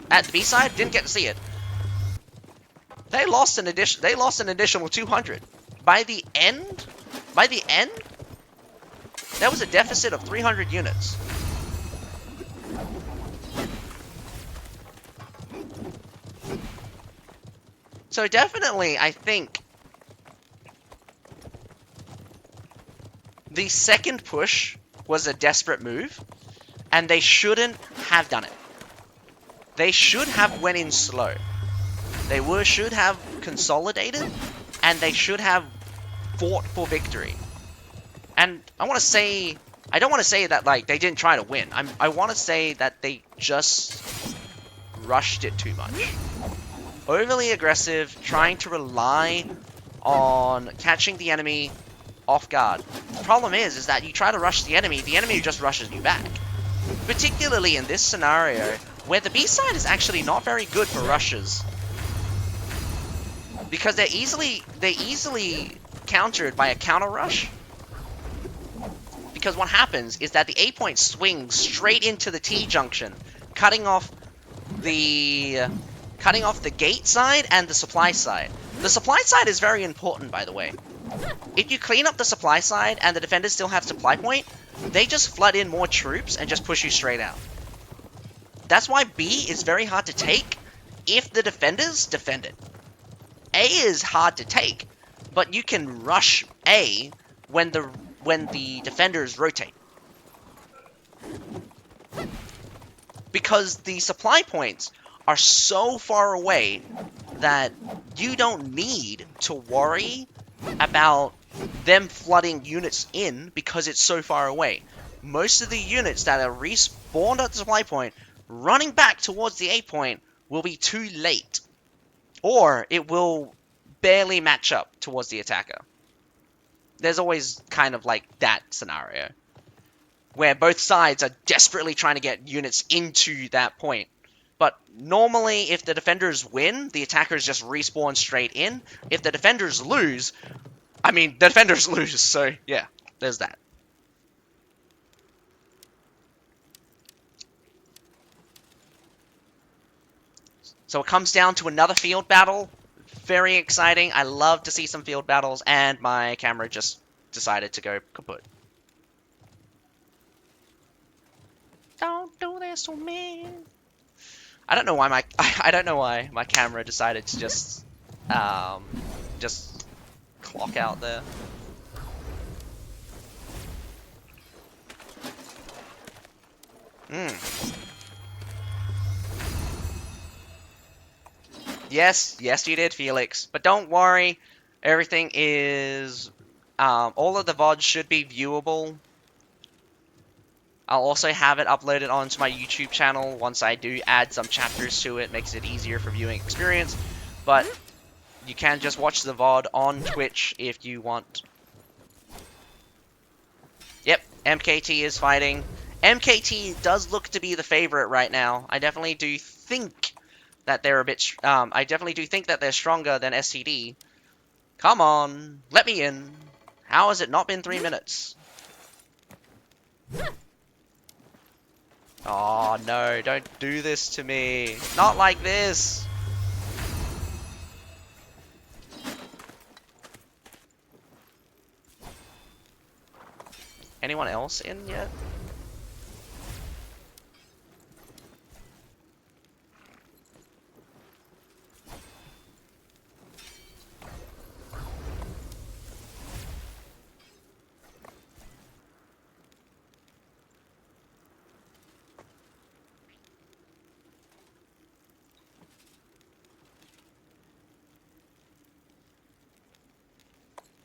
at the B side, didn't get to see it. They lost an additional 200. by the end, by the end, there was a deficit of 300 units. So definitely, I think the second push was a desperate move, and they shouldn't have done it. They should have went in slow. Should have consolidated, and they should have fought for victory. And I want to say, I don't want to say that like they didn't try to win. I want to say that they just rushed it too much. Overly aggressive, trying to rely on catching the enemy off guard. The problem is that you try to rush the enemy just rushes you back. Particularly in this scenario, where the B side is actually not very good for rushes. Because they're easily countered by a counter rush. Because what happens is that the A point swings straight into the T junction, cutting off the gate side and the supply side. The supply side is very important, by the way. If you clean up the supply side and the defenders still have supply point, they just flood in more troops and just push you straight out. That's why B is very hard to take if the defenders defend it. A is hard to take, but you can rush A when the defenders rotate. Because the supply points are so far away that you don't need to worry about them flooding units in because it's so far away. Most of the units that are respawned at the supply point running back towards the A point will be too late. Or it will barely match up towards the attacker. There's always kind of like that scenario where both sides are desperately trying to get units into that point. But normally, if the defenders win, the attackers just respawn straight in. If the defenders lose, the defenders lose, so yeah, there's that. So it comes down to another field battle. Very exciting. I love to see some field battles, and my camera just decided to go kaput. Don't do this to me. I don't know why my camera decided to just clock out there. Yes, you did, Felix. But don't worry, everything is all of the VODs should be viewable. I'll also have it uploaded onto my YouTube channel once I do add some chapters to it. Makes it easier for viewing experience. But you can just watch the VOD on Twitch if you want. Yep, MKT is fighting. MKT does look to be the favorite right now. I definitely do think that they're a bit... I definitely do think that they're stronger than STD. Come on, let me in. How has it not been 3 minutes? Oh no, don't do this to me. Not like this. Anyone else in yet?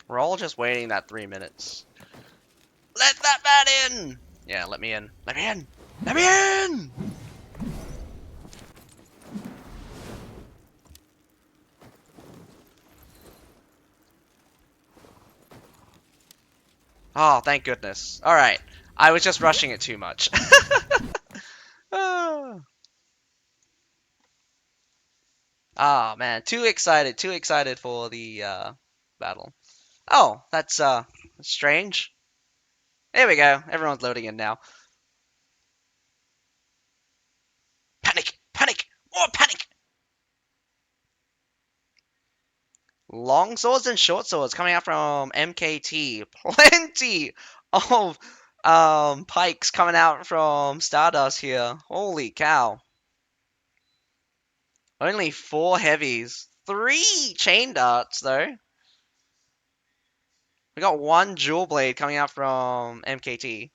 We're all just waiting that 3 minutes. Let that man in! Yeah, let me in. Let me in! Let me in! Oh, thank goodness. Alright. I was just rushing it too much. Ah, man. Too excited for the battle. Oh, that's strange. There we go. Everyone's loading in now. Panic! Panic! More panic! Long swords and short swords coming out from MKT. Plenty of pikes coming out from Stardust here. Holy cow. Only 4 heavies. 3 chain darts though. We got 1 jewel blade coming out from MKT.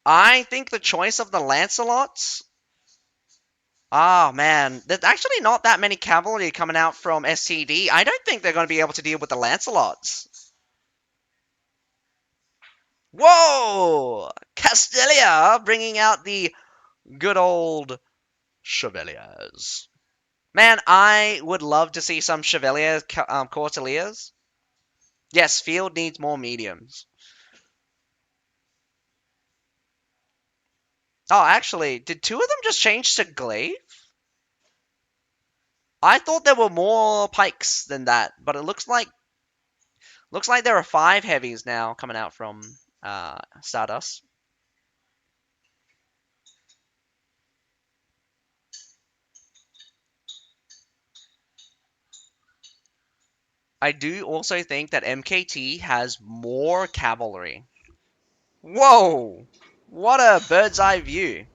I think the choice of the Lancelots. Ah, man. There's actually not that many cavalry coming out from STD. I don't think they're going to be able to deal with the Lancelots. Whoa! Castelia bringing out the good old Chevaliers. Man, I would love to see some Chevalier Courtiers. Yes, field needs more mediums. Oh, actually, did 2 of them just change to glaive? I thought there were more pikes than that, but it looks like there are 5 heavies now coming out from Stardust. I do also think that MKT has more cavalry. Whoa! What a bird's eye view.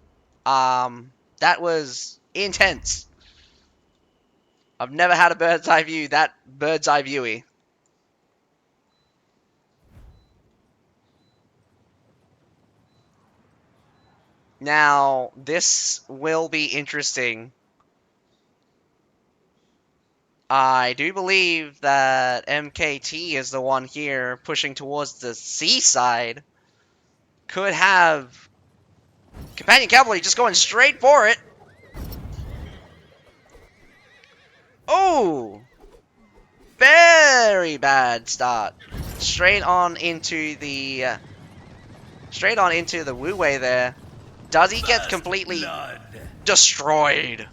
That was intense. I've never had a bird's eye view that bird's eye viewy. Now, this will be interesting. I do believe that MKT is the one here pushing towards the seaside. Could have Companion Cavalry just going straight for it. Oh! Very bad start. Straight on into the Wu Wei there. Does he get completely destroyed?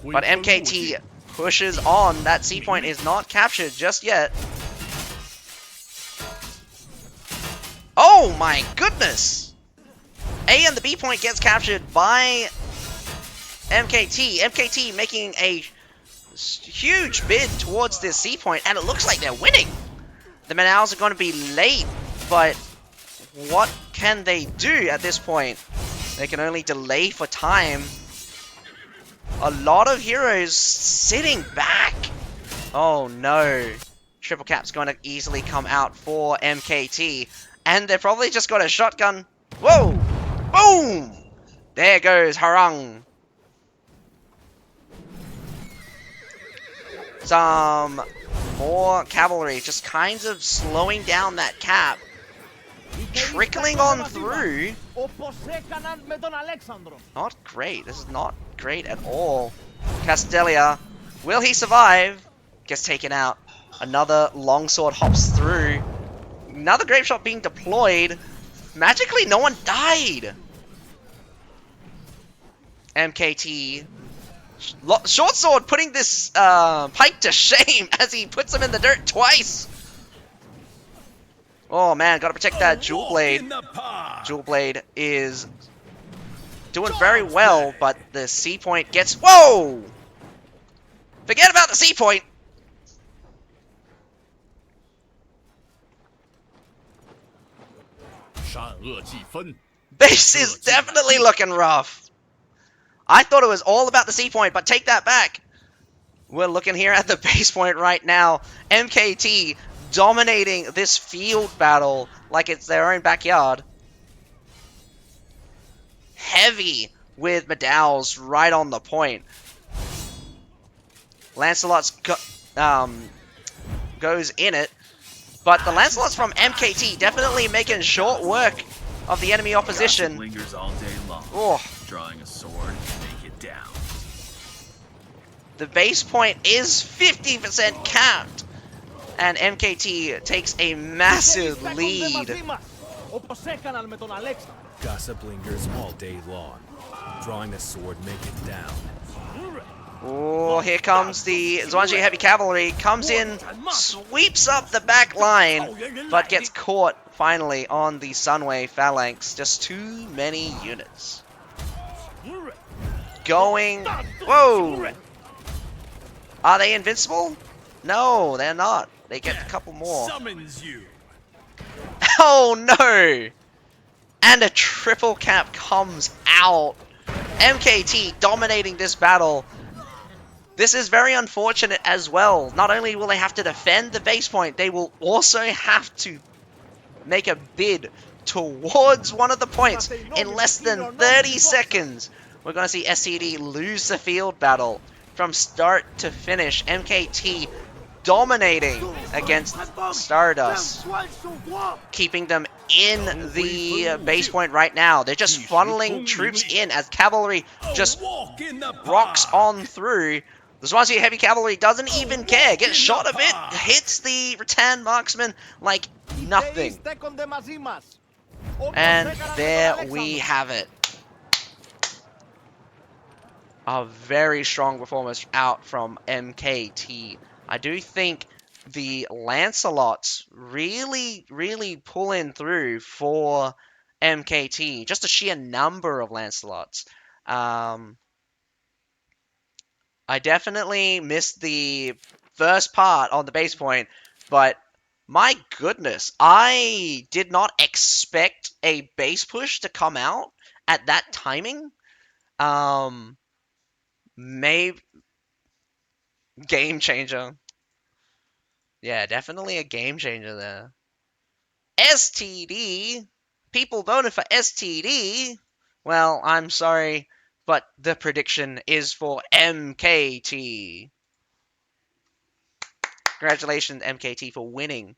But MKT pushes on. That C point is not captured just yet. Oh my goodness! A and the B point gets captured by MKT. MKT making a huge bid towards this C point, and it looks like they're winning. The Manaus are going to be late, but what can they do at this point? They can only delay for time. A lot of heroes sitting back. Oh no. Triple Cap's going to easily come out for MKT. And they're probably just got a shotgun. Whoa! Boom! There goes Harung. Some more cavalry just kind of slowing down that cap. Trickling on through. Not great. This is not great at all. Castelia, will he survive? Gets taken out. Another longsword hops through. Another grape shot being deployed. Magically, no one died. MKT. Short sword putting this pike to shame as he puts him in the dirt twice. Oh man, gotta protect that Jewel Blade. Jewel Blade is doing very well, but the C point gets... Whoa! Forget about the C point! This is definitely looking rough. I thought it was all about the C point, but take that back. We're looking here at the base point right now. MKT dominating this field battle like it's their own backyard. Heavy with Medaus right on the point. Lancelot's goes in it, but the Lancelots from MKT definitely making short work of the enemy opposition. Lingers all day long. Oh. Drawing a sword to make it down. The base point is 50% capped, and MKT takes a massive lead. Gossip lingers all day long. Drawing a sword, make it down. Oh, here comes the Zwanji Heavy Cavalry. Comes in, sweeps up the back line, but gets caught finally on the Sunway Phalanx. Just too many units. Going. Whoa! Are they invincible? No, they're not. They get a couple more. Summons you. Oh no! And a triple cap comes out. MKT dominating this battle. This is very unfortunate as well. Not only will they have to defend the base point, they will also have to make a bid towards one of the points in less than 30 seconds. We're going to see STD lose the field battle from start to finish. MKT dominating against Stardust, keeping them in the base point right now. They're just funneling troops in as cavalry just rocks on through. The Swansea Heavy Cavalry doesn't even care. Gets shot a bit, hits the rattan marksman like nothing. And there we have it. A very strong performance out from MKT. I do think the Lancelots really pulling through for MKT. Just the sheer number of Lancelots. I definitely missed the first part on the base point, but my goodness, I did not expect a base push to come out at that timing. Maybe game changer. Yeah, definitely a game changer there. STD? People voted for STD? Well, I'm sorry, but the prediction is for MKT. Congratulations, MKT, for winning.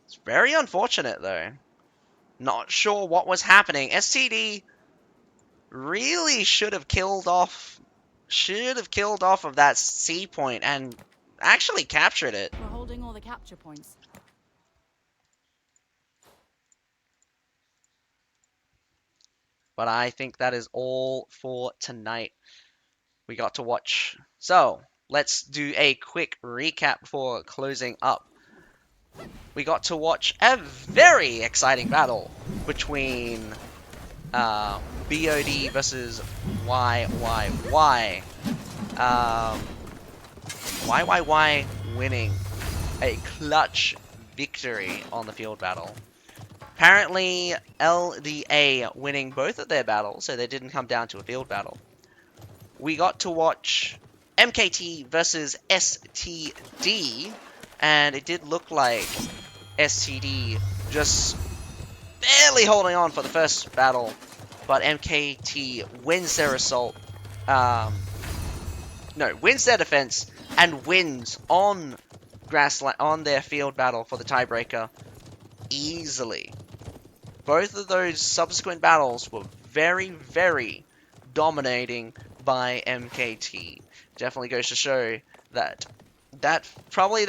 It's very unfortunate, though. Not sure what was happening. STD really should have killed off of that C point and actually captured it. We're holding all the capture points. But I think that is all for tonight. We got to watch. So, let's do a quick recap before closing up. We got to watch a very exciting battle between BOD versus YYY. YYY winning a clutch victory on the field battle. Apparently, LDA winning both of their battles, so they didn't come down to a field battle. We got to watch MKT versus STD, and it did look like STD just barely holding on for the first battle, but MKT wins their assault, wins their defense, and wins on grassland on their field battle for the tiebreaker easily. Both of those subsequent battles were very dominating by MKT. Definitely goes to show that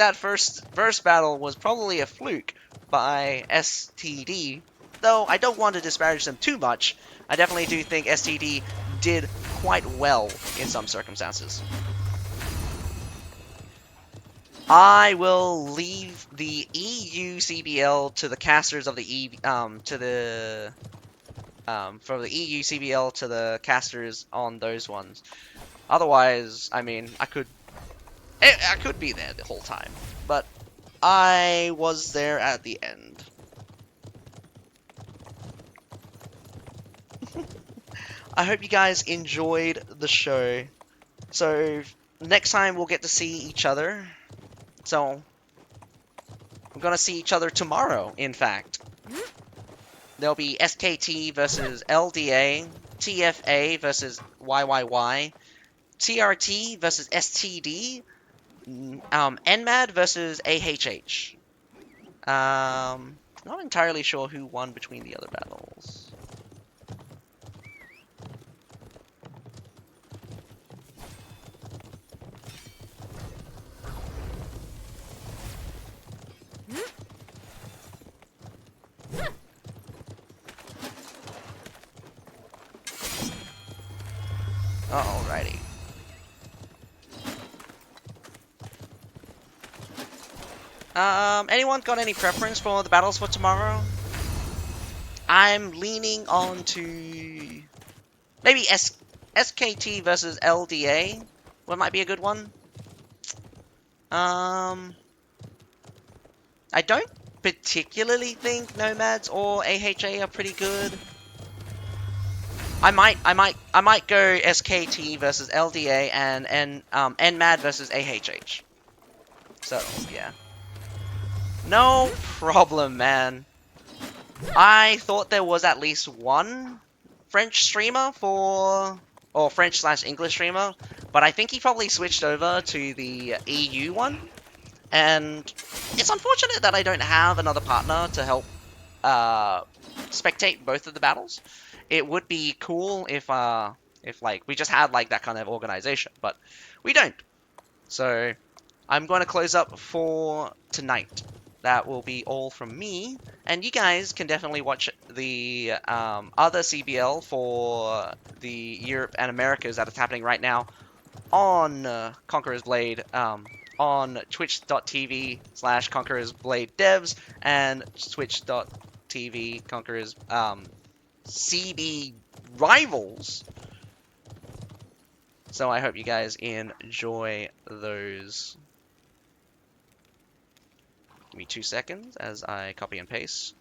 first battle was probably a fluke by STD. Though I don't want to disparage them too much, I definitely do think STD did quite well in some circumstances. I will leave the EU CBL to the casters of the from the EU CBL to the casters on those ones. Otherwise, I mean, I could be there the whole time, but I was there at the end. I hope you guys enjoyed the show. So next time we'll get to see each other. So we're gonna see each other tomorrow, in fact. There'll be SKT versus LDA, TFA versus YYY, TRT versus STD, NMAD versus AHH. Not entirely sure who won between the other battles. Alrighty. Anyone got any preference for the battles for tomorrow? I'm leaning on to maybe SKT versus LDA. What might be a good one? I don't particularly think Nomads or AHA are pretty good. I might go SKT versus LDA and NMAD versus AHH. So yeah, no problem, man. I thought there was at least one French streamer or French slash English streamer, but I think he probably switched over to the EU one. And it's unfortunate that I don't have another partner to help spectate both of the battles. It would be cool if like we just had like that kind of organization, but we don't. So I'm going to close up for tonight. That will be all from me, and you guys can definitely watch the other CBL for the Europe and Americas that is happening right now on Conqueror's Blade, on twitch.tv/Conqueror's Blade devs and twitch.tv Conqueror's CB rivals. So I hope you guys enjoy those. Give me 2 seconds as I copy and paste.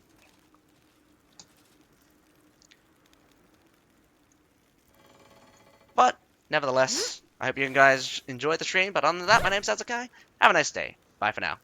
But nevertheless, I hope you guys enjoyed the stream. But other than that, my name's Sazakai. Have a nice day. Bye for now.